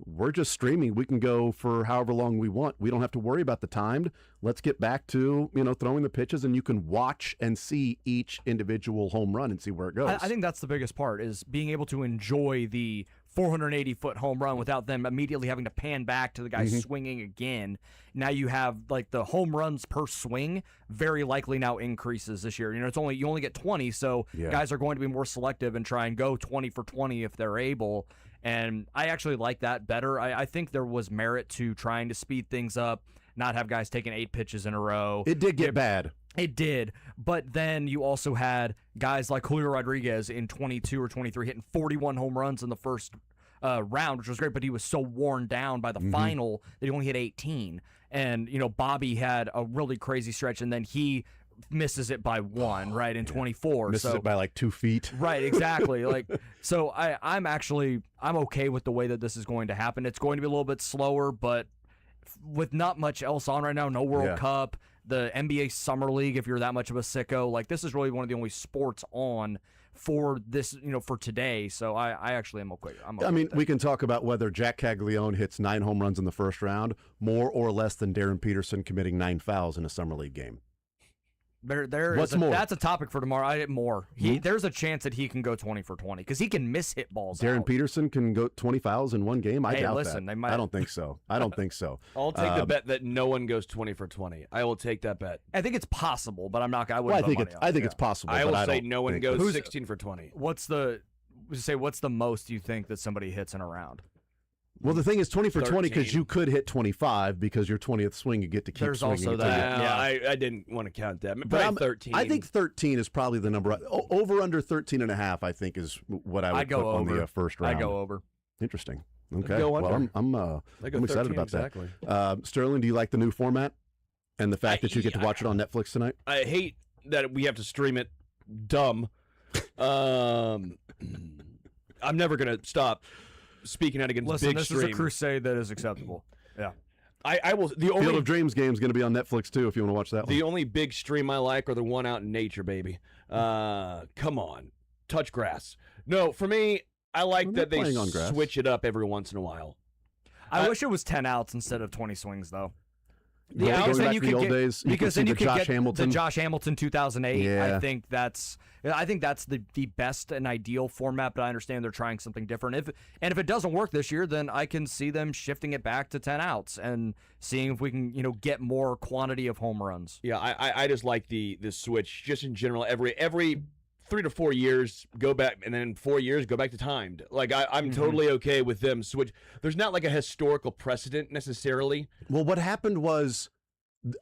We're just streaming. We can go for however long we want. We don't have to worry about the timed. Let's get back to, throwing the pitches, and you can watch and see each individual home run and see where it goes. I think that's the biggest part, is being able to enjoy the 480-foot home run without them immediately having to pan back to the guy swinging again. Now you have, like, the home runs per swing very likely now increases this year. You only get 20, so guys are going to be more selective and try and go 20 for 20 if they're able. And I actually like that better. I think there was merit to trying to speed things up, not have guys taking 8 pitches in a row. It did get bad. It did, but then you also had guys like Julio Rodriguez in 22 or 23 hitting 41 home runs in the first round, which was great, but he was so worn down by the final that he only hit 18. And, Bobby had a really crazy stretch, and then he misses it by 1, right, in 24. Misses so, it by like 2 feet. Right, exactly. So I'm okay with the way that this is going to happen. It's going to be a little bit slower, but with not much else on right now, no World Cup, the NBA Summer League, if you're that much of a sicko, this is really one of the only sports on for this, for today. So I actually am okay. I mean, we can talk about whether Jack Caglione hits 9 home runs in the first round, more or less than Darren Peterson committing 9 fouls in a Summer League game. What's more? That's a topic for tomorrow. There's a chance that he can go 20 for 20 because he can miss hit balls. Darren out. Peterson can go 20 fouls in one game. I Hey, doubt listen, that. they might- I don't think so. I'll take the bet that no one goes 20 for 20. I will take that bet. I think it's possible, but I'm not. I Well, wouldn't. I think put it's money on it. it's possible. I but will say don't no one think goes it's- 16 for 20. What's the most you think that somebody hits in a round? Well, the thing is 20 for 20 because 13. you could hit 25 because your 20th swing you get to keep There's swinging. also until you- that. Yeah, I didn't want to count that. But Probably 13. I think 13 is probably the number. Over under 13 and a half, I think, is what I would I'd go put on over. the first round. I go over. Interesting. Okay. go Well, under. I'm I go excited 13 about exactly. that. Sterling, do you like the new format and the fact that you get to watch it on Netflix tonight? I hate that we have to stream it dumb. I'm never going to stop speaking out against Listen, big this stream. is a crusade that is acceptable. Yeah. I will. The Field only of Dreams game is going to be on Netflix too if you want to watch that the one. only big stream I like are the one out in nature, baby. Come on, touch grass. No, for me, I like Well, that they're they playing on grass. switch it up every once in a while. I wish it was 10 outs instead of 20 swings, though. Going because back then to you the could old get, days, you because can then see you the could Josh get Hamilton. the Josh Hamilton 2008. Yeah. I think that's the best and ideal format, but I understand they're trying something different. If it doesn't work this year, then I can see them shifting it back to 10 outs and seeing if we can get more quantity of home runs. Yeah, I just like the switch just in general. Every 3 to 4 years, go back, and then 4 years, go back to timed. Like I'm totally okay with them switch. There's not like a historical precedent necessarily. Well, what happened was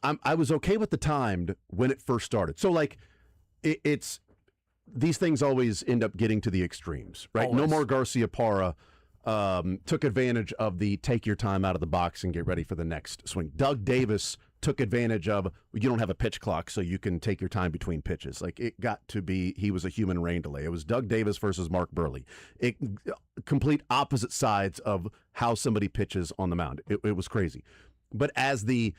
I was okay with the timed when it first started. So, like, it's these things always end up getting to the extremes, right? Always. Nomar Garciaparra took advantage of the take your time out of the box and get ready for the next swing. Doug Davis took advantage of you don't have a pitch clock, so you can take your time between pitches. Like, it got to be he was a human rain delay. It was Doug Davis versus Mark Burley. Complete opposite sides of how somebody pitches on the mound. It was crazy. But as the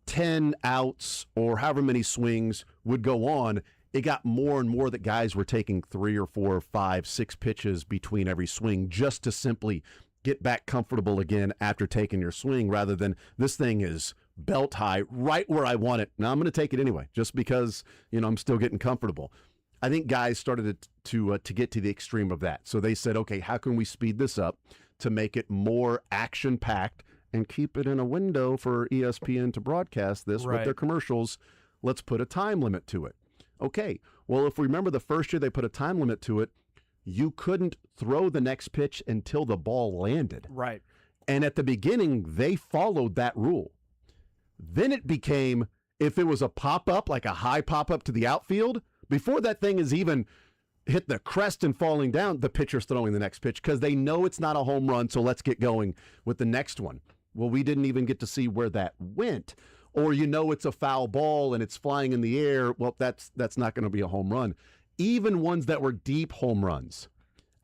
10 outs or however many swings would go on, it got more and more that guys were taking 3 or 4 or 5, 6 pitches between every swing just to simply get back comfortable again after taking your swing, rather than this thing is belt high right where I want it. Now I'm going to take it anyway, just because I'm still getting comfortable. I think guys started to get to the extreme of that. So they said, okay, how can we speed this up to make it more action-packed and keep it in a window for ESPN to broadcast this with Right. their commercials? Let's put a time limit to it. Okay, well, if we remember the first year they put a time limit to it, you couldn't throw the next pitch until the ball landed. Right. And at the beginning, they followed that rule. Then it became, if it was a pop-up, like a high pop-up to the outfield, before that thing is even hit the crest and falling down, the pitcher's throwing the next pitch because they know it's not a home run, so let's get going with the next one. Well, we didn't even get to see where that went. Or it's a foul ball and it's flying in the air. Well, that's not going to be a home run. Even ones that were deep home runs.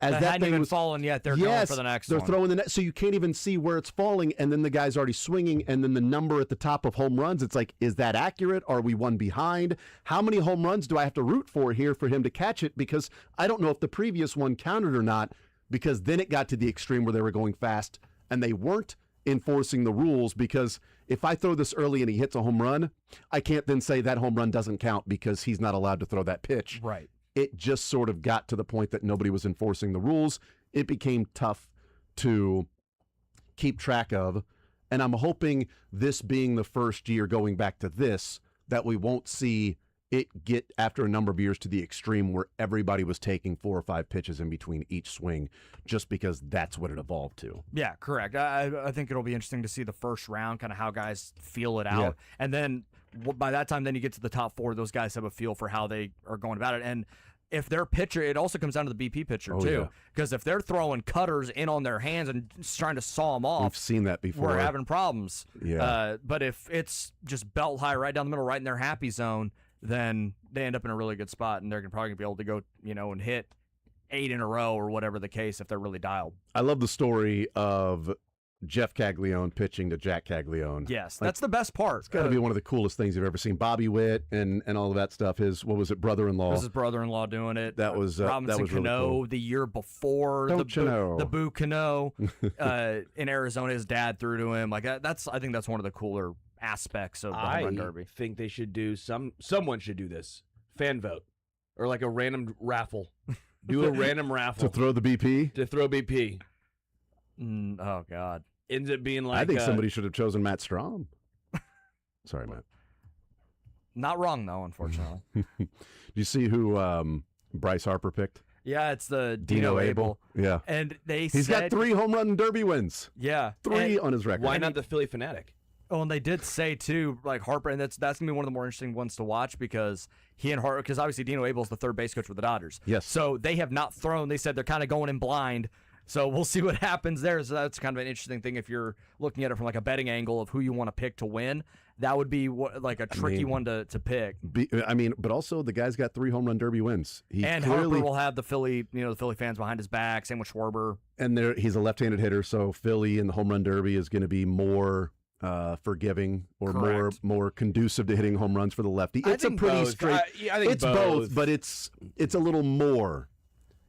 As That that hadn't thing even was fallen yet. They're going for the next they're one. throwing the net, so you can't even see where it's falling, and then the guy's already swinging, and then the number at the top of home runs, it's like, is that accurate? Are we one behind? How many home runs do I have to root for here for him to catch it? Because I don't know if the previous one counted or not, because then it got to the extreme where they were going fast, and they weren't enforcing the rules, because if I throw this early and he hits a home run, I can't then say that home run doesn't count because he's not allowed to throw that pitch. Right. It just sort of got to the point that nobody was enforcing the rules. It became tough to keep track of. And I'm hoping this being the first year going back to this, that we won't see it get after a number of years to the extreme where everybody was taking 4 or 5 pitches in between each swing just because that's what it evolved to. Yeah, correct. I think it'll be interesting to see the first round, kind of how guys feel it out. Yeah. And then by that time, then you get to the top 4, those guys have a feel for how they are going about it. And if their pitcher, it also comes down to the BP pitcher, Oh, too. yeah. Because if they're throwing cutters in on their hands and just trying to saw them off, We've seen that before. we're having problems. Yeah. But if it's just belt high right down the middle, right in their happy zone, then they end up in a really good spot, and they're probably going to be able to go, and hit 8 in a row or whatever the case if they're really dialed. I love the story of Jeff Caglione pitching to Jack Caglione. Yes, Like, that's the best part. It's got to be one of the coolest things you've ever seen. Bobby Witt and all of that stuff. His, what was it, brother-in-law? His brother-in-law doing it. That was Robinson that was really Cano cool. the year before. Don't you know? The Boo Cano in Arizona, his dad threw to him. Like I think that's one of the cooler aspects of the home I run derby. think they should do someone should do this fan vote or like a random raffle. Do a random raffle To throw the BP? to throw BP. Oh God. Ends up being like I think somebody should have chosen Matt Strom. Sorry, Matt. Not wrong though, unfortunately. Do you see who Bryce Harper picked? Yeah, it's the Dino Abel. Yeah. And He's got 3 home run derby wins. Yeah. 3 And- on his record. why not the Philly Fanatic? Oh, and they did say too, like Harper, and that's gonna be one of the more interesting ones to watch because he and Harper, because obviously Dino Abel's the third base coach for the Dodgers. Yes. So they have not thrown. They said they're kind of going in blind. So we'll see what happens there. So that's kind of an interesting thing if you're looking at it from like a betting angle of who you want to pick to win. That would be like a tricky one to pick. But also the guy's got 3 home run derby wins. He And clearly, Harper will have the Philly fans behind his back. Same with Schwarber. and he's a left-handed hitter, so Philly in the home run derby is going to be more forgiving or Correct. more conducive to hitting home runs for the lefty. I It's a think pretty both. straight. I think it's both, but it's a little more.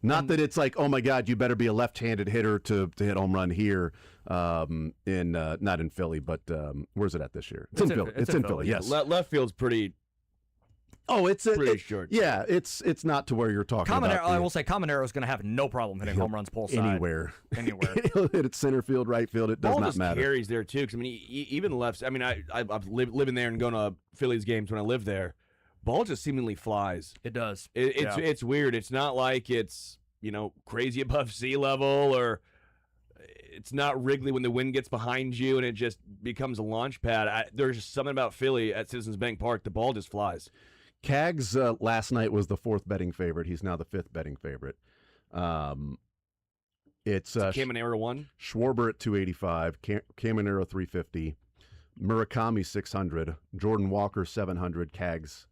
Not that it's like, oh my God, you better be a left-handed hitter to hit home run here. Not in Philly, but where's it at this year? It's in Philly. It's in Philly. Yes. Left field's pretty Pretty short. Yeah, it's not to where you're talking Comanero, about. I will say Comanero is going to have no problem hitting home runs pull side. Anywhere. He'll hit it center field, right field. It does Ball not just matter. carries there too. Because I mean, even lefts. I mean, I've living there and going to Phillies games when I lived there. Ball just seemingly flies. It does. It's weird. It's not like it's crazy above sea level, or it's not Wrigley when the wind gets behind you and it just becomes a launch pad. There's just something about Philly at Citizens Bank Park. The ball just flies. Cags last night was the 4th betting favorite. He's now the 5th betting favorite. It's Caminero 1. Schwarber at 285, Caminero 350, Murakami 600, Jordan Walker 700, Cags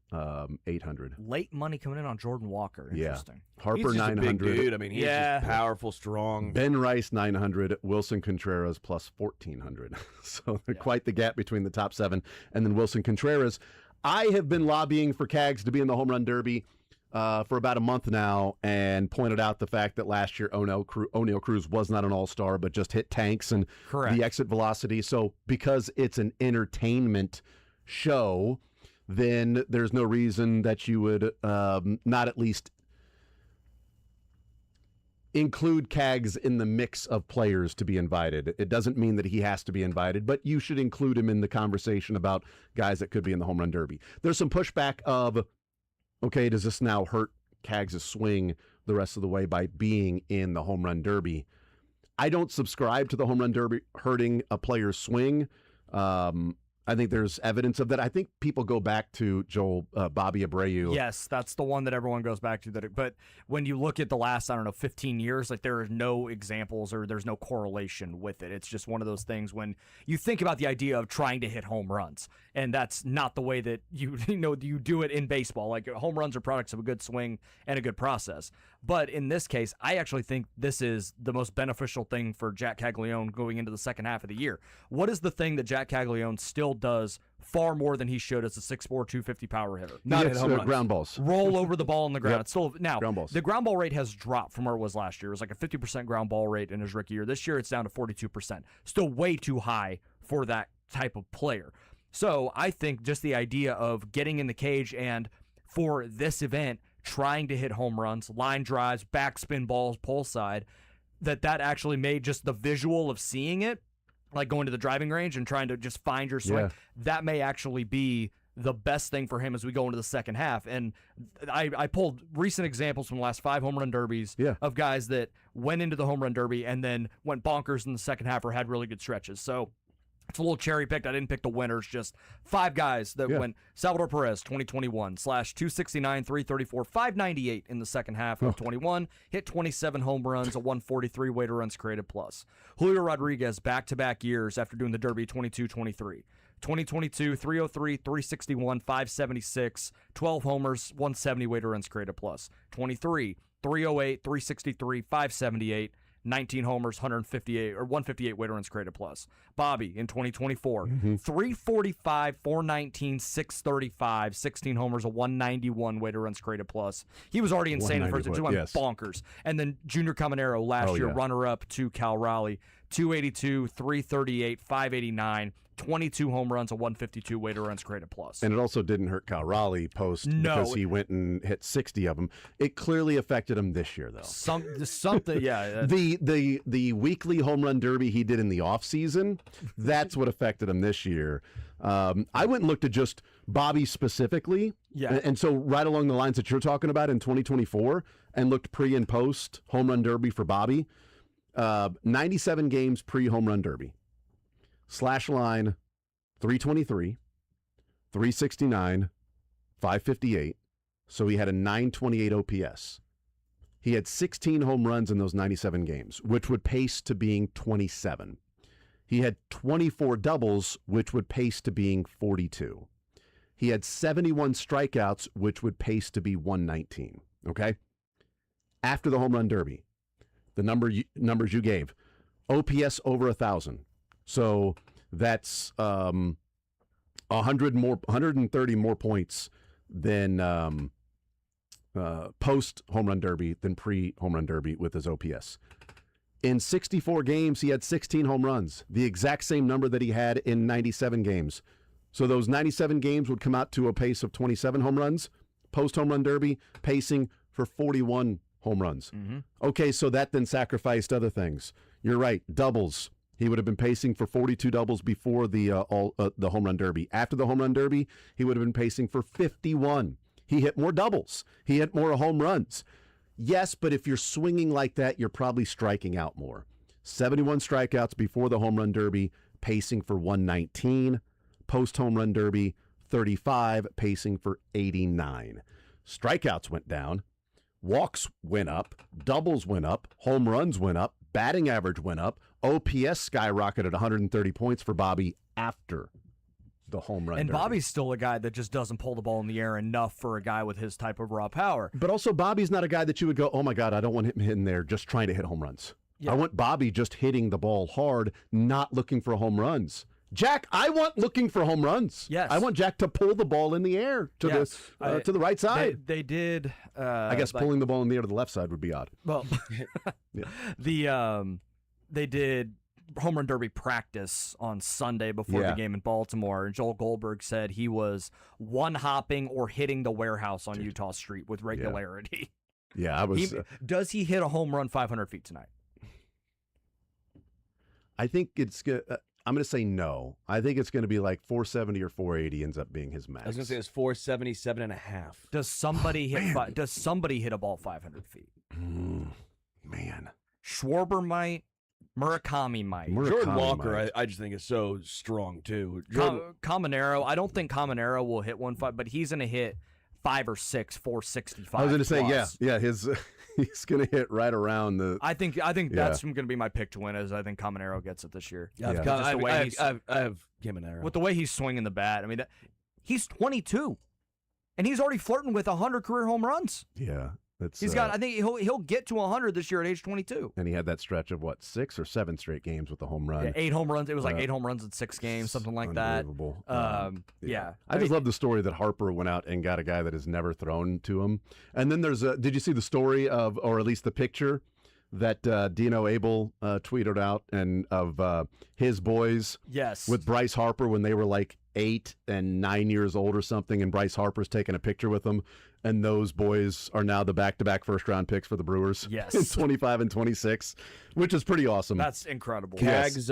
800. Late money coming in on Jordan Walker. Interesting. Harper He's just 900. a big dude. I mean, he's just powerful, strong. Ben Rice 900, Wilson Contreras plus 1400. So quite the gap between the top 7 and then Wilson Contreras. I have been lobbying for Cags to be in the home run derby for about a month now, and pointed out the fact that last year O'Neal Cruz was not an all-star, but just hit tanks and the exit velocity. So because it's an entertainment show, then there's no reason that you would not at least include Cags in the mix of players to be invited. It doesn't mean that he has to be invited, but you should include him in the conversation about guys that could be in the home run derby. There's some pushback of, okay, does this now hurt Cags' swing the rest of the way by being in the home run derby? I don't subscribe to the home run derby hurting a player's swing. I think there's evidence of that. I think people go back to Bobby Abreu. Yes, that's the one that everyone goes back to. But when you look at the last, 15 years, like there are no examples or there's no correlation with it. It's just one of those things when you think about the idea of trying to hit home runs, and that's not the way that you do it in baseball. Like home runs are products of a good swing and a good process. But in this case, I actually think this is the most beneficial thing for Jack Caglione going into the second half of the year. What is the thing that Jack Caglione still does far more than he should as a 6'4", 250 power hitter? Not hit home runs. Ground balls. Roll over the ball on the ground. Yep. It's still now Ground balls. the ground ball rate has dropped from where it was last year. It was like a 50% ground ball rate in his rookie year. This year it's down to 42%. Still way too high for that type of player. So I think just the idea of getting in the cage and for this event trying to hit home runs, line drives, backspin balls, pull side, that actually made just the visual of seeing it, like going to the driving range and trying to just find your swing, that may actually be the best thing for him as we go into the second half. And I pulled recent examples from the last 5 home run derbies of guys that went into the home run derby and then went bonkers in the second half or had really good stretches. So it's a little cherry picked. I didn't pick the winners, just 5 guys that went. Salvador Perez, 2021, /269, 334, 598 in the second half of 21. Hit 27 home runs, a 143 weighted runs created plus. Julio Rodriguez, back-to-back years after doing the Derby 22-23. 2022, 303, 361, 576, 12 homers, 170 weighted runs created plus. 23, 308, 363, 578. 19 homers, 158 weighted runs created plus. Bobby in 2024, 345, 419, 635, 16 homers, a 191 weighted runs created plus. He was already insane at first. He went bonkers. And then Junior Caminero last year, runner-up to Cal Raleigh, 282, 338, 589, 22 home runs, a 152 weighted runs created plus. And it also didn't hurt Kyle Raleigh because he went and hit 60 of them. It clearly affected him this year, though. Something, yeah. The weekly home run derby he did in the offseason, that's what affected him this year. I went and looked at just Bobby specifically. Yeah. And so right along the lines that you're talking about in 2024, and looked pre and post home run derby for Bobby. 97 games pre-home run derby. Slash line 323, 369, 558. So he had a 928 OPS. He had 16 home runs in those 97 games, which would pace to being 27. He had 24 doubles, which would pace to being 42. He had 71 strikeouts, which would pace to be 119. Okay? After the home run derby, the numbers you gave, OPS over 1,000. So that's 130 more points than post home run derby than pre home run derby with his OPS. In 64 games, he had 16 home runs, the exact same number that he had in 97 games. So those 97 games would come out to a pace of 27 home runs. Post home run derby, pacing for 41 home runs. Mm-hmm. Okay, so that then sacrificed other things. You're right, doubles. He would have been pacing for 42 doubles before the home run derby. After the home run derby, he would have been pacing for 51. He hit more doubles. He hit more home runs. Yes, but if you're swinging like that, you're probably striking out more. 71 strikeouts before the home run derby, pacing for 119. Post home run derby, 35, pacing for 89. Strikeouts went down. Walks went up. Doubles went up. Home runs went up. Batting average went up. OPS skyrocketed 130 points for Bobby after the home run And derby. Bobby's still a guy that just doesn't pull the ball in the air enough for a guy with his type of raw power. But also, Bobby's not a guy that you would go, oh my God, I don't want him hitting there just trying to hit home runs. Yeah. I want Bobby just hitting the ball hard, not looking for home runs. Jack, I want looking for home runs. Yes. I want Jack to pull the ball in the air to the right side. They did. I guess pulling the ball in the air to the left side would be odd. Well, they did home run derby practice on Sunday before the game in Baltimore, and Joel Goldberg said he was one-hopping or hitting the warehouse on Utah Street with regularity. Yeah, I was. Does he hit a home run 500 feet tonight? I think it's good. I'm going to say no. I think it's going to be like 470 or 480 ends up being his max. I was going to say it's 477.5. Does somebody hit? Does somebody hit a ball 500 feet? Man, Schwarber might. Murakami might. Jordan Walker, I just think is so strong too. Caminero, I don't think Caminero will hit 1.5, but he's going to hit 5 or 6, 465. I was going to say, plus. he's going to hit right around the. I think that's going to be my pick to win. Is I think Caminero gets it this year. I have Caminero with the way he's swinging the bat. I mean, he's 22, and he's already flirting with 100 career home runs. Yeah. He's got. I think he'll get to 100 this year at age 22. And he had that stretch of 6 or 7 straight games with the home run. Yeah, 8 home runs. It was like 8 home runs in 6 games, something like that. Unbelievable. Yeah. I just love the story that Harper went out and got a guy that has never thrown to him. And then did you see the story of, or at least the picture that Dino Abel tweeted out and of his boys? Yes. With Bryce Harper when they were like 8 and 9 years old or something, and Bryce Harper's taking a picture with them. And those boys are now the back-to-back first-round picks for the Brewers. Yes. In 25 and 26, which is pretty awesome. That's incredible. Cags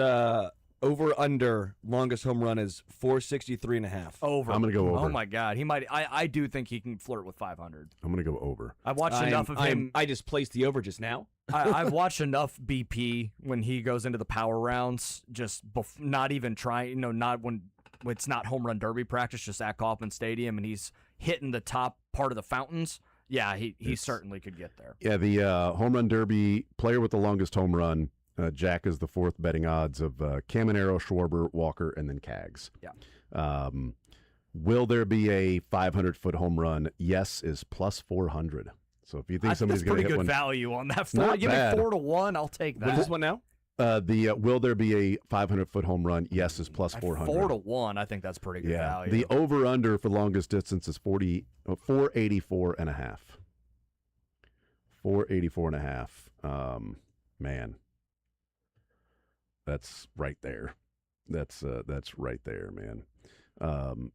over-under longest home run is 463.5. Over. I'm going to go over. Oh, my God. He might. I do think he can flirt with 500. I'm going to go over. I've watched enough of him. I just placed the over just now. I've watched enough BP when he goes into the power rounds, just not even trying, not when it's not home run derby practice, just at Kauffman Stadium, and he's hitting the top part of the fountains. Yeah, he certainly could get there. Yeah, the home run derby player with the longest home run, Jack, is the 4th betting odds of Caminero, Schwarber, Walker, and then Cags. Yeah. Will there be a 500-foot home run? Yes is plus 400. So if you think somebody's going to hit one, pretty good value on that. Not Give bad. me 4-1. I'll take that. What is this one now? Will there be a 500-foot home run? Yes is plus 400. 4-1. I think that's pretty good value. The over/under for longest distance is 484.5. 484.5. Man. That's right there. That's right there, man.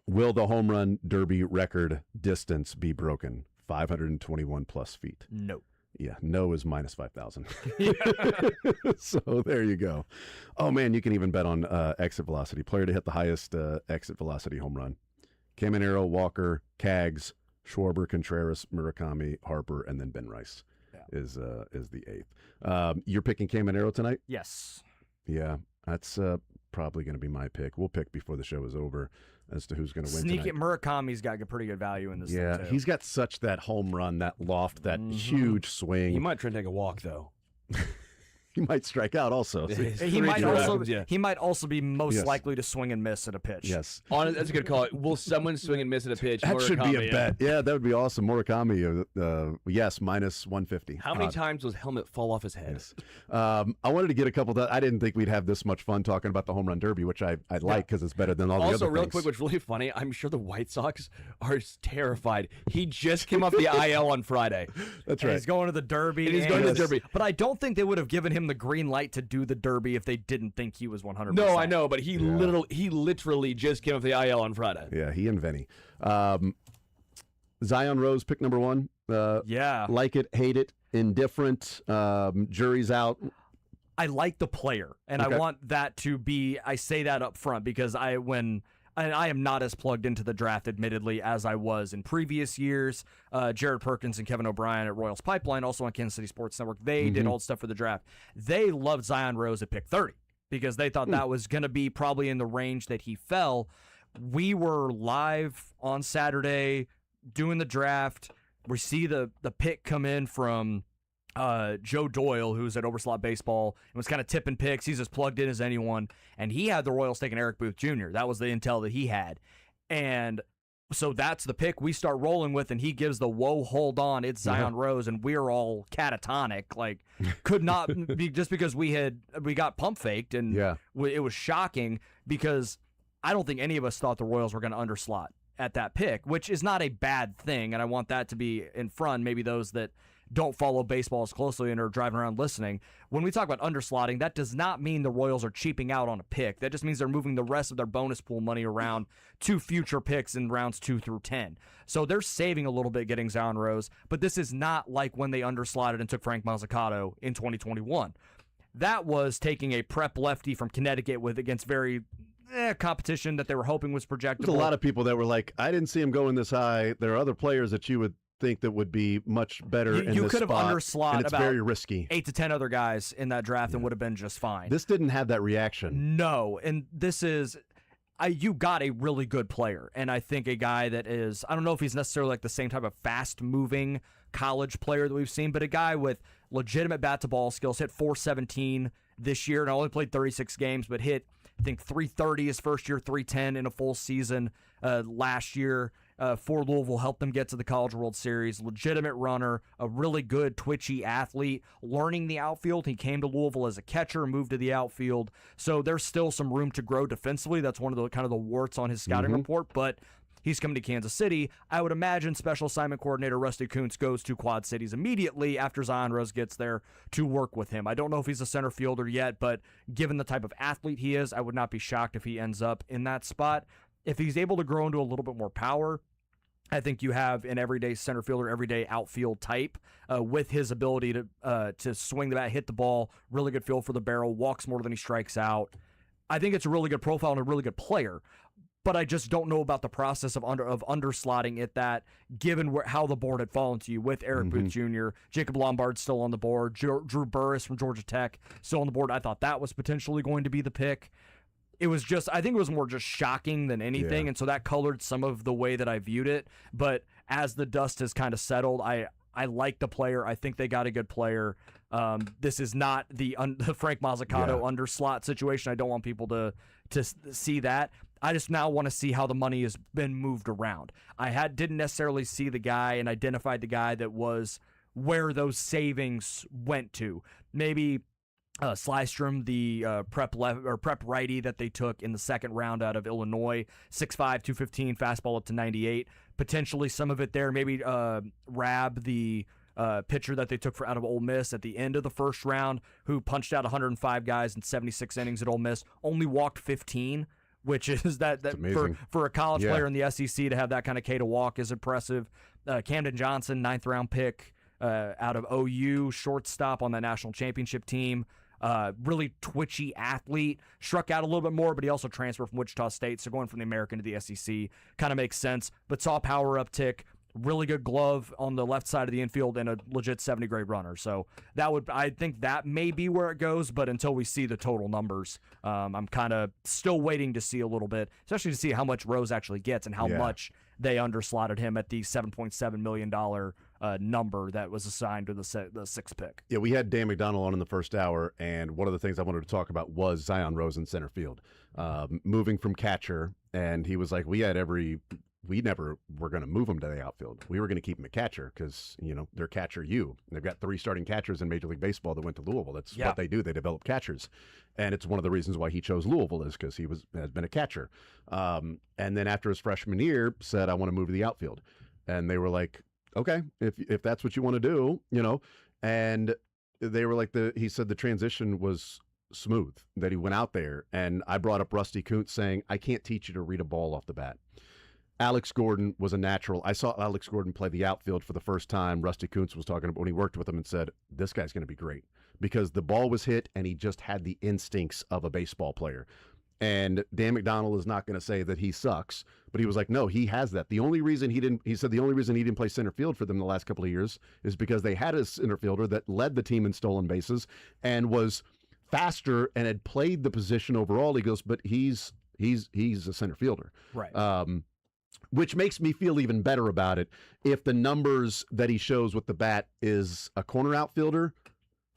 Will the home run derby record distance be broken? 521 plus feet. No. Yeah, no is minus 5,000. So there you go. Oh, man, you can even bet on exit velocity. Player to hit the highest exit velocity home run. Caminero, Walker, Kaggs, Schwarber, Contreras, Murakami, Harper, and then Ben Rice is the eighth. You're picking Caminero tonight? Yes. Yeah, that's probably going to be my pick. We'll pick before the show is over as to who's going to win Sneak tonight. it. Murakami's got a pretty good value in this Yeah, thing, too. he's got such that home run, that loft, that huge swing. He might try to take a walk, though. He might strike out also. He might also be most Yes. likely to swing and miss at a pitch. Yes. That's a good call. Will someone swing and miss at a pitch? That should be Murakami, a bet. Yeah, that would be awesome. Murakami, yes, minus 150. How many times does helmet fall off his head? Yes. I wanted to get a couple. I didn't think we'd have this much fun talking about the home run derby, which I like because it's better than all the Also, other real things. quick, what's really funny, I'm sure the White Sox are terrified. He just came off the IL on Friday. That's And right. he's going to the Derby. And he's going to the Derby. But I don't think they would have given him the green light to do the Derby if they didn't think he was 100%. No, I know, but he literally just came off the IL on Friday. Yeah, he and Vinny. Zion Rose, pick number one. Yeah. Like it, hate it, indifferent. Jury's out. I like the player, and Okay. I want that to be. I say that up front because I am not as plugged into the draft, admittedly, as I was in previous years. Jared Perkins and Kevin O'Brien at Royals Pipeline, also on Kansas City Sports Network, they did all the stuff for the draft. They loved Zion Rose at pick 30 because they thought that was going to be probably in the range that he fell. We were live on Saturday doing the draft. We see the pick come in from Joe Doyle, who's at Overslot Baseball, and was kind of tipping picks. He's as plugged in as anyone, and he had the Royals taking Eric Booth Jr. That was the intel that he had, and so that's the pick we start rolling with, and he gives the whoa, hold on, it's Zion Rose, and we're all catatonic, like could not be just because we got pump faked, and it was shocking because I don't think any of us thought the Royals were going to underslot at that pick, which is not a bad thing, and I want that to be in front. Maybe those that don't follow baseball as closely and are driving around listening. When we talk about underslotting, that does not mean the Royals are cheaping out on a pick. That just means they're moving the rest of their bonus pool money around to future picks in rounds 2 through 10. So they're saving a little bit getting Zion Rose, but this is not like when they underslotted and took Frank Mazzucato in 2021. That was taking a prep lefty from Connecticut against very competition that they were hoping was projectable. There's a lot of people that were like, I didn't see him going this high. There are other players that you would think that would be much better in you this could have spot, underslot and it's about very risky. 8 to 10 other guys in that draft and would have been just fine. This didn't have that reaction. No, and this is you got a really good player, and I think a guy that is, I don't know if he's necessarily like the same type of fast-moving college player that we've seen, but a guy with legitimate bat-to-ball skills, hit .417 this year, and only played 36 games, but hit, I think, .330 his first year, .310 in a full season last year. For Louisville, helped them get to the College World Series. Legitimate runner, a really good twitchy athlete, learning the outfield. He came to Louisville as a catcher, moved to the outfield. So there's still some room to grow defensively. That's one of the kind of the warts on his scouting report, but he's coming to Kansas City. I would imagine special assignment coordinator Rusty Kuntz goes to Quad Cities immediately after Zion Rose gets there to work with him. I don't know if he's a center fielder yet, but given the type of athlete he is, I would not be shocked if he ends up in that spot. If he's able to grow into a little bit more power, I think you have an everyday center fielder, everyday outfield type with his ability to swing the bat, hit the ball, really good feel for the barrel, walks more than he strikes out. I think it's a really good profile and a really good player, but I just don't know about the process of underslotting it that given how the board had fallen to you with Eric Booth Jr., Jacob Lombard still on the board, Drew Burris from Georgia Tech still on the board. I thought that was potentially going to be the pick. It was just, I think it was more just shocking than anything, and so that colored some of the way that I viewed it. But as the dust has kind of settled, I like the player. I think they got a good player. This is not the Frank Mazzucato underslot situation. I don't want people to see that. I just now want to see how the money has been moved around. I didn't necessarily see the guy and identified the guy that was where those savings went to. Maybe Slystrom, the prep righty that they took in the second round out of Illinois, 6'5", 215, fastball up to 98. Potentially some of it there. Maybe Rab, the pitcher that they took out of Ole Miss at the end of the first round, who punched out 105 guys in 76 innings at Ole Miss, only walked 15, which is that for a college player in the SEC to have that kind of K to walk is impressive. Camden Johnson, 9th round pick out of OU, shortstop on that national championship team. Really twitchy athlete, struck out a little bit more, but he also transferred from Wichita State, so going from the American to the SEC kind of makes sense, but saw power uptick, really good glove on the left side of the infield, and a legit 70-grade runner. So I think that may be where it goes, but until we see the total numbers, I'm kind of still waiting to see a little bit, especially to see how much Rose actually gets and how much they underslotted him at the $7.7 million number that was assigned to the 6th pick. Yeah, we had Dan McDonald on in the first hour, and one of the things I wanted to talk about was Zion Rose in center field, moving from catcher, and he was like, we never were going to move him to the outfield. We were going to keep him a catcher because, they're catcher U. They've got 3 starting catchers in Major League Baseball that went to Louisville. That's what they do. They develop catchers. And it's one of the reasons why he chose Louisville is because he has been a catcher. And then after his freshman year, said, I want to move to the outfield. And they were like, okay, if that's what you want to do, And they were like, he said the transition was smooth, that he went out there. And I brought up Rusty Kuntz saying, I can't teach you to read a ball off the bat. Alex Gordon was a natural. I saw Alex Gordon play the outfield for the first time. Rusty Kuntz was talking about when he worked with him and said, this guy's going to be great because the ball was hit and he just had the instincts of a baseball player. And Dan McDonald is not going to say that he sucks, but he was like, no, he has that. The only reason he didn't play center field for them the last couple of years is because they had a center fielder that led the team in stolen bases and was faster and had played the position overall. He goes, but he's a center fielder. Right. Which makes me feel even better about it. If the numbers that he shows with the bat is a corner outfielder,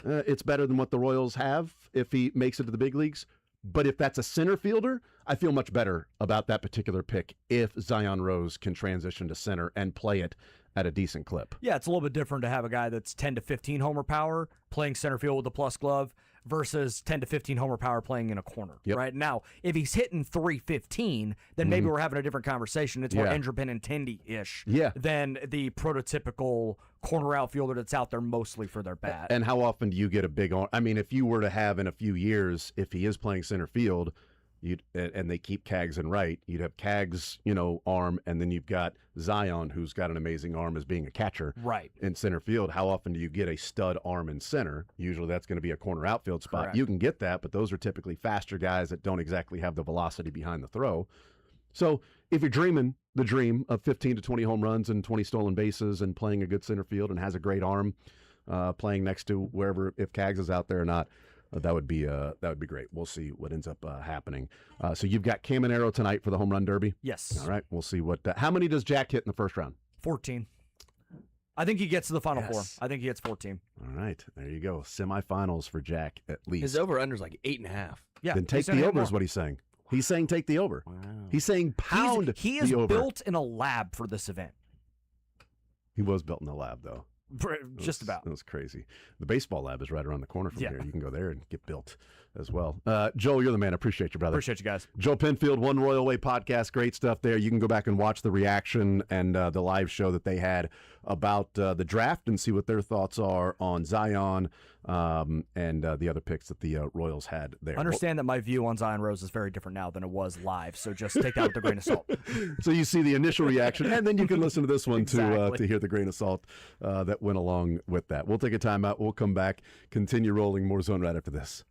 it's better than what the Royals have if he makes it to the big leagues. But if that's a center fielder, I feel much better about that particular pick if Zion Rose can transition to center and play it at a decent clip. Yeah, it's a little bit different to have a guy that's 10 to 15 homer power playing center field with a plus glove versus 10 to 15 homer power playing in a corner. Right now, if he's hitting 315, then maybe we're having a different conversation. It's more Andrew Benintendi-ish than the prototypical corner outfielder that's out there mostly for their bat. And how often do you get a big arm? I mean, if you were to have in a few years, if he is playing center field, and they keep Kaggs in right, you'd have Kaggs, arm, and then you've got Zion, who's got an amazing arm as being a catcher in center field. How often do you get a stud arm in center? Usually that's going to be a corner outfield spot. Correct. You can get that, but those are typically faster guys that don't exactly have the velocity behind the throw. So if you're dreaming the dream of 15 to 20 home runs and 20 stolen bases and playing a good center field and has a great arm, playing next to wherever, if Kaggs is out there or not, that would be great. We'll see what ends up happening. So you've got Caminero tonight for the home run derby. Yes. All right. We'll see what. How many does Jack hit in the first round? 14. I think he gets to the Final Four. I think he hits 14. All right. There you go. Semifinals for Jack at least. His over/under is like 8.5. Yeah. Then take the over is what he's saying. He's saying take the over. Wow. He's saying pound he is the over. built in a lab for this event. He was built in a lab, though. Just about. That was crazy. The baseball lab is right around the corner from here. You can go there and get built as well. Joel, you're the man. I appreciate you, brother. Appreciate you guys. Joel Penfield, One Royal Way podcast. Great stuff there. You can go back and watch the reaction and the live show that they had about the draft and see what their thoughts are on Zion and the other picks that the Royals had there. Understand that my view on Zion Rose is very different now than it was live, so just take that with a grain of salt. So you see the initial reaction, and then you can listen to this one Exactly. to hear the grain of salt that went along with that. We'll take a time out. We'll come back, continue rolling more Zone right after this.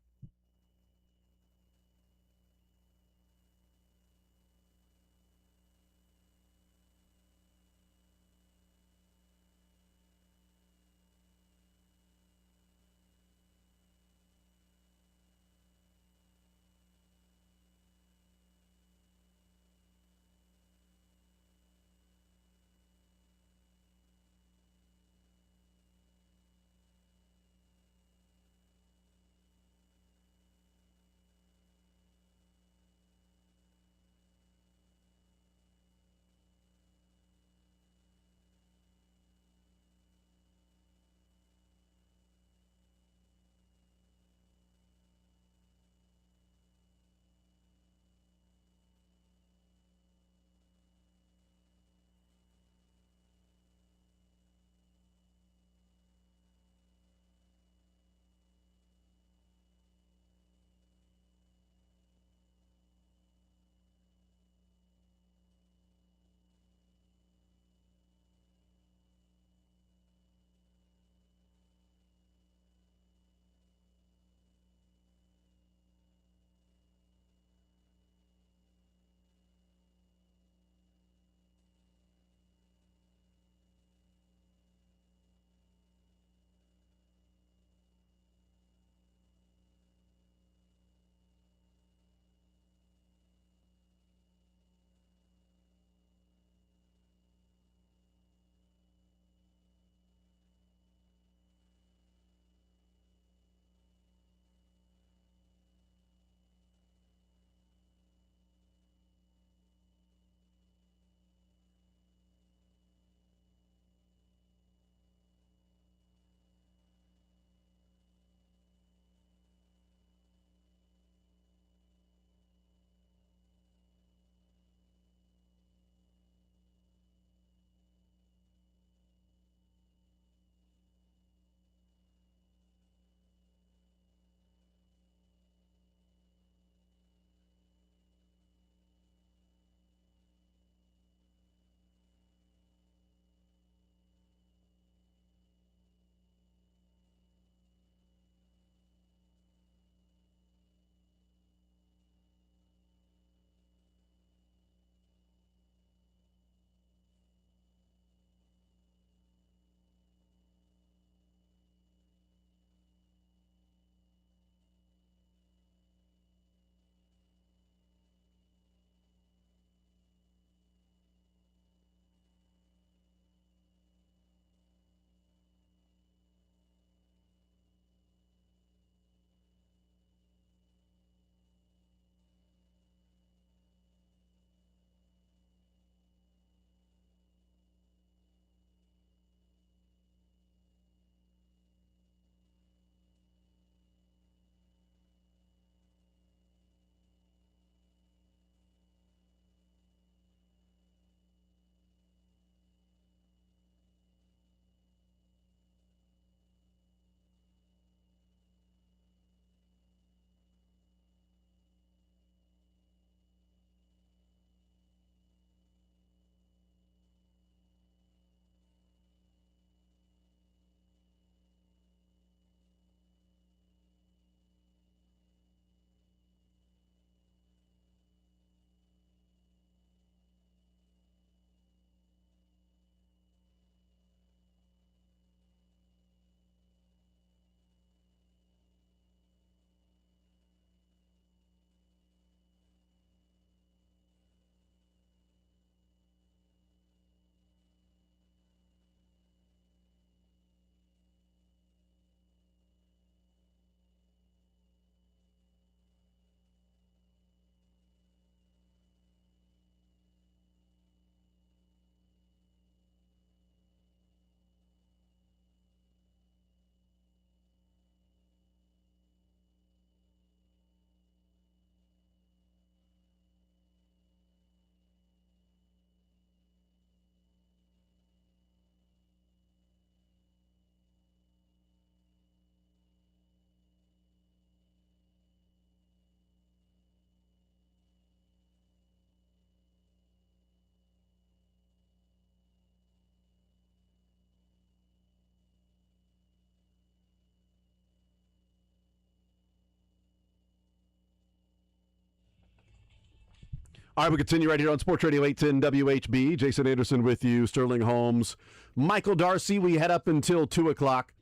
All right, we continue right here on Sports Radio 810 WHB. Jason Anderson with you, Sterling Holmes, Michael Darcy. We head up until 2 o'clock.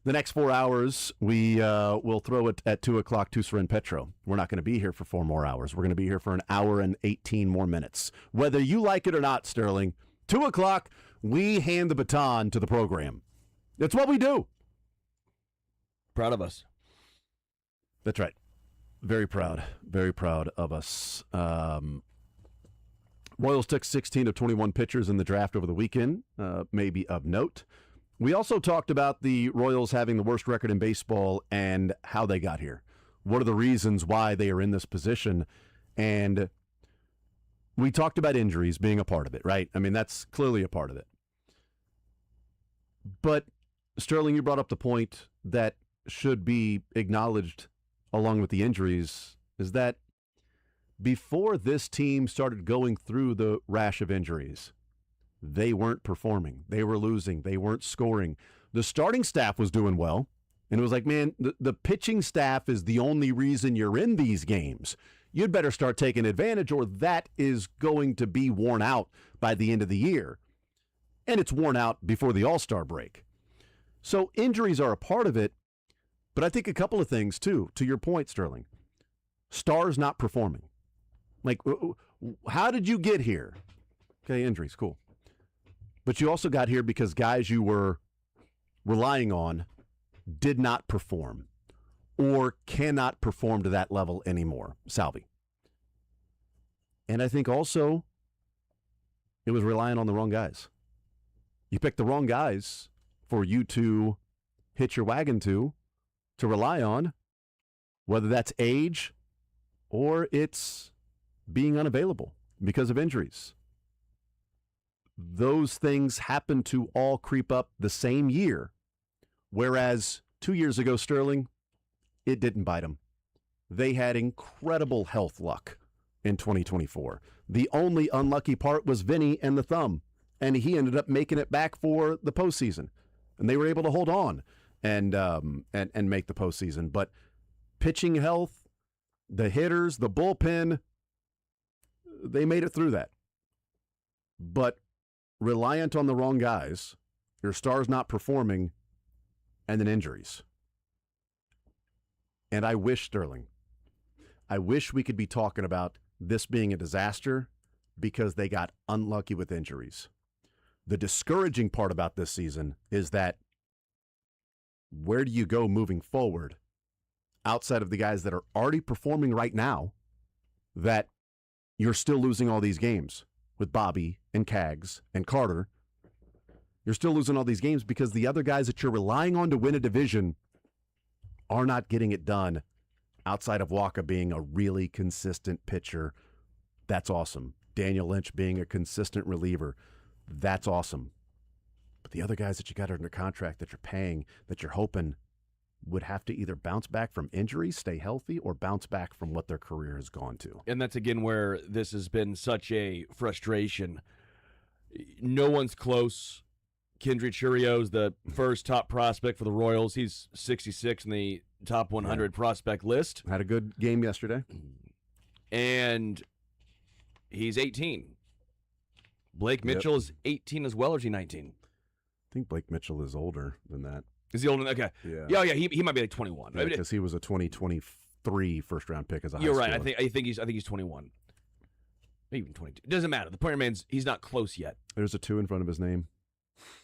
The next 4 hours, we will throw it at 2 o'clock to Seren Petro. We're not going to be here for 4 more hours. We're going to be here for an hour and 18 more minutes. Whether you like it or not, Sterling, 2 o'clock, we hand the baton to the program. That's what we do. Proud of us. That's right. Very proud of us. Royals took 16 of 21 pitchers in the draft over the weekend, maybe of note. We also talked about the Royals having the worst record in baseball and how they got here. What are the reasons why they are in this position? And we talked about injuries being a part of it, right? I mean, that's clearly a part of it. But, Sterling, you brought up the point that should be acknowledged along with the injuries, is that before this team started going through the rash of injuries, they weren't performing. They were losing. They weren't scoring. The starting staff was doing well, and it was like, man, the pitching staff is the only reason you're in these games. You'd better start taking advantage, or that is going to be worn out by the end of the year. And it's worn out before the All-Star break. So injuries are a part of it, but I think a couple of things, too, to your point, Sterling. Stars not performing. Like, how did you get here? Okay, injuries, cool. But you also got here because guys you were relying on did not perform or cannot perform to that level anymore. Salvi. And I think also it was relying on the wrong guys. You picked the wrong guys for you to hitch your wagon to rely on, whether that's age or it's being unavailable because of injuries. Those things happen to all creep up the same year, whereas 2 years ago, Sterling, it didn't bite them. They had incredible health luck in 2024. The only unlucky part was Vinny and the thumb, and he ended up making it back for the postseason, and they were able to hold on and make the postseason. But pitching health, the hitters, the bullpen, they made it through that. But reliant on the wrong guys, your stars not performing, and then injuries. And I wish, Sterling, we could be talking about this being a disaster because they got unlucky with injuries. The discouraging part about this season is that where do you go moving forward outside of the guys that are already performing right now that you're still losing all these games with Bobby and Cags and Carter? You're still losing all these games because the other guys that you're relying on to win a division are not getting it done outside of Waka being a really consistent pitcher. That's awesome. Daniel Lynch being a consistent reliever. That's awesome. But the other guys that you got under contract that you're paying, that you're hoping would have to either bounce back from injuries, stay healthy, or bounce back from what their career has gone to. And that's, again, where this has been such a frustration. No one's close. Kendry Churio's the first top prospect for the Royals. He's 66 in the top 100 prospect list. Had a good game yesterday. And he's 18. Blake Mitchell is 18 as well, or is he 19? I think Blake Mitchell is older than that. Is he older? Okay. Yeah. He might be like 21. Because he was a 2023 first-round pick as a high You're right. schooler. I think he's 21. Maybe even 22. It doesn't matter. The point remains he's not close yet. There's a 2 in front of his name.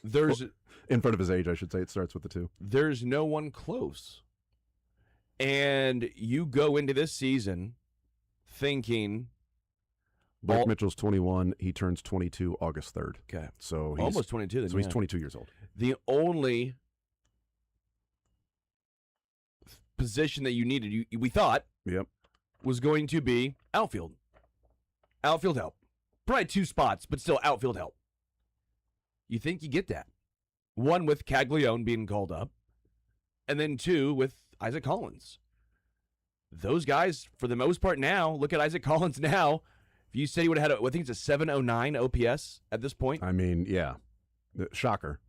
There's in front of his age, I should say. It starts with the 2. There's no one close. And you go into this season thinking Blake Mitchell's 21. He turns 22 August 3rd. Okay. So he's almost 22 then. So he's 22 years old. The only position that you needed, we thought, was going to be outfield. Outfield help. Probably 2 spots, but still outfield help. You think you get that. 1 with Caglione being called up, and then 2 with Isaac Collins. Those guys, for the most part now, look at Isaac Collins now. If you said he would have had, I think it's a 709 OPS at this point. I mean, yeah. Shocker.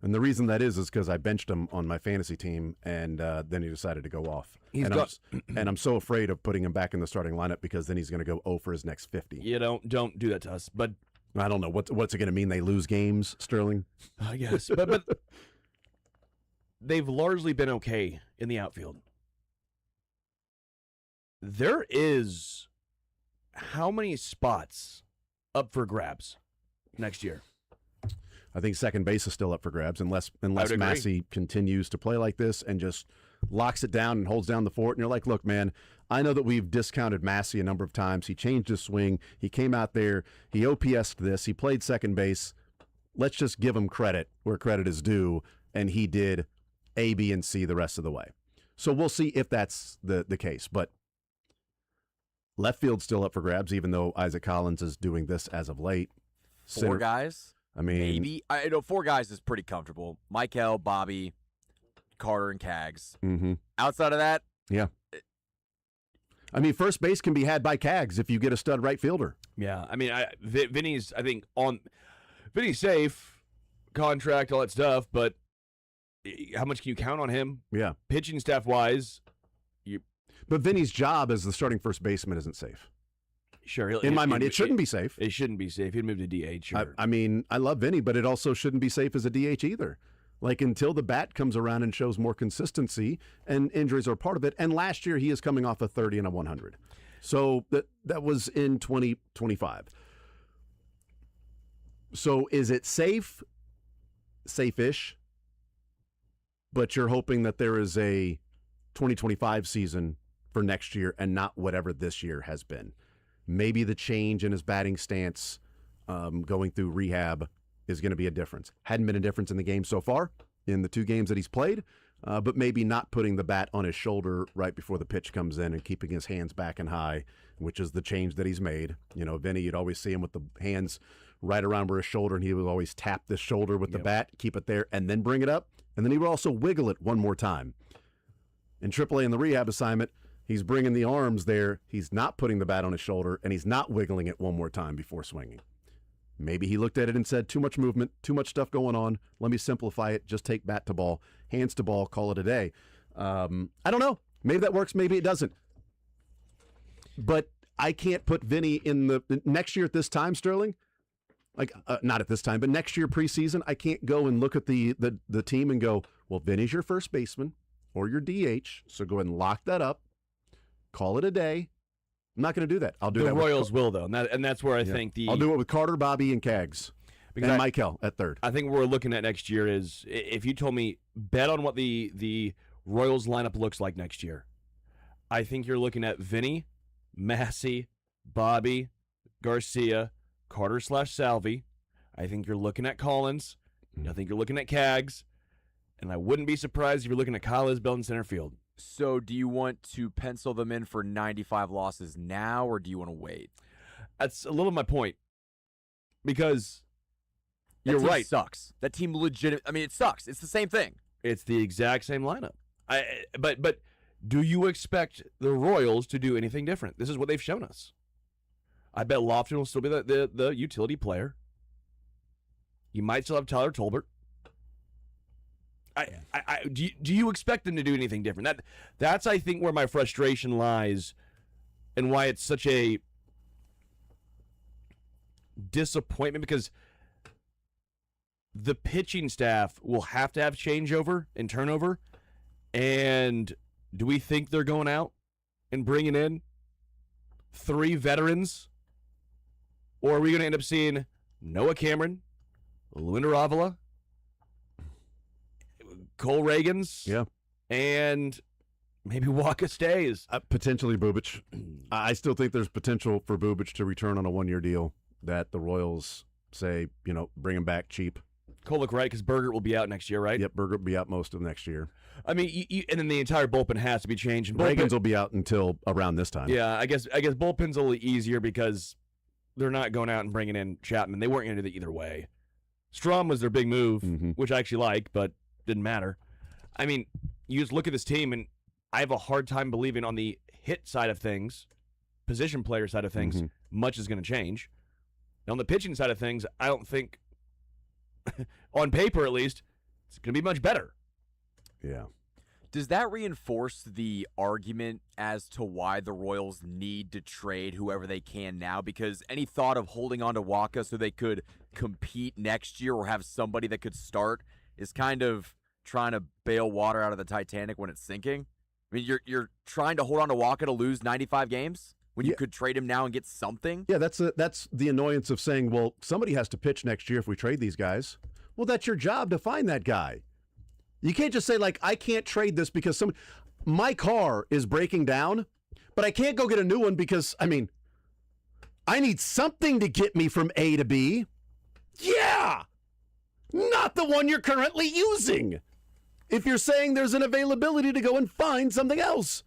And the reason that is because I benched him on my fantasy team, and then he decided to go off. And I'm so afraid of putting him back in the starting lineup because then he's going to go 0 for his next 50. You don't do that to us. But I don't know. What's it going to mean? They lose games, Sterling? I guess. but they've largely been okay in the outfield. There is how many spots up for grabs next year? I think second base is still up for grabs unless agree. Massey continues to play like this and just locks it down and holds down the fort. And you're like, look, man, I know that we've discounted Massey a number of times. He changed his swing. He came out there. He OPS'd this. He played second base. Let's just give him credit where credit is due. And he did A, B, and C the rest of the way. So we'll see if that's the case. But left field's still up for grabs, even though Isaac Collins is doing this as of late. Four guys? I mean, maybe. I know 4 guys is pretty comfortable. Michael, Bobby, Carter, and Cags. Mm-hmm. Outside of that, yeah. I mean, first base can be had by Cags if you get a stud right fielder. Yeah, I mean, Vinny's Vinny's safe, contract, all that stuff, but how much can you count on him? Yeah, pitching staff wise, but Vinny's job as the starting first baseman isn't safe. Sure, in my mind, it shouldn't be safe. It shouldn't be safe. He'd move to DH. Sure. I mean, I love Vinny, but it also shouldn't be safe as a DH either. Like, until the bat comes around and shows more consistency, and injuries are part of it. And last year, he is coming off a 30 and a 100. So that was in 2025. So is it safe? Safe-ish. But you're hoping that there is a 2025 season for next year and not whatever this year has been. Maybe the change in his batting stance going through rehab is going to be a difference. Hadn't been a difference in the game so far in the 2 games that he's played, but maybe not putting the bat on his shoulder right before the pitch comes in and keeping his hands back and high, which is the change that he's made. You know, Vinny, you'd always see him with the hands right around where his shoulder, and he would always tap the shoulder with the bat, keep it there, and then bring it up, and then he would also wiggle it one more time. In AAA in the rehab assignment, he's bringing the arms there. He's not putting the bat on his shoulder, and he's not wiggling it one more time before swinging. Maybe he looked at it and said, too much movement, too much stuff going on. Let me simplify it. Just take bat to ball, hands to ball, call it a day. I don't know. Maybe that works. Maybe it doesn't. But I can't put Vinny in the next year at this time, Sterling. Like, not at this time, but next year preseason, I can't go and look at the team and go, well, Vinny's your first baseman or your DH, so go ahead and lock that up. Call it a day. I'm not going to do that. I'll do the that. Royals will, though, and that's where I think I'll do it with Carter, Bobby, and Cags, and Michael at third. I think what we're looking at next year is, if you told me bet on what the Royals lineup looks like next year, I think you're looking at Vinny, Massey, Bobby, Garcia, Carter/Salvi. I think you're looking at Collins. I think you're looking at Cags, and I wouldn't be surprised if you're looking at Kyle Isbell in center field. So do you want to pencil them in for 95 losses now, or do you want to wait? That's a little my point. Because That you're team right. Sucks. That team legit. I mean, it sucks. It's the same thing. It's the exact same lineup. But do you expect the Royals to do anything different? This is what they've shown us. I bet Lofton will still be the utility player. You might still have Tyler Tolbert. Do you expect them to do anything different? That's I think where my frustration lies, and why it's such a disappointment, because the pitching staff will have to have changeover and turnover. And do we think they're going out and bringing in 3 veterans, or are we going to end up seeing Noah Cameron, Luinder Avila, Cole Reagans, and maybe Waka stays? Potentially Bubic. I still think there's potential for Bubic to return on a 1-year deal that the Royals say, bring him back cheap. Kolek, right? Because Bergert will be out next year, right? Yep, Bergert will be out most of next year. I mean, and then the entire bullpen has to be changed. And Reagans will be out until around this time. Yeah, I guess bullpen's a little easier because they're not going out and bringing in Chapman. They weren't going to do that either way. Strom was their big move, which I actually like, but didn't matter. I mean, you just look at this team, and I have a hard time believing on the hit side of things, position player side of things, much is going to change. And on the pitching side of things, I don't think, on paper at least, It's going to be much better. Yeah. Does that reinforce the argument as to why the Royals need to trade whoever they can now? Because any thought of holding on to Waka so they could compete next year or have somebody that could start is kind of trying to bail water out of the Titanic when it's sinking. I mean, you're trying to hold on to Waka to lose 95 games when you could trade him now and get something? Yeah, that's the annoyance of saying, well, somebody has to pitch next year if we trade these guys. Well, that's your job to find that guy. You can't just say, like, I can't trade this because my car is breaking down, but I can't go get a new one because, I mean, I need something to get me from A to B. Yeah! Not the one you're currently using. If you're saying there's an availability to go and find something else.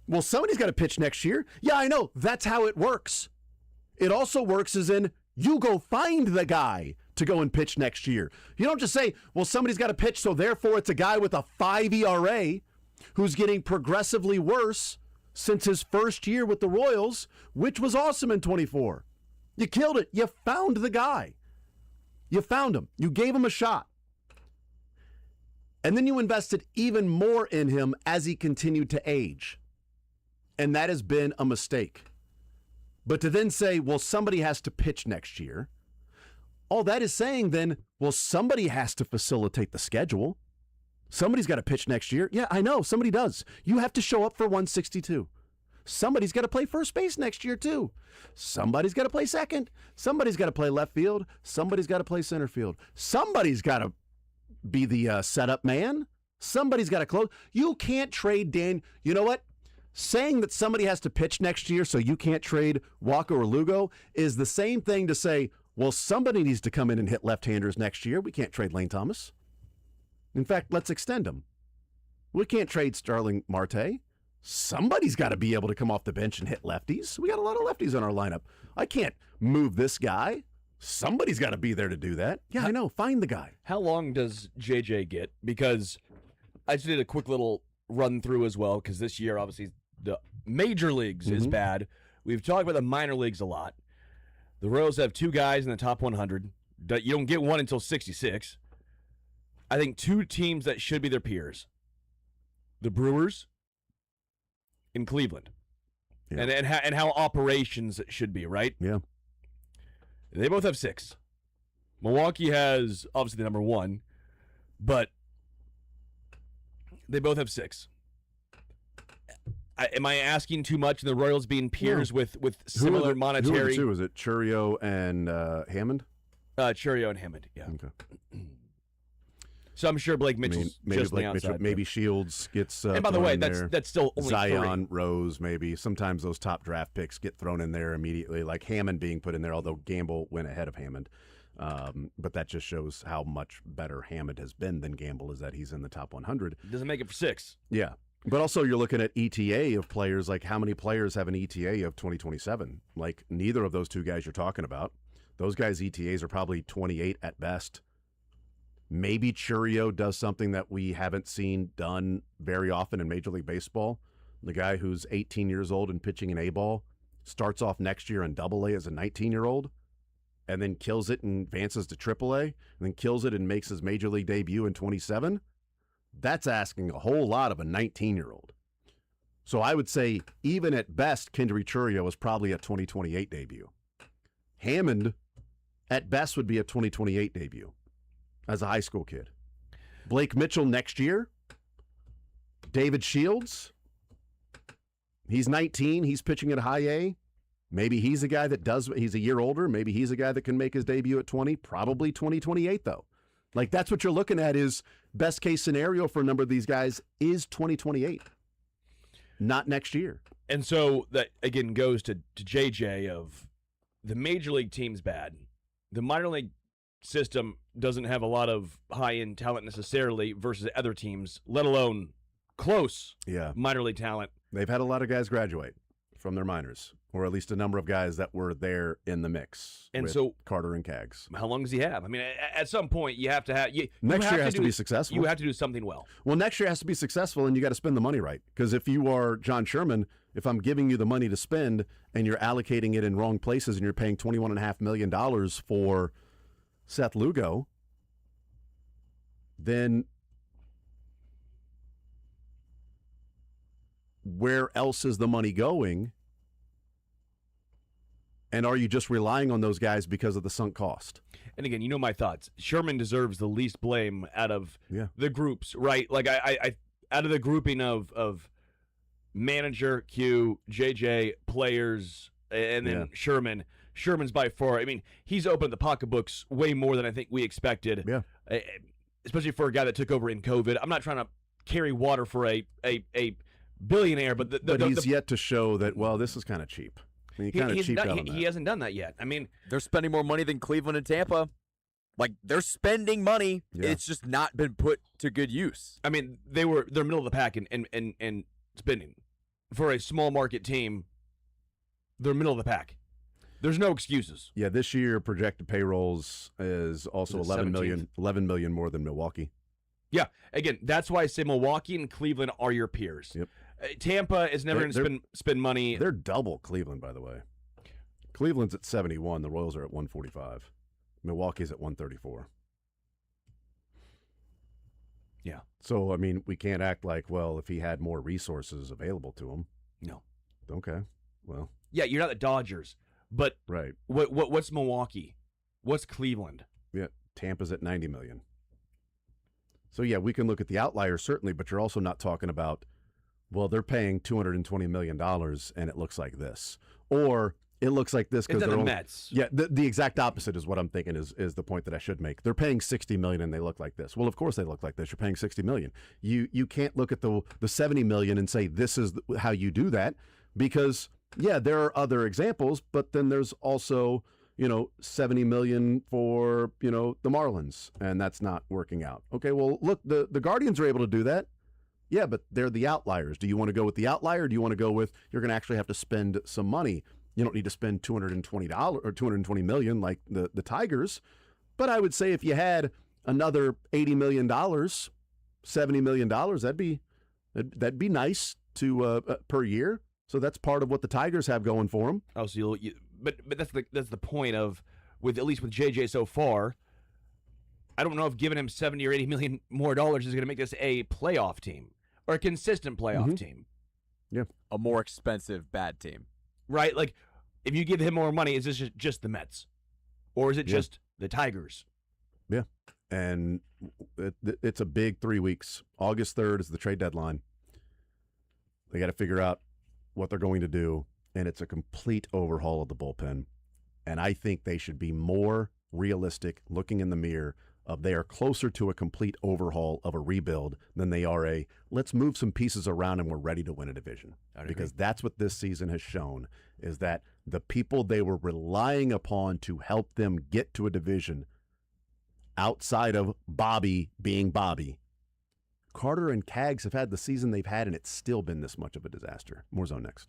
Well, somebody's got to pitch next year. Yeah, I know. That's how it works. It also works as in you go find the guy to go and pitch next year. You don't just say, well, somebody's got to pitch, so therefore it's a guy with a 5 ERA who's getting progressively worse since his first year with the Royals, which was awesome in 24. You killed it. You found the guy. You found him. You gave him a shot. And then you invested even more in him as he continued to age. And that has been a mistake. But to then say, well, somebody has to pitch next year, all that is saying then, well, somebody has to facilitate the schedule. Somebody's got to pitch next year. Yeah, I know. Somebody does. You have to show up for 162. Somebody's got to play first base next year, too. Somebody's got to play second. Somebody's got to play left field. Somebody's got to play center field. Somebody's got to be the setup man. Somebody's got to close. You can't trade Dan. You know what? Saying that somebody has to pitch next year so you can't trade Walker or Lugo is the same thing to say, well, somebody needs to come in and hit left-handers next year. We can't trade Lane Thomas. In fact, let's extend him. We can't trade Starling Marte. Somebody's got to be able to come off the bench and hit lefties. We got a lot of lefties on our lineup. I can't move this guy. Somebody's got to be there to do that. Yeah, I know. Find the guy. How long does JJ get? Because I just did a quick little run through as well, because this year, obviously, the major leagues is bad. We've talked about the minor leagues a lot. The Royals have 2 guys in the top 100. You don't get one until 66. I think 2 teams that should be their peers. The Brewers in Cleveland. Yeah. And how operations should be, right? Yeah. They both have 6. Milwaukee has, obviously, the number 1, but they both have 6. Am I asking too much in the Royals being peers with similar monetary? Who are the 2? Is it Churio and Hammond? Churio and Hammond, yeah. Okay. So I'm sure Blake Mitchell's maybe just Blake on the outside. Mitchell, maybe Shields gets and by the thrown way, in there. that's still only Zion, 3. Rose, maybe. Sometimes those top draft picks get thrown in there immediately, like Hammond being put in there, although Gamble went ahead of Hammond. But that just shows how much better Hammond has been than Gamble, is that he's in the top 100. Doesn't make it for 6. Yeah. But also you're looking at ETA of players, like how many players have an ETA of 2027? Like neither of those 2 guys you're talking about. Those guys' ETAs are probably 28 at best. Maybe Churio does something that we haven't seen done very often in Major League Baseball. The guy who's 18 years old and pitching an A-ball starts off next year in Double-A as a 19-year-old and then kills it and advances to Triple-A and then kills it and makes his Major League debut in 27. That's asking a whole lot of a 19-year-old. So I would say even at best, Kendry Churio is probably a 2028 debut. Hammond, at best, would be a 2028 debut as a high school kid. Blake Mitchell next year. David Shields, he's 19. He's pitching at high A. Maybe he's a guy that does, he's a year older. Maybe he's a guy that can make his debut at 20. Probably 2028, though. Like, that's what you're looking at is best case scenario for a number of these guys is 2028, not next year. And so that, again, goes to JJ of the major league team's bad. The minor league system doesn't have a lot of high-end talent necessarily versus other teams, let alone close minor league talent. They've had a lot of guys graduate from their minors, or at least a number of guys that were there in the mix. And with so Carter and Kaggs. How long does he have? I mean, at some point you have to have next year has to be successful. You have to do something well. Well, next year has to be successful, and you got to spend the money right. Because if you are John Sherman, if I'm giving you the money to spend and you're allocating it in wrong places and you're paying $21.5 million for Seth Lugo, then where else is the money going? And are you just relying on those guys because of the sunk cost? And again, you know my thoughts. Sherman deserves the least blame out of Yeah. the groups, right? Like I out of the grouping of manager, Q, JJ, players, and then Yeah. Sherman. Sherman's by far. I mean, he's opened the pocketbooks way more than I think we expected. Yeah. Especially for a guy that took over in COVID. I'm not trying to carry water for a billionaire, but he's yet to show that. Well, this is kind of cheap. I mean, he kind of cheaped out on that. He hasn't done that yet. I mean, They're spending more money than Cleveland and Tampa. Like, they're spending money. Yeah. It's just not been put to good use. I mean, they're middle of the pack in spending for a small market team. They're middle of the pack. There's no excuses. Yeah, this year projected payrolls is also Is it 11 million more than Milwaukee. Yeah, again, that's why I say Milwaukee and Cleveland are your peers. Yep. Tampa is never They're- going to spend money. They're double Cleveland, by the way. Cleveland's at 71. The Royals are at 145. Milwaukee's at 134. Yeah. So, I mean, we can't act like, well, if he had more resources available to him. No. Okay. Well, Yeah, you're not the Dodgers, but right. what's Milwaukee? What's Cleveland? Yeah. Tampa's at 90 million. So, yeah, we can look at the outliers, certainly, but you're also not talking about, well, they're paying $220 million and it looks like this. Or it looks like this because It's they're the only, Mets. Yeah, the exact opposite is what I'm thinking is the point that I should make. They're paying $60 million and they look like this. Well, of course they look like this. You're paying $60 million. You can't look at the $70 million and say this is how you do that because, yeah, there are other examples, but then there's also, $70 million for, the Marlins, and that's not working out. Okay, well, look, the Guardians are able to do that. Yeah, but they're the outliers. Do you want to go with the outlier? Or do you want to go with you're going to actually have to spend some money? You don't need to spend $220 or $220 million like the Tigers. But I would say if you had another $80 million, $70 million, that'd be nice to per year. So that's part of what the Tigers have going for them. Oh, so but that's the point of at least with JJ so far. I don't know if giving him 70 or 80 million more dollars is going to make this a playoff team or a consistent playoff team. Yeah, A more expensive bad team. Right? Like, if you give him more money, is this just the Mets? Or is it just the Tigers? Yeah. And it's a big 3 weeks. August 3rd is the trade deadline. They got to figure out what they're going to do, and it's a complete overhaul of the bullpen. And I think they should be more realistic, looking in the mirror of they are closer to a complete overhaul of a rebuild than they are let's move some pieces around and we're ready to win a division. Because that's what this season has shown, is that the people they were relying upon to help them get to a division outside of Bobby being Bobby, Carter and Cags have had the season they've had, and it's still been this much of a disaster. More Zone next.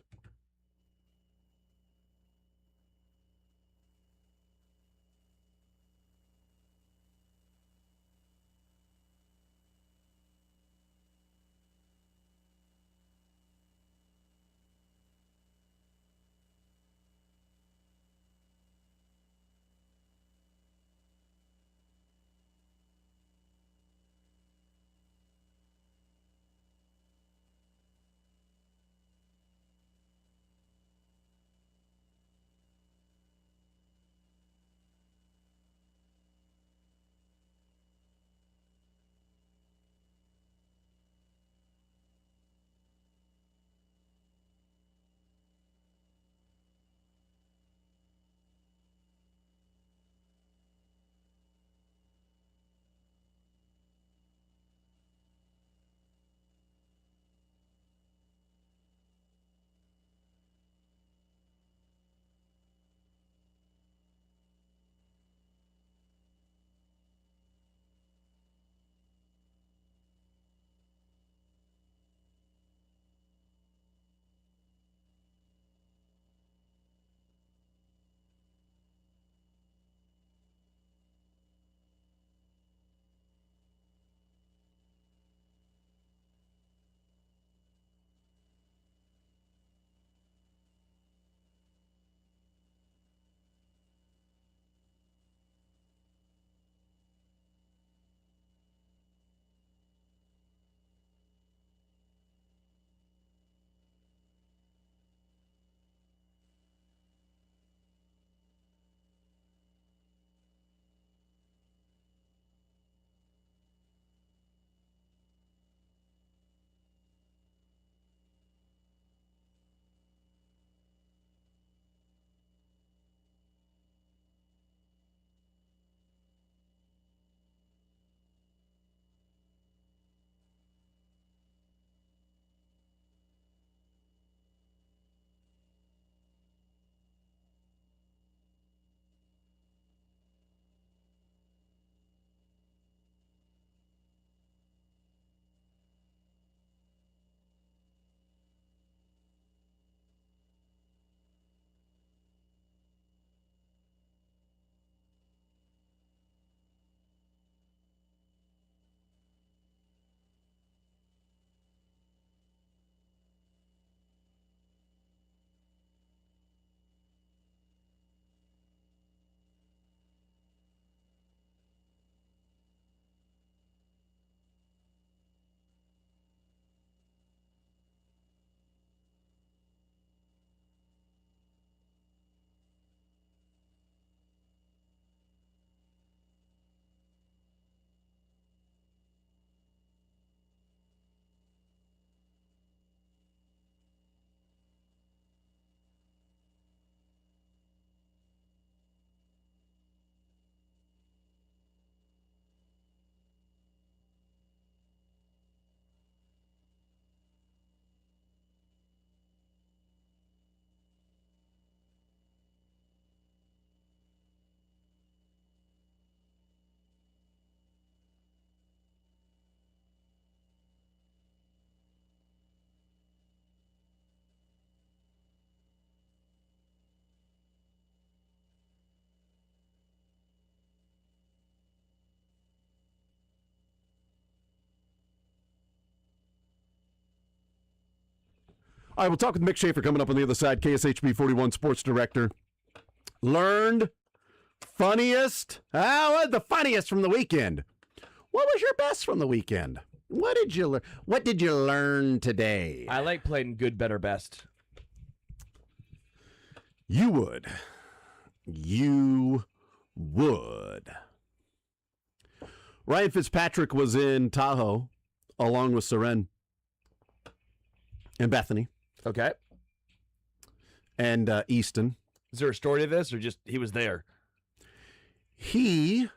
All right, we'll talk with Mick Schaefer coming up on the other side, KSHB 41 Sports Director. Learned funniest? What the funniest from the weekend? What was your best from the weekend? What did you learn? What did you learn today? I like playing good, better, best. You would. You would. Ryan Fitzpatrick was in Tahoe along with Seren and Bethany Okay. and Easton. Is there a story to this, or just he was there? He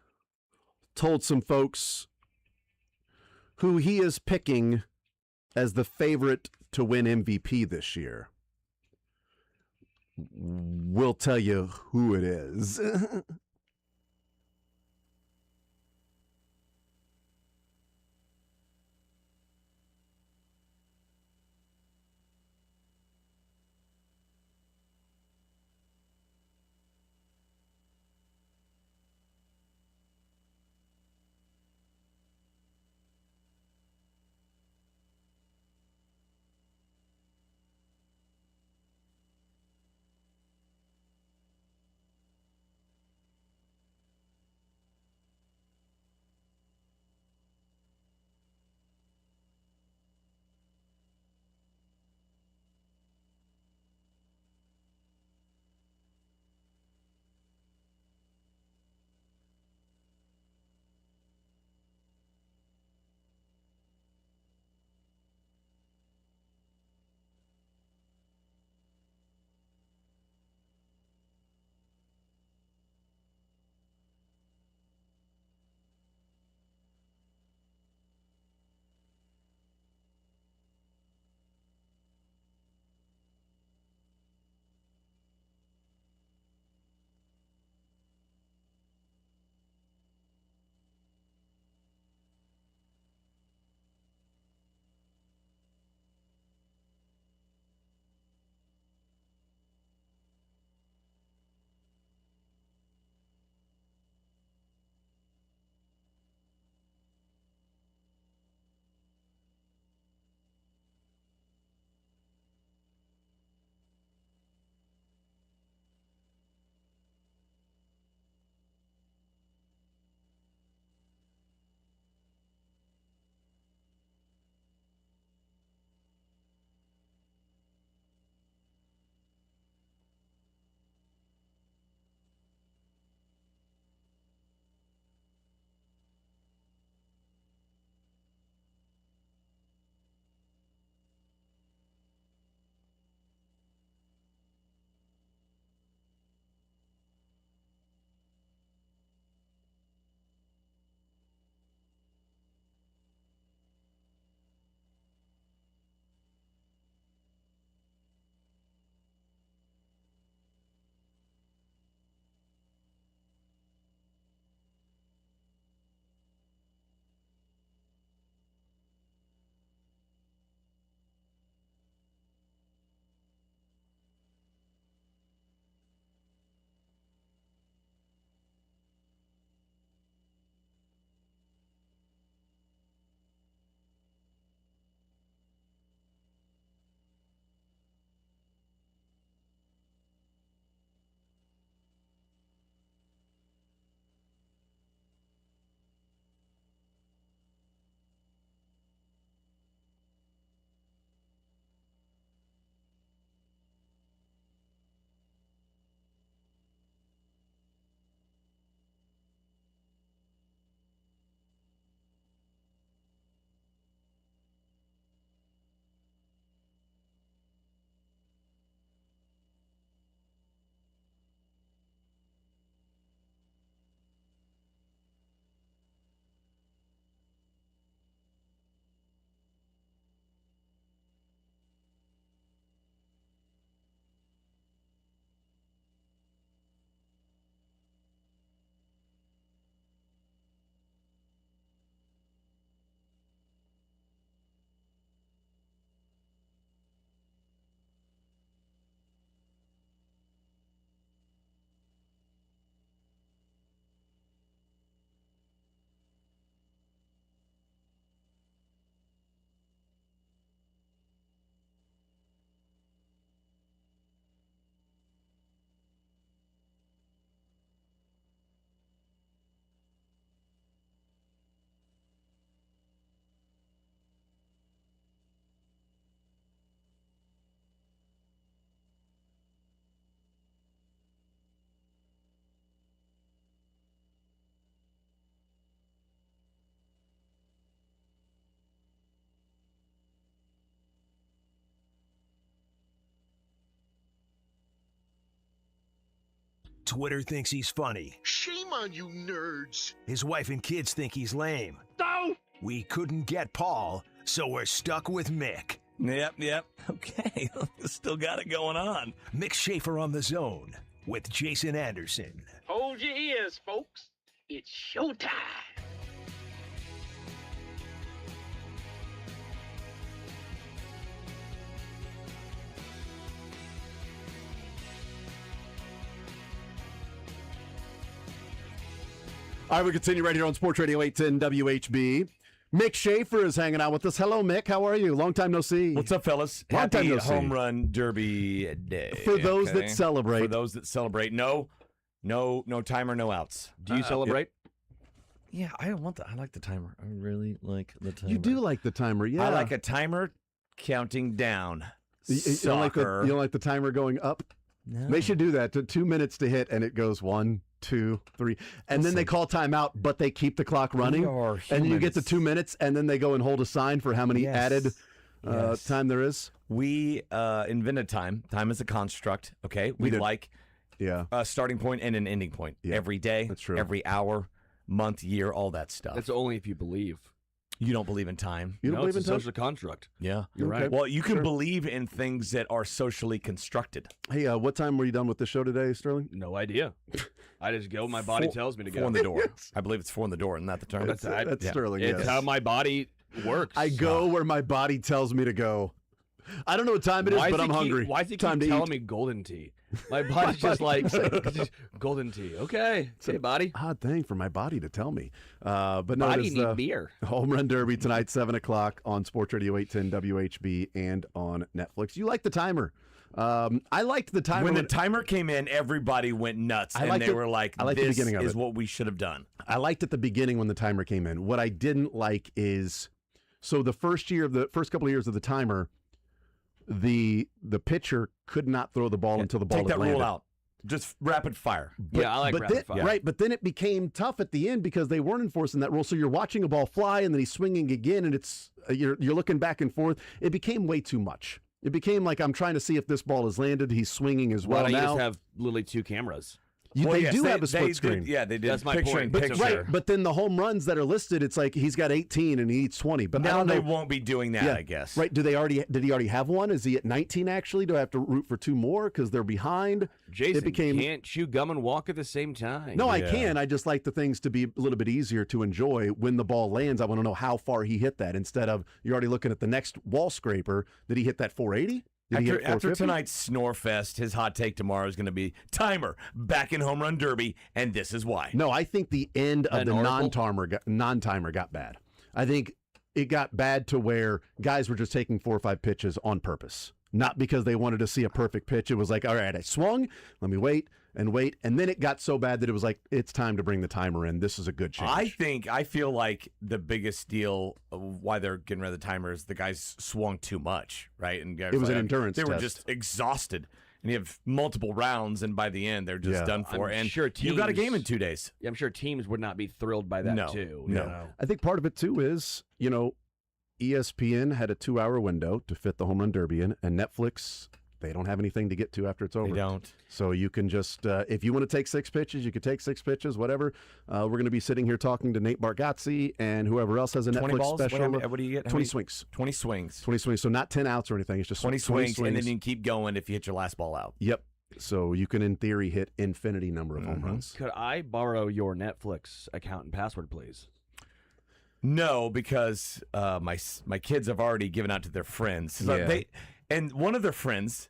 told some folks who he is picking as the favorite to win MVP this year. We'll tell you who it is. Twitter thinks he's funny. Shame on you nerds. His wife and kids think he's lame. No! We couldn't get Paul, so we're stuck with Mick. Yep. Okay, still got it going on. Mick Schaefer on the Zone with Jason Anderson. Hold your ears, folks. It's showtime. All right, we continue right here on Sports Radio 810 WHB. Mick Schaefer is hanging out with us. Hello, Mick. How are you? Long time no see. What's up, fellas? Long time Happy no see. Home Run Derby day. For those that celebrate. For those that celebrate. No timer, no outs. Do you celebrate? Yeah, I don't want that. I like the timer. I really like the timer. You do like the timer, yeah. I like a timer counting down. You don't like the timer going up? No. They should do that. 2 minutes to hit, and it goes 1, 2, 3. And then they call timeout, but they keep the clock running. And then you get to 2 minutes, and then they go and hold a sign for how many added time there is. We invented time. Time is a construct, okay? We like a starting point and an ending point. Yeah. Every day, That's true. every hour, month, year, all that stuff. That's only if you believe. You don't believe in time. You don't believe it's in a time? social construct. Yeah. You're right. Well, you can believe in things that are socially constructed. Hey, what time were you done with the show today, Sterling? No idea. I just go. My body tells me to go. 4 in the door. I believe it's 4 in the door, isn't that the term? That's Sterling, It's yes. how my body works. I go where my body tells me to go. I don't know what time it is, but I'm hungry. Why does he Time keep to telling eat. me golden tea? My body's just like, golden tea. Okay. Hey, body. Odd thing for my body to tell me. But no, Body it is need the beer. Home Run Derby tonight, 7 o'clock on Sports Radio 810 WHB and on Netflix. You like the timer. I liked the timer. When the timer came in, everybody went nuts, and they were like, I liked the this beginning of is it. what we should have done. I liked at the beginning when the timer came in. What I didn't like is, so the first couple of years of the timer, the pitcher could not throw the ball until the ball Take had that landed. rule out. Just rapid fire. Yeah, I like rapid then, fire. Right, but then it became tough at the end because they weren't enforcing that rule. So you're watching a ball fly, and then he's swinging again, and it's you're looking back and forth. It became way too much. It became like I'm trying to see if this ball has landed. He's swinging as Why well don't you now. just have literally 2 cameras? They do have a split screen. Yeah, they did. That's my picture point. in But- picture. Right, but then the home runs that are listed, it's like he's got 18 and he needs 20. But I now don't they know. won't be doing that, Yeah, I guess. Right? Did he already have one? Is he at 19 actually? Do I have to root for 2 more because they're behind? Jason, became- can't chew gum and walk at the same time. No, I can. I just like the things to be a little bit easier to enjoy when the ball lands. I want to know how far he hit that instead of you're already looking at the next wall scraper. Did he hit that 480? Did he hit After 450? tonight's snore fest, his hot take tomorrow is going to be timer back in home run derby, and this is why. No, I think the end of An the article? non-timer got bad. I think it got bad to where guys were just taking 4 or 5 pitches on purpose, not because they wanted to see a perfect pitch. It was like, all right, I swung, let me wait, and then it got so bad that it was like, it's time to bring the timer in. This is a good change. I feel like the biggest deal of why they're getting rid of the timer is the guys swung too much, right? And guys It was an like, endurance They were test. just exhausted, and you have multiple rounds, and by the end they're just Yeah. done for. I'm and sure you got a teams- game in 2 days. Yeah, I'm sure teams would not be thrilled by that No, too. no. I think part of it too is, ESPN had a 2-hour window to fit the home run derby in, and Netflix, they don't have anything to get to after it's over. They don't. So you can just, if you want to take 6 pitches, you could take 6 pitches, whatever. We're going to be sitting here talking to Nate Bargatze and whoever else has a 20 Netflix balls? special. What do you get? How 20 many- swings. 20 swings. 20 swings. So not 10 outs or anything. It's just 20 swings, and then you can keep going if you hit your last ball out. Yep. So you can, in theory, hit infinity number of Mm-hmm. home runs. Could I borrow your Netflix account and password, please? No, because my kids have already given out to their friends. So Yeah. and one of their friends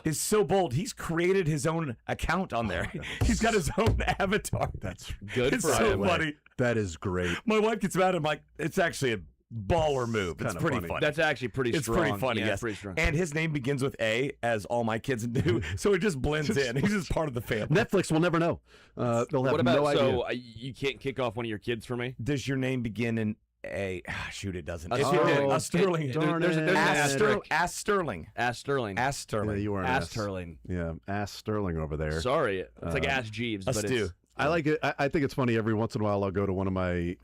is so bold. He's created his own account on there. He's got his own avatar. That's Good It's for so him. funny. That is great. My wife gets mad. I'm like, it's actually a baller move. It's kinda pretty funny. funny. That's actually pretty It's strong. pretty funny, Yeah, yes. pretty strong. And his name begins with A, as all my kids do, so it just blends in. He's just part of the family. Netflix will never know. They'll have What about no idea. you can't kick off one of your kids for me? Does your name begin in A? Shoot, it doesn't. A If Sterling. it did, a Sterling. Darn there's it. an Ask asterisk. Ask Sterling. Ask Sterling. Ask Sterling. Yeah, you are an Ask ass. Sterling. Yeah, ask Sterling over there. Sorry, it's like Ask Jeeves, Us but too. it's I like it. I think it's funny. Every once in a while, I'll go to one of my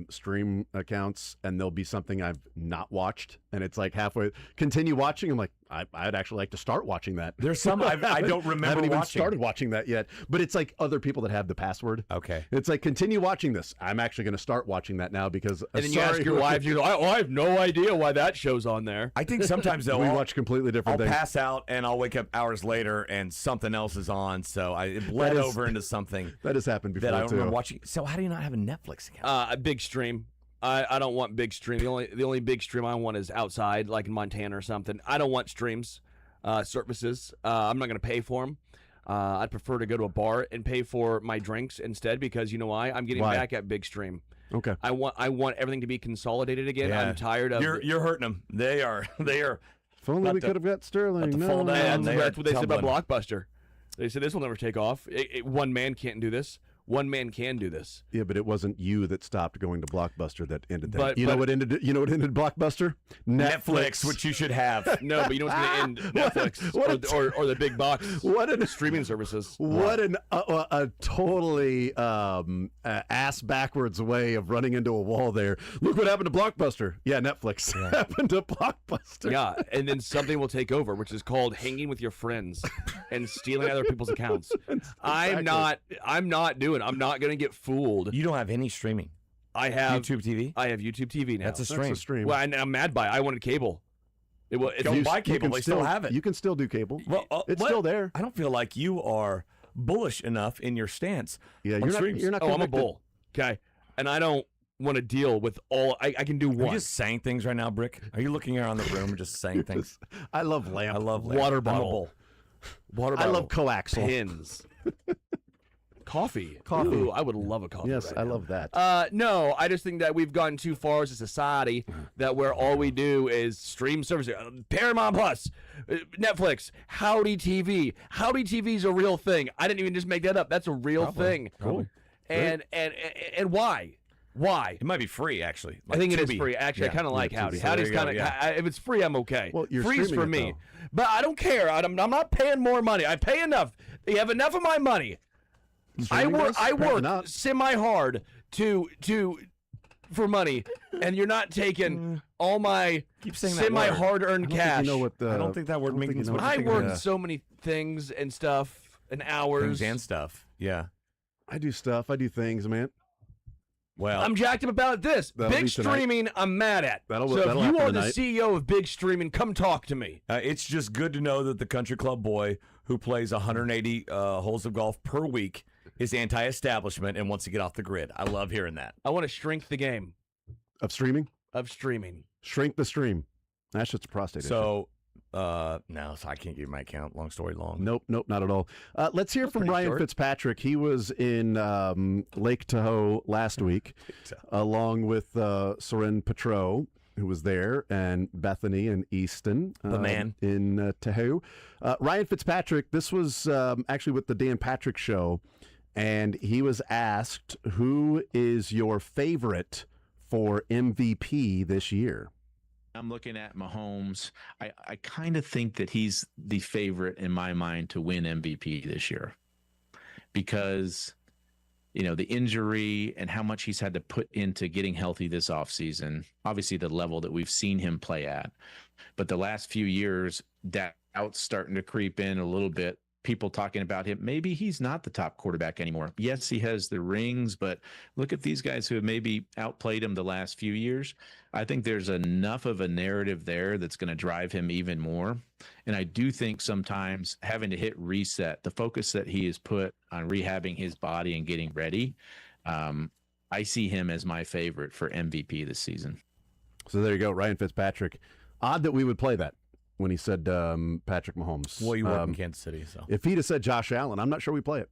stream accounts, and there'll be something I've not watched, and it's like halfway. Continue watching. I'm like, I'd actually like to start watching that. There's some I don't remember I haven't even watching. started watching that yet, but it's like other people that have the password. Okay. It's like, continue watching this. I'm actually going to start watching that now because And then you ask your wife, you go, I have no idea why that show's on there. I think sometimes though we I'll watch completely different I'll things. pass out and I'll wake up hours later and something else is on, so it bled That is- over into something That has happened before that I don't too. remember watching. So how do you not have a Netflix account? A big stream. I don't want big stream. The only big stream I want is outside, like in Montana or something. I don't want streams, services. I'm not going to pay for them. I'd prefer to go to a bar and pay for my drinks instead because you know why? I'm getting Why? back at big stream. Okay. I want everything to be consolidated again. Yeah. I'm tired of You're hurting them. They are. If only About we to- could have got Sterling. about to No. fall down. And they that's are what they said about tumbling. Blockbuster. They said this will never take off. One man can't do this. One man can do this. Yeah, but it wasn't you that stopped going to Blockbuster that ended that. But- you know but- what ended? You know what ended Blockbuster? Netflix, which you should have. No, but you know what's going to end Netflix or the big box What an streaming services. What a totally ass backwards way of running into a wall there. Look what happened to Blockbuster. Yeah, Netflix happened to Blockbuster. Yeah, and then something will take over, which is called hanging with your friends and stealing other people's accounts. I'm not doing it. I'm not going to get fooled. You don't have any streaming. I have YouTube TV. I have YouTube TV now. That's a stream. stream. Well, I'm mad by it. I wanted cable. Don't buy cable. can They still have it. You can still do cable. Well, it's what? still there. I don't feel like you are bullish enough in your stance. Yeah, on you're not. streams. You're not. Oh, I'm a convicted. bull. Okay, and I don't want to deal with all. I can do Are you one. just saying things right now, Brick? Are you looking around the room and just saying things? I love lamp. I love lamp. Water I'm a bottle. bull. Water I bottle. love coaxial. Pins. Coffee. Coffee. Ooh, I would love a coffee. Yes, right I now. love that. No, I just think that we've gone too far as a society that where all we do is stream services. Paramount Plus, Netflix, Howdy TV. Howdy TV is a real thing. I didn't even just make that up. That's a real thing. Probably. And why? Why? It might be free, actually. I think it is Tubi. free. Actually, I kind of like Tubi. Howdy. So there Howdy's you go, kind of. yeah. If it's free, I'm okay. Well, you're Free's streaming for it, me, though. but I don't care. I'm not paying more money. I pay enough. You have enough of my money. Streaming does? I Apparently work not. semi hard for money, and you're not taking all my Keep saying that semi word. hard earned cash. You know what the, I don't think that word I don't think means you know what what I you think worked of. so many things and stuff and hours. Things and stuff. Yeah. I do stuff. I do things, man. Well, I'm jacked up about this. That'll Big be tonight. streaming, I'm mad at. That'll so if you happen are the tonight. CEO of Big Streaming, come talk to me. it's just good to know that the country club boy who plays 180 holes of golf per week is anti-establishment and wants to get off the grid. I love hearing that. I want to shrink the game Of streaming, of streaming. shrink the stream. That's just a prostate issue. So, no, so I can't give you my account. Long story long. Nope, not at all. Let's hear from pretty Ryan short. Fitzpatrick. He was in Lake Tahoe last week, along with Soren Petro, who was there, and Bethany and Easton. The man. In Tahoe. Ryan Fitzpatrick, this was actually with the Dan Patrick Show, and he was asked, who is your favorite for MVP this year? I'm looking at Mahomes. I kind of think that he's the favorite in my mind to win MVP this year because, you know, the injury and how much he's had to put into getting healthy this offseason, obviously the level that we've seen him play at. But the last few years, doubt's starting to creep in a little bit. People talking about him. Maybe he's not the top quarterback anymore. Yes, he has the rings, but look at these guys who have maybe outplayed him the last few years. I think there's enough of a narrative there that's going to drive him even more. And I do think sometimes having to hit reset, the focus that he has put on rehabbing his body and getting ready, I see him as my favorite for MVP this season. So there you go, Ryan Fitzpatrick. Odd that we would play that when he said Patrick Mahomes. Well, you work in Kansas City, so. If he'd have said Josh Allen, I'm not sure we play it.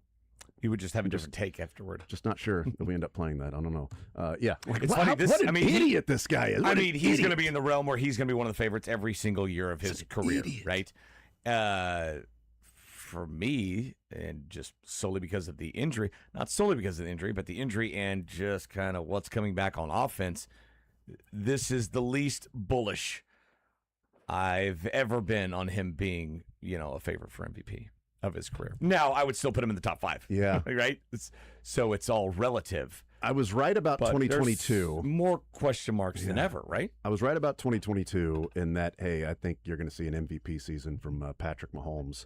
You would just have a different take afterward. Just not sure that we end up playing that. I don't know. Yeah. It's funny. What an idiot this guy is. I mean, he's going to be in the realm where he's going to be one of the favorites every single year of his career, right? For me, and just solely because of the injury, not solely because of the injury, but the injury and just kind of what's coming back on offense, this is the least bullish I've ever been on him being, a favorite for MVP of his career. Now, I would still put him in the top 5. Yeah. Right? So it's all relative. I was right about But 2022. there's more question marks than ever, right? I was right about 2022 in that, hey, I think you're going to see an MVP season from Patrick Mahomes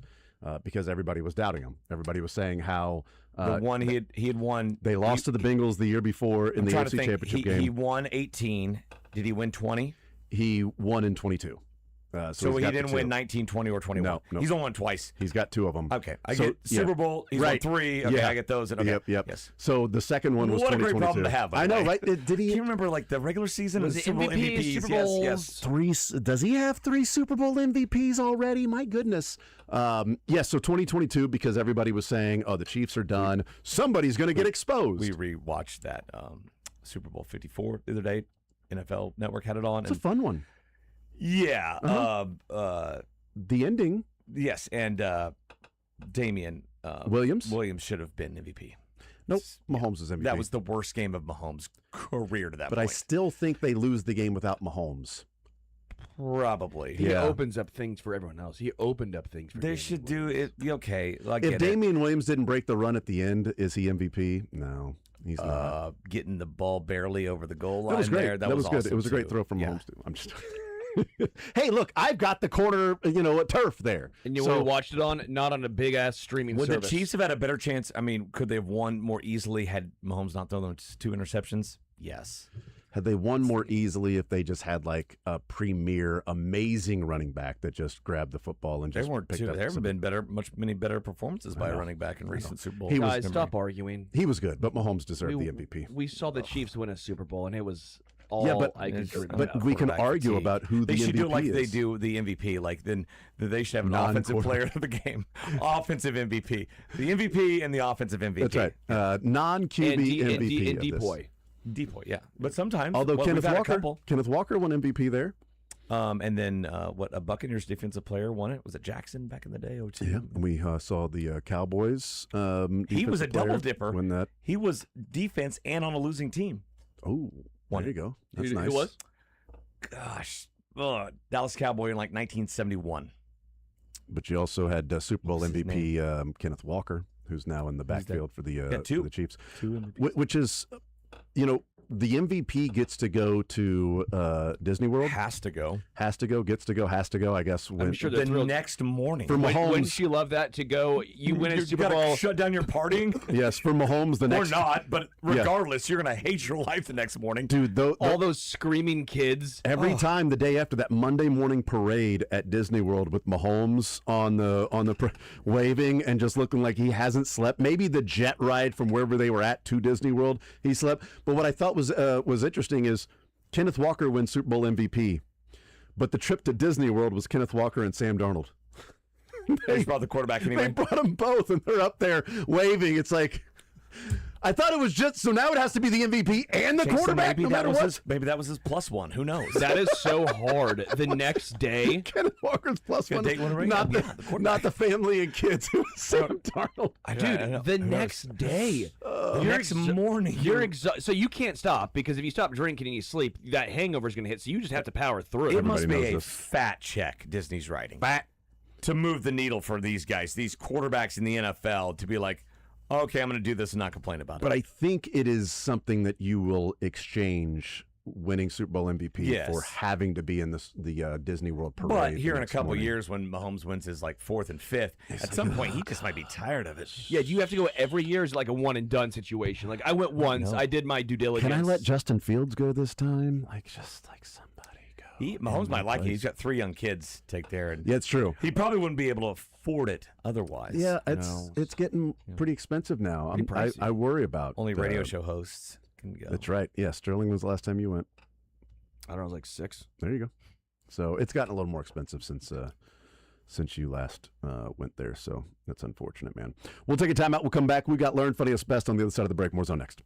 because everybody was doubting him. Everybody was saying how The one he had won. they lost to the Bengals the year before in I'm the trying to AFC think. Championship game. He won 18. Did he win 20? He won in 22. So he's he got the didn't two. win 19, 20, or 21. No. He's only won twice. He's got 2 of them. Okay, I So, get Super Bowl. He's won 3. Okay, I get those. Okay. Yep. Yes. So the second one was What a 2022. great problem to have. by I the know, way. right? Did Do he? you remember like the regular season Was and it Super Bowl MVP, MVPs? Super Yes, Bowls? yes. 3? Does he have 3 Super Bowl MVPs already? My goodness. So 2022 because everybody was saying, "Oh, the Chiefs are done. Somebody's going to get exposed." We rewatched that Super Bowl 54 the other day. NFL Network had it on. It's a fun one. Yeah. The ending. Yes, and Damian Williams should have been MVP. Nope. Mahomes is MVP. That was the worst game of Mahomes' career to that But I point. still think they lose the game without Mahomes. Probably. He Yeah. opens up things for everyone else. He opened up things for They Damian should do Williams. it. Okay. I If get it. Damian Williams didn't break the run at the end, is he MVP? No, he's not. Getting the ball barely over the goal line That was great. there. That was good. awesome It was a great too. throw from Yeah. Mahomes. Too. I'm just. Hey, look! I've got the corner, turf there. And you So- watched it on, not on a big ass streaming Would service. the Chiefs have had a better chance? I mean, could they have won more easily had Mahomes not thrown those 2 interceptions? Yes. Had they won more easily if they just had like a premier, amazing running back that just grabbed the football and There just weren't picked two. up There haven't some- been many better performances by a know. running back in I recent know. Super Bowls. He was- Guys, stop arguing. He was good, but Mahomes deserved the MVP. We saw the Chiefs win a Super Bowl, and it was all Yeah, but- I could It's- dream but about. we can quarterback argue fatigue. about who the They should do MVP like they is. do the MVP. Like then they should have an offensive player of the game, offensive MVP, the MVP and the offensive MVP. That's right. Non-QB MVP. and of this. Depoy. Depoy, yeah. But sometimes, Although well, Kenneth we've had a Walker, couple. Kenneth Walker won MVP there. And then a Buccaneers defensive player won it. Was it Jackson back in the day? Yeah, we saw the Cowboys. He was a defensive double player dipper. Win that. He was defense and on a losing team. Oh, Won there it. you go. That's Who nice. was? Gosh, Dallas Cowboy in like 1971. But you also had Super Bowl What's his MVP Kenneth Walker, who's now in the Who's that? backfield for the Yeah, two. for the Chiefs. 2 MVPs. Which is, the MVP gets to go to Disney World. Has to go. Has to go. Gets to go. Has to go. I guess. I'm sure they're The thrilled. next morning. For Mahomes, Wouldn't she love that to go? You win a you Super gotta Bowl. shut down your partying. yes, for Mahomes, the Or next not, but regardless, you're gonna hate your life the next morning. dude. All those screaming kids. Every time the day after that Monday morning parade at Disney World with Mahomes on the waving and just looking like he hasn't slept. Maybe the jet ride from wherever they were at to Disney World, he slept. But what I thought was interesting is Kenneth Walker wins Super Bowl MVP, but the trip to Disney World was Kenneth Walker and Sam Darnold. They just brought the quarterback They anyway. brought them both, and they're up there waving. It's like, I thought it was just, so now it has to be the MVP and the Okay, so quarterback, maybe no that matter was what. maybe that was his +1. Who knows? That is so hard. The next day, Kenneth Walker's plus Gonna one, take one ring? not Yeah, the, the quarterback. not the family and kids. It was Sam Darnold. dude, the next day, the next morning. you're exhausted. So you can't stop because if you stop drinking and you sleep, that hangover is going to hit. So you just have to power through it. It must be knows a this. fat check Disney's writing to move the needle for these guys, these quarterbacks in the NFL, to be like, okay, I'm going to do this and not complain about But it. I think it is something that you will exchange winning Super Bowl MVP Yes. for having to be in the Disney World parade. But the here in a next couple morning. years, when Mahomes wins his like 4th and 5th, at some point he just might be tired of it. Yeah, do you have to go every year? Is it like a one and done situation? Like I went once, I did my due diligence. Can I let Justin Fields go this time? Just like somebody go. Mahomes might like it. He's got 3 young kids to take there, and Yeah, it's true. he probably wouldn't be able to afford it otherwise. Yeah, you it's know. it's getting pretty expensive now. Pretty pricey. I worry about Only radio show hosts can go. That's right. Yeah, Sterling was the last time you went. I don't know, it was like 6. There you go. So it's gotten a little more expensive since you last went there. So that's unfortunate, man. We'll take a timeout. We'll come back. We got Learn Funniest Best on the other side of the break. More Zone next.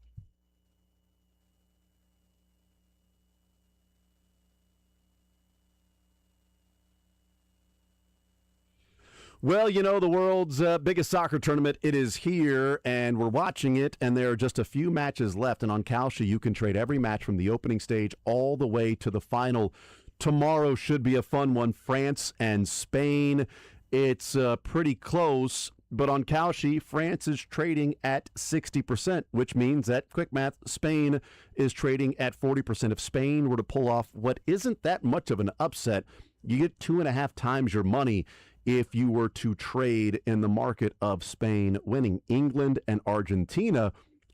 Well, the world's biggest soccer tournament, it is here, and we're watching it, and there are just a few matches left. And on Kalshi, you can trade every match from the opening stage all the way to the final. Tomorrow should be a fun one, France and Spain. It's pretty close, But on Kalshi, France is trading at 60%, which means that, quick math, Spain is trading at 40%. If Spain were to pull off what isn't that much of an upset, you get 2.5 times your money if you were to trade in the market of Spain winning. England and Argentina.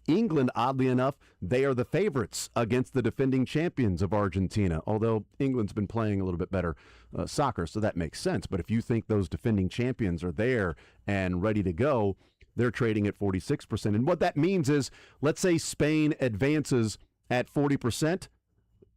England, oddly enough, they are the favorites against the defending champions of Argentina, although England's been playing a little bit better soccer, so that makes sense. But if you think those defending champions are there and ready to go, they're trading at 46%. And what that means is, let's say Spain advances at 40%,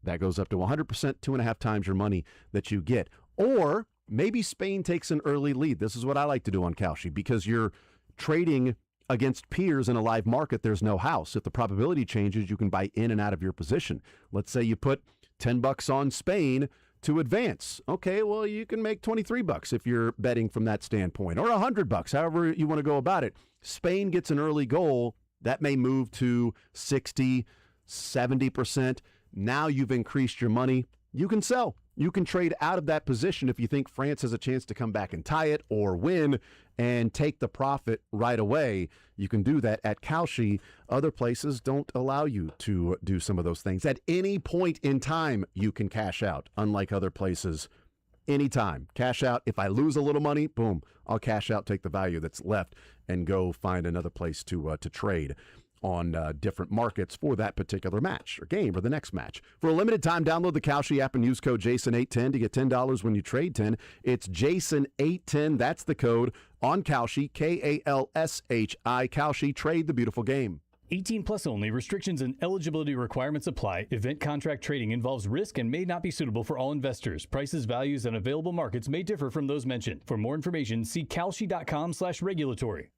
that goes up to 100%, 2.5 times your money that you get. Or maybe Spain takes an early lead. This is what I like to do on Kalshi, because you're trading against peers in a live market. There's no house. If the probability changes, you can buy in and out of your position. Let's say you put $10 on Spain to advance. Okay, well, you can make $23 if you're betting from that standpoint, or $100, however you want to go about it. Spain gets an early goal, that may move to 60, 70%. Now you've increased your money. You can sell. You can trade out of that position if you think France has a chance to come back and tie it or win and take the profit right away. You can do that at Kalshi. Other places don't allow you to do some of those things. At any point in time, you can cash out, unlike other places. Anytime. Cash out. If I lose a little money, boom, I'll cash out, take the value that's left, and go find another place to trade on different markets for that particular match or game or the next match. For a limited time, download the Kalshi app and use code JASON810 to get $10 when you trade 10. It's JASON810. That's the code on Kalshi, Kalshi. Kalshi, trade the beautiful game. 18 plus only. Restrictions and eligibility requirements apply. Event contract trading involves risk and may not be suitable for all investors. Prices, values, and available markets may differ from those mentioned. For more information, see kalshi.com/regulatory.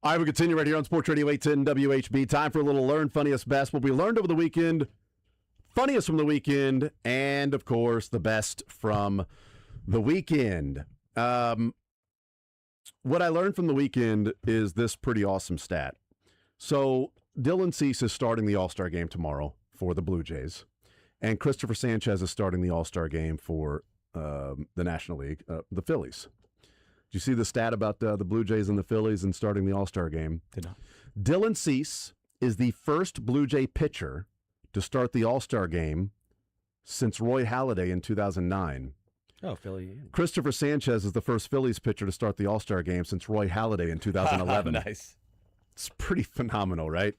All right, we continue right here on Sports Radio 810 WHB. Time for a little Learn Funniest Best. What we learned over the weekend, funniest from the weekend, and, of course, the best from the weekend. What I learned from the weekend is this pretty awesome stat. So Dylan Cease is starting the All-Star game tomorrow for the Blue Jays, and Christopher Sanchez is starting the All-Star game for the National League, the Phillies. Did you see the stat about the Blue Jays and the Phillies and starting the All-Star game? Did not. Dylan Cease is the first Blue Jay pitcher to start the All-Star game since Roy Halladay in 2009. Oh, Philly. Christopher Sanchez is the first Phillies pitcher to start the All-Star game since Roy Halladay in 2011. Nice. It's pretty phenomenal, right?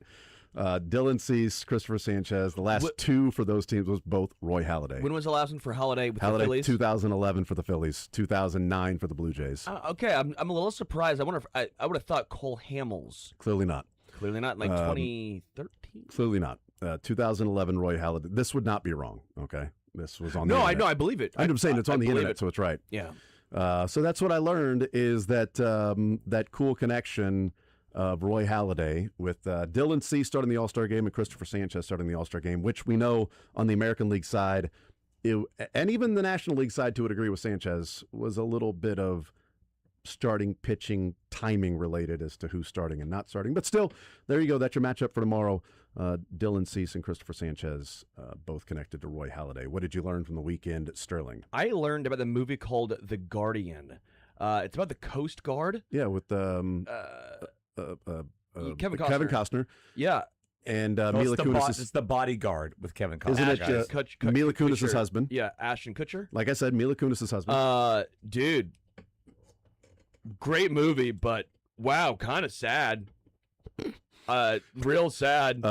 Dylan Cease, Christopher Sanchez. The last two for those teams was both Roy Halladay. When was the last one for Halladay with the Halladay, Phillies? 2011 for the Phillies, 2009 for the Blue Jays. Okay, I'm a little surprised. I wonder if I would have thought Cole Hamels. Clearly not. Clearly not. Like 2013. Clearly not. 2011 Roy Halladay. This would not be wrong. Okay, this was on. No, the I internet. know. I believe it. I'm saying it's on the believe internet, it. so it's right. Yeah. So that's what I learned is that that cool connection of Roy Halladay with Dylan Cease starting the All-Star game and Christopher Sanchez starting the All-Star game, which we know on the American League side, and even the National League side to a degree with Sanchez, was a little bit of starting pitching timing related as to who's starting and not starting. But still, there you go. That's your matchup for tomorrow. Dylan Cease and Christopher Sanchez, both connected to Roy Halladay. What did you learn from the weekend, Sterling? I learned about the movie called The Guardian. It's about the Coast Guard. Yeah, with Kevin Kevin Costner. Costner. Yeah. And No, Mila Kunis. it's the Bodyguard with Kevin Costner. Isn't it Mila Kunis' Kutcher. husband? Yeah, Ashton Kutcher. Like I said, Mila Kunis' husband. Dude, great movie, but wow, kind of sad. Real sad.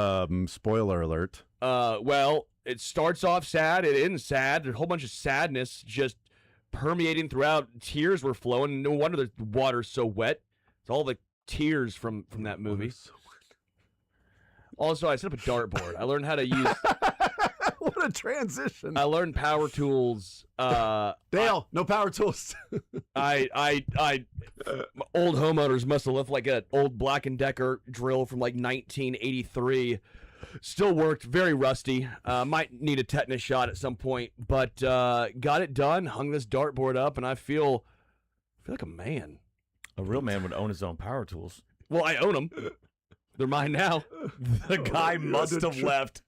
Spoiler alert. Well, it starts off sad. It ends sad. There's a whole bunch of sadness just permeating throughout. Tears were flowing. No wonder the water's so wet. It's all the tears from that movie. Also, I set up a dartboard. I learned how to use. What a transition! I learned power tools. Dale, no power tools. Old homeowners must have left like an old Black & Decker drill from like 1983. Still worked, very rusty. Might need a tetanus shot at some point, but got it done. Hung this dartboard up, and I feel like a man. A real man would own his own power tools. Well, I own them. They're mine now. The guy must have left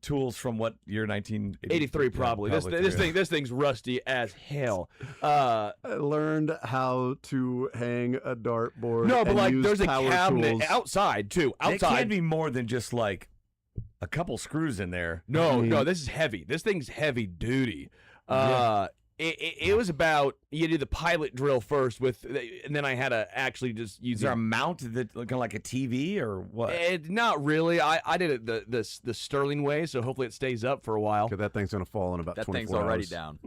tools from what year? 1983, probably. This thing's rusty as hell. I learned how to hang a dartboard. No, but and like use there's a power cabinet tools. outside too. It Outside. can't be more than just like a couple screws in there. No, this is heavy. This thing's heavy duty. It was about you do the pilot drill first and then I had to actually just use. Is there a mount that kind of like a TV or what? Not really. I did it the Sterling way, so hopefully it stays up for a while. Okay, that thing's gonna fall in about That 24 thing's already hours. down.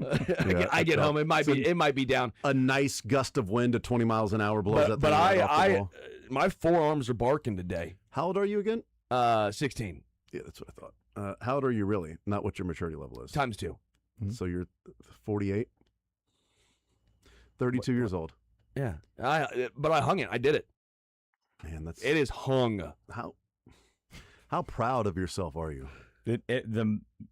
Yeah, I get home. It might be down. A nice gust of wind at 20 miles an hour blows that But thing right off the wall. my forearms are barking today. How old are you again? 16 Yeah, that's what I thought. How old are you really? Not what your maturity level is. times 2. So you're 48, 32 years old. Yeah, but I hung it. I did it. Man, that's It is hung. How proud of yourself are you?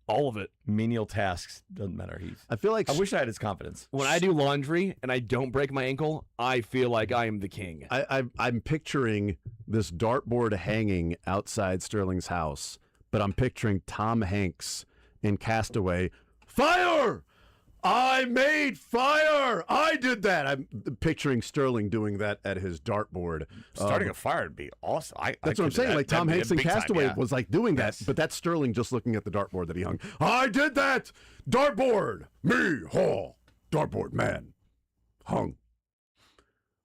All of it. Menial tasks doesn't matter. I feel like I wish I had his confidence. When I do laundry and I don't break my ankle, I feel like I am the king. I'm picturing this dartboard hanging outside Sterling's house, but I'm picturing Tom Hanks in Castaway. Fire! I made fire! I did that! I'm picturing Sterling doing that at his dartboard. Starting a fire would be awesome. That's what I'm saying. Like Tom Hanks in Castaway was like doing that, Yes. but that's Sterling just looking at the dartboard that he hung. I did that! Dartboard! Me, Hall! Dartboard man. Hung.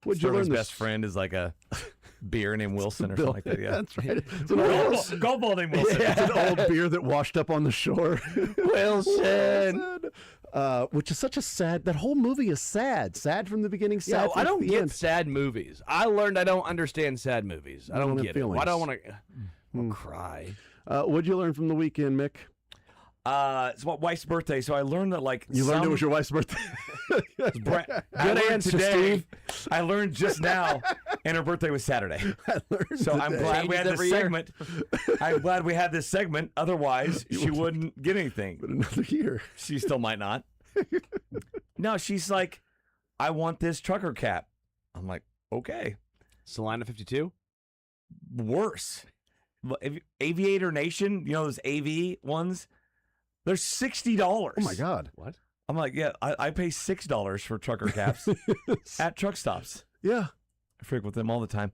What'd you learn Sterling's this? best friend is like a beer named Wilson or Bill- something like that. Yeah, That's right. It's an old, Golf ball named Wilson. it's an old beer that washed up on the shore. Wilson. Which is such a sad. That whole movie is sad. Sad from the beginning. Sad. Yeah, from I don't the get end. sad movies. I learned I don't understand sad movies. I don't have get it. feelings. Why do I want to cry? What'd you learn from the weekend, Mick? It's my wife's birthday, so I learned that You learned it was your wife's birthday. Good answer, Steve. I learned just now, and her birthday was Saturday. So I'm glad we had this segment. I'm glad we had this segment. Otherwise, she wouldn't get anything. But another year, she still might not. No, she's like, I want this trucker cap. I'm like, okay. Salina 52. Worse. Aviator Nation, you know those AV ones? They're $60. Oh my God. What? I'm like, yeah, I pay $6 for trucker caps at truck stops. Yeah. I frequent them all the time.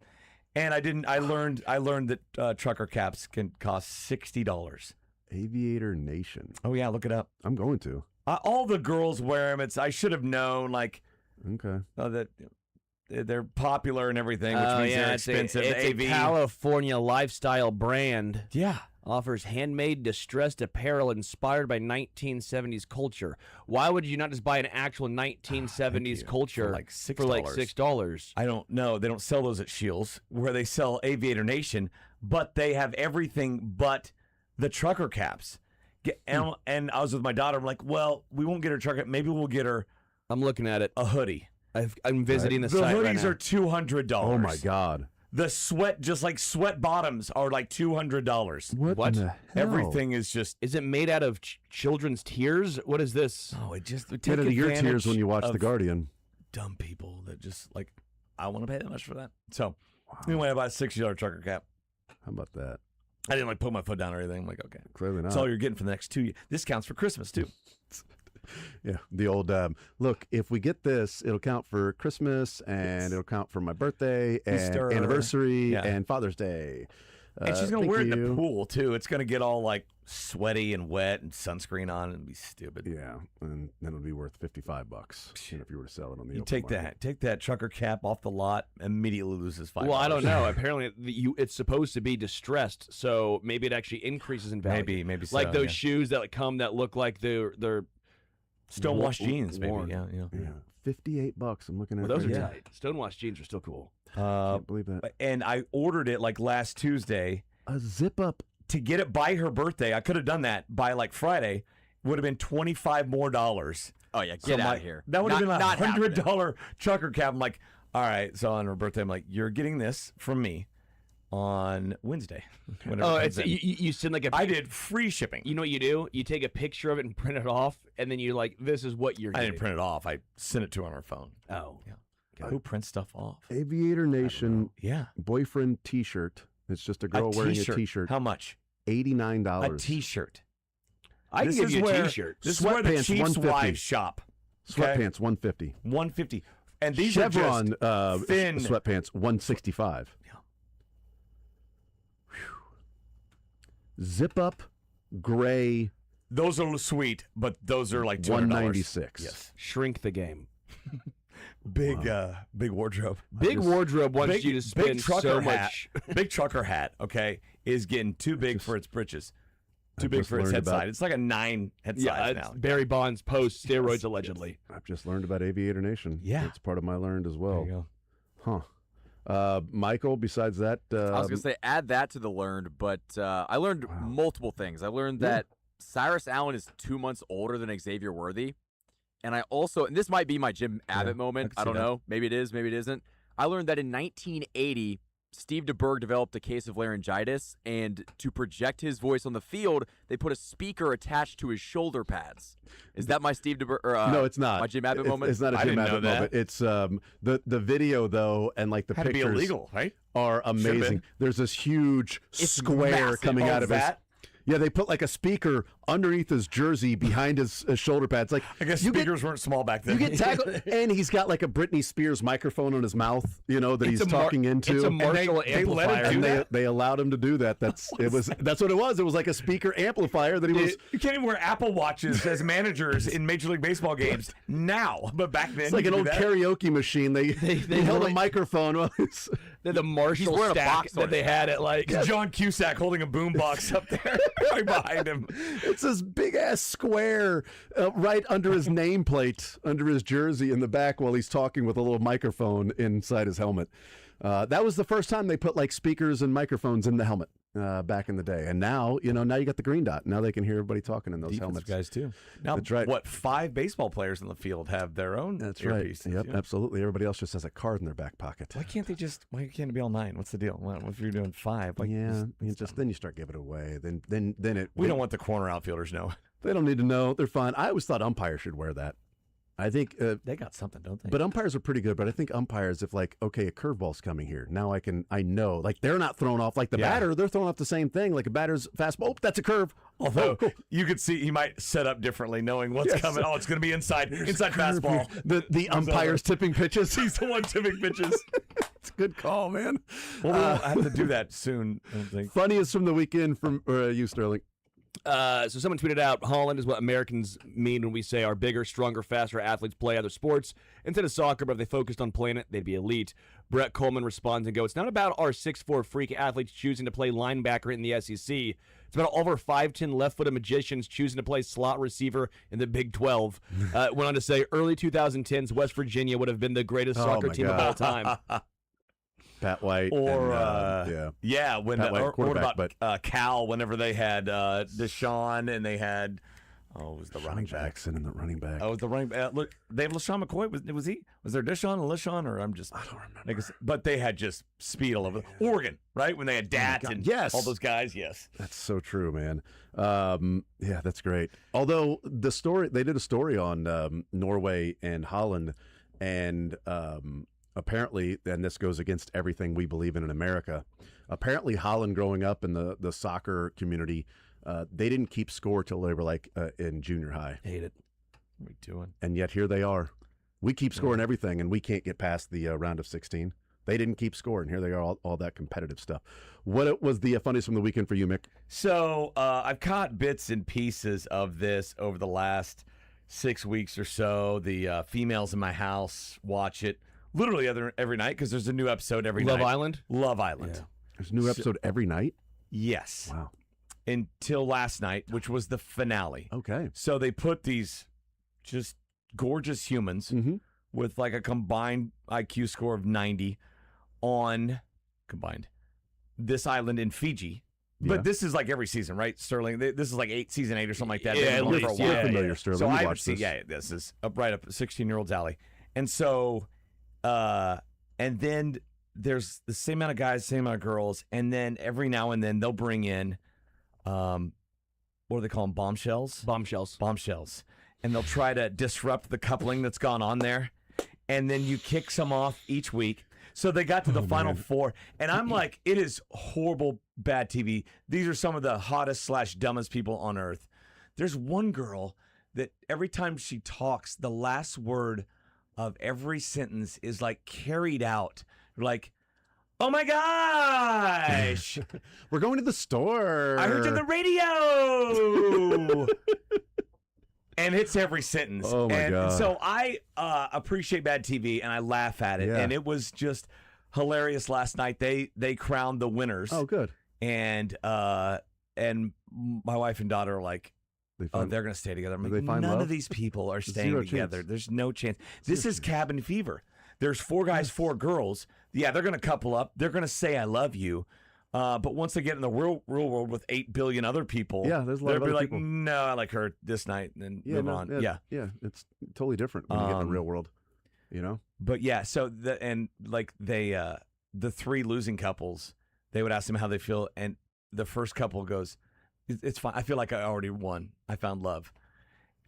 And I learned that trucker caps can cost $60. Aviator Nation. Oh yeah, look it up. I'm going to. All the girls wear them. I should have known, like, okay, that they're popular and everything, which means they're expensive. It's AV. a California lifestyle brand. Yeah. Offers handmade distressed apparel inspired by 1970s culture. Why would you not just buy an actual 1970s culture for like $6? For like $6? I don't know. They don't sell those at Scheels, where they sell Aviator Nation, but they have everything but the trucker caps. And I was with my daughter. I'm like, well, we won't get her trucker. Maybe we'll get her. I'm looking at it. A hoodie. I'm visiting the The site right hoodies now. are $200. Oh my God. The sweat bottoms are like $200. What? In the hell? Everything is just. Is it made out of children's tears? What is this? Oh, it just Get out of your tears when you watch The Guardian. Dumb people that just like, I want to pay that much for that. So anyway, I bought a $60 trucker cap. How about that? I didn't like put my foot down or anything. I'm like, okay, Clearly not. that's all you're getting for the next 2 years. This counts for Christmas too. Yeah, the old look. If we get this, it'll count for Christmas, and it'll count for my birthday, and Easter. anniversary, Yeah. and Father's Day. And she's gonna thank wear it in you. the pool too. It's gonna get all like sweaty and wet and sunscreen on and be stupid. Yeah, and then it'll be worth $55. If you were to sell it on the You open take market. that trucker cap off the lot, immediately loses $5. Well, I don't know. Apparently, it's supposed to be distressed, so maybe it actually increases in value. Maybe so, like those yeah. shoes that look like they're Stonewashed jeans, maybe. worn. Yeah. Yeah, $58. I'm looking at. Well, those it are right tight. Stonewashed jeans are still cool. Can't believe that. And I ordered it like last Tuesday. A zip up to get it by her birthday. I could have done that by like Friday. Would have been $25 more. Oh yeah, get out of here. That would have been Not a happening. $100 trucker cap. I'm like, all right. So on her birthday, I'm like, you're getting this from me on Wednesday. whenever Oh, it it's comes in. you send like a. I did free shipping. You know what you do? You take a picture of it and print it off, and then you're like, "This is what you're." I getting. didn't print it off. I sent it to her on her phone. Oh, yeah. Who prints stuff off? Aviator Nation. Yeah. Boyfriend T-shirt. It's just a girl wearing a T-shirt. How much? $89. A T-shirt. I can This give is you a where- T-shirt. This is where the Sweatpants, Chiefs' $150. wives shop. Okay? Sweatpants $150. $150. And these Chevron are just thin. sweatpants $165. Yeah. Zip up gray Those are sweet, but those are like $200. $196. Yes. Shrink the game. Big wardrobe. Big wardrobe wants Big, you to big spend trucker so hat. much. Big trucker hat, okay, is getting too big for its britches. Too I big just for its learned head about- side. It's like a 9 head Yeah, size it's now. Barry Bonds post steroids allegedly. I've just learned about Aviator Nation. Yeah. It's part of my learned as well. There you Huh. Michael, besides that, I was gonna say add that to the learned, but I learned multiple things. I learned that Cyrus Allen is 2 months older than Xavier Worthy, and I also, and this might be my Jim Abbott moment. I don't know. Maybe it is. Maybe it isn't. I learned that in 1980, Steve DeBerg developed a case of laryngitis, and to project his voice on the field, they put a speaker attached to his shoulder pads. Is that my Steve DeBerg? no, it's not. My Jim Abbott It's- moment. It's not a I Jim didn't know Abbott that. moment. It's the video though, and like the Had to be pictures illegal, right? are Should've been. amazing. There's this huge square massive. coming Oh, out of his. that? Yeah, they put like a speaker underneath his jersey behind his shoulder pads. Like I guess you get speakers weren't small back then. you get tackled, and he's got like a Britney Spears microphone on his mouth, that he's talking into. It's a And Marshall they let him amplifier. do and that? they allowed him to do that. That's what it was. It was like a speaker amplifier that he was. You can't even wear Apple Watches as managers in Major League Baseball games now, but back then It's like you an could old do that. karaoke machine. They held a really- microphone. while he's- They're the Marshall wearing a stack box on that they his had at like. John Cusack holding a boombox up there right behind him. It's this big ass square right under his nameplate, under his jersey in the back while he's talking with a little microphone inside his helmet. That was the first time they put like speakers and microphones in the helmet. back in the day. And now, now you got the green dot. Now they can hear everybody talking in those Defensive helmets. guys too. Now, That's right. What 5 baseball players in the field have their own? That's right. earpieces, Yep, yeah. absolutely. Everybody else just has a card in their back pocket. Why can't it be all 9? What's the deal? What if you're doing 5? Like, then you start giving it away. we don't want the corner outfielders know. They don't need to know. They're fine. I always thought umpires should wear that. I think they got something, don't they? But umpires are pretty good. But I think umpires, if like, okay, a curveball's coming here, now I know, like they're not thrown off like the batter. They're throwing off the same thing. Like a batter's fastball. Oh, that's a curve. Although you could see he might set up differently, knowing what's coming. Oh, it's going to be inside fastball. The umpire's tipping pitches. He's the one tipping pitches. It's a good call, man. Well, we'll have to do that soon, I don't think. Funniest from the weekend from you, Sterling. So someone tweeted out, Holland is what Americans mean when we say our bigger, stronger, faster athletes play other sports instead of soccer, but if they focused on playing it, they'd be elite. Brett Coleman responds and goes, it's not about our 6'4" freak athletes choosing to play linebacker in the SEC. It's about all of our 5'10" left-footed magicians choosing to play slot receiver in the Big 12. Went on to say, early 2010s, West Virginia would have been the greatest soccer team of all time. Pat White, or when Pat White, what about Cal? Whenever they had Deshaun and they had it was the running back. Jackson and the running back. Oh, it was the running back. Look, they have LaShawn McCoy. Was there Deshaun and LaShawn, or I don't remember. But they had just speed all over. Oregon, right? When they had Dat and all those guys. Yes, that's so true, man. That's great. Although they did a story on Norway and Holland, and apparently, and this goes against everything we believe in America, apparently Holland growing up in the soccer community, they didn't keep score till they were like in junior high. Hate it. What are we doing? And yet here they are. We keep scoring everything, and we can't get past the round of 16. They didn't keep score, and here they are, all that competitive stuff. What was the funniest from the weekend for you, Mick? So I've caught bits and pieces of this over the last 6 weeks or so. The females in my house watch it literally every night because there's a new episode every night. Love Island? Love Island. Yeah. There's a new episode every night? Yes. Wow. Until last night, which was the finale. Okay. So they put these just gorgeous humans with like a combined IQ score of 90 on this island in Fiji. But this is like every season, right, Sterling? This is like season 8 or something like that. Yeah, at least. We're familiar, Sterling. So I would see, this is right up 16-year-old's alley. And so, and then there's the same amount of guys, same amount of girls, and then every now and then they'll bring in, what do they call them, bombshells? Bombshells. And they'll try to disrupt the coupling that's gone on there. And then you kick some off each week. So they got to the final 4, and I'm like, it is horrible, bad TV. These are some of the hottest / dumbest people on earth. There's one girl that every time she talks, the last word of every sentence is like carried out. Like, oh my gosh. We're going to the store. I heard you on the radio. And it's every sentence. Oh, my God. So I appreciate bad TV, and I laugh at it. Yeah. And it was just hilarious last night. They crowned the winners. Oh, good. And my wife and daughter are like, they're going to stay together. I'm like, none of these people are staying together. Chance. There's no chance. This is cabin fever. There's 4 guys, 4 girls. Yeah, they're going to couple up. They're going to say, I love you. But once they get in the real world with 8 billion other people, there's a lot of they'll be other like, people. no, I like her this night, and then move on. Yeah, it's totally different when you get in the real world, But yeah, so the 3 losing couples, they would ask them how they feel, and the first couple goes, "It's fine. I feel like I already won. I found love."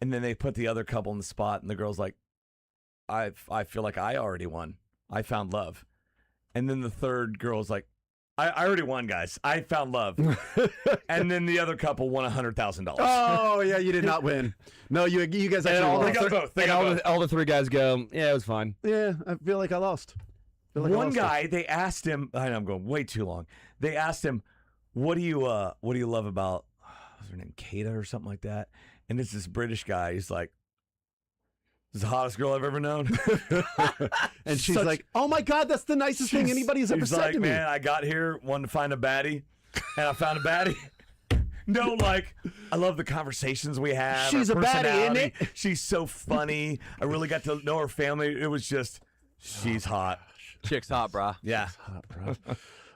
And then they put the other couple in the spot, and the girl's like, "I feel like I already won. I found love." And then the third girl's like, I already won, guys. I found love. And then the other couple won $100,000. Oh, yeah, you did not win. No, you guys actually lost. They got both. All the 3 guys go, yeah, it was fine. Yeah, I feel like I lost. One guy, they asked him, I know I'm going way too long. They asked him, what do you love about, was her name Kata or something like that? And it's this British guy. He's like, this is the hottest girl I've ever known. And she's like, oh my God, that's the nicest thing anybody's ever said to me. Man, I got here, wanted to find a baddie, and I found a baddie. No, like, I love the conversations we have. She's a baddie, isn't it? She's so funny. I really got to know her family. It was just, she's hot. Chick's hot, brah. Yeah. Hot, bro.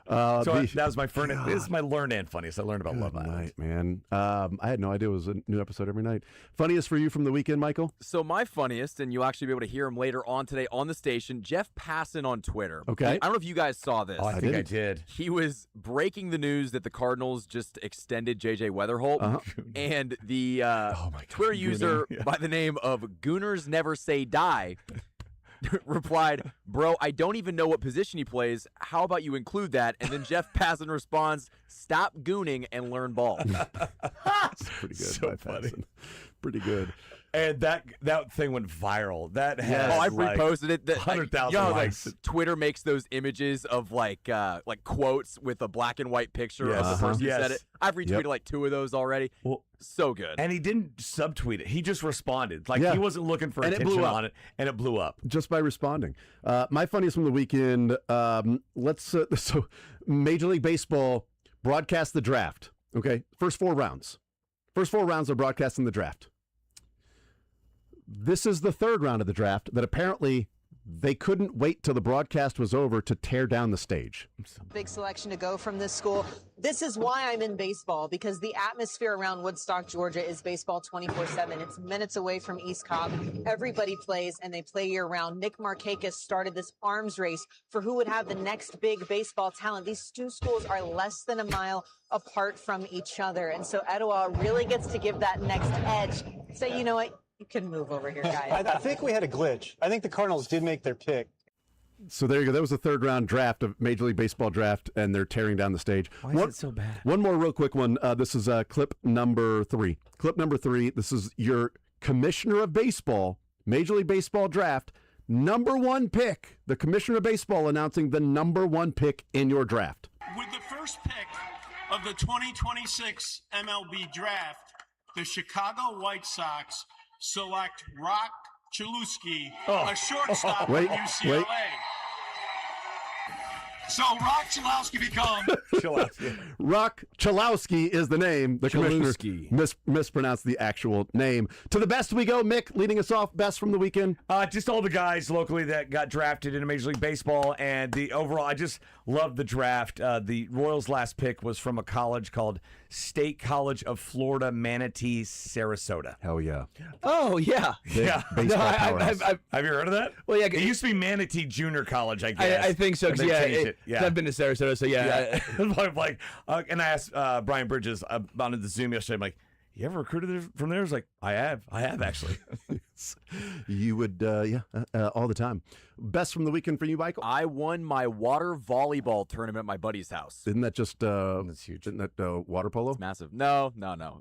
That was my this is my learn and funniest. I learned about Love Island. Night, man. I had no idea it was a new episode every night. Funniest for you from the weekend, Michael? So my funniest, and you'll actually be able to hear him later on today on the station, Jeff Passan on Twitter. Okay. I don't know if you guys saw this. Oh, I think I did. He was breaking the news that the Cardinals just extended J.J. Weatherholt, and the Twitter user by the name of Gooners Never Say Die replied, "Bro, I don't even know what position he plays. How about you include that?" And then Jeff Passan responds, "Stop gooning and learn ball." That's pretty good. So by funny. Passan. Pretty good. And that thing went viral. That has I reposted it. 100,000 you know, likes. like, Twitter makes those images of like quotes with a black and white picture of the person who said it. I've retweeted like 2 of those already. Well, so good. And he didn't subtweet it. He just responded. Like he wasn't looking for And it attention blew up. on it, and it blew up just by responding. My funniest from the weekend. So Major League Baseball broadcast the draft. Okay, first 4 rounds. First 4 rounds are broadcasting the draft. This is the 3rd round of the draft that apparently they couldn't wait till the broadcast was over to tear down the stage. Big selection to go from this school. This is why I'm in baseball, because the atmosphere around Woodstock, Georgia is baseball 24/7. It's minutes away from East Cobb. Everybody plays, and they play year-round. Nick Markakis started this arms race for who would have the next big baseball talent. These 2 schools are less than a mile apart from each other, and so Etowah really gets to give that next edge. Say, you know what? You can move over here, guys. I think we had a glitch. I think the Cardinals did make their pick. So there you go. That was the 3rd round draft of Major League Baseball draft, and they're tearing down the stage. Why is it so bad? One more real quick one. This is clip number 3. Clip number 3. This is your commissioner of baseball, Major League Baseball draft, number 1 pick. The commissioner of baseball announcing the number 1 pick in your draft. With the first pick of the 2026 MLB draft, the Chicago White Sox select Rock Chalowski, a shortstop from UCLA. So Rock Chalowski becomes Rock Chalowski is the name. The commissioner mispronounced the actual name. To the best we go. Mick, leading us off, best from the weekend. Just all the guys locally that got drafted into Major League Baseball, and the overall, I just loved the draft. The Royals' last pick was from a college called State College of Florida, Manatee, Sarasota. Hell yeah. Oh, yeah. Yeah. Baseball powerhouse. Have you heard of that? Well, yeah. It used to be Manatee Junior College, I guess. I think so. And they changed it. Yeah. I've been to Sarasota, so yeah. And I asked Brian Bridges on the Zoom yesterday, I'm like, you ever recruited from there? I was like, I have actually. You would, all the time. Best from the weekend for you, Michael? I won my water volleyball tournament at my buddy's house. Isn't that just that's huge? Isn't that water polo? It's massive. No.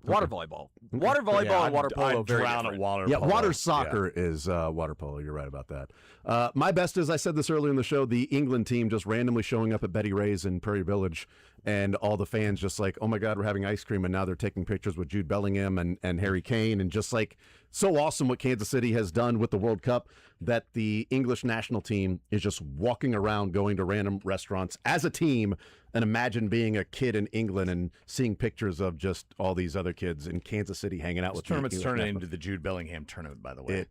Water volleyball. Water volleyball and water polo. I Very drown different. at water Yeah, polo. water soccer is water polo. You're right about that. My best is, I said this earlier in the show, the England team just randomly showing up at Betty Ray's in Prairie Village, and all the fans just like, oh my God, we're having ice cream, and now they're taking pictures with Jude Bellingham and Harry Kane, and just like so awesome what Kansas City has done with the World Cup, that the English national team is just walking around going to random restaurants as a team. And imagine being a kid in England and seeing pictures of just all these other kids in Kansas City hanging out with the tournament's English turning national. into the Jude Bellingham tournament, by the way.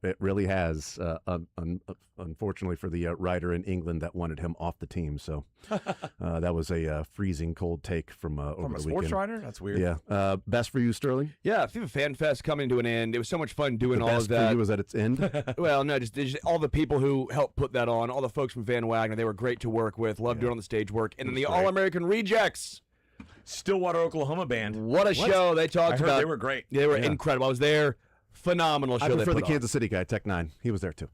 It really has. Unfortunately for the writer in England that wanted him off the team, so that was a freezing cold take from over From a the sports weekend. writer? That's weird. Yeah. Best for you, Sterling. Yeah, FIFA Fan Fest coming to an end. It was so much fun doing The all best of that. for you is at its end. Well, no, just all the people who helped put that on, all the folks from Van Wagner, they were great to work with. Loved doing on the stage work. And then the All-American Rejects. Stillwater, Oklahoma band. What a show they talked I heard about. they were great. They were Yeah. incredible. I was there. Phenomenal show. I they prefer put the on. Kansas City guy, Tech 9. He was there too.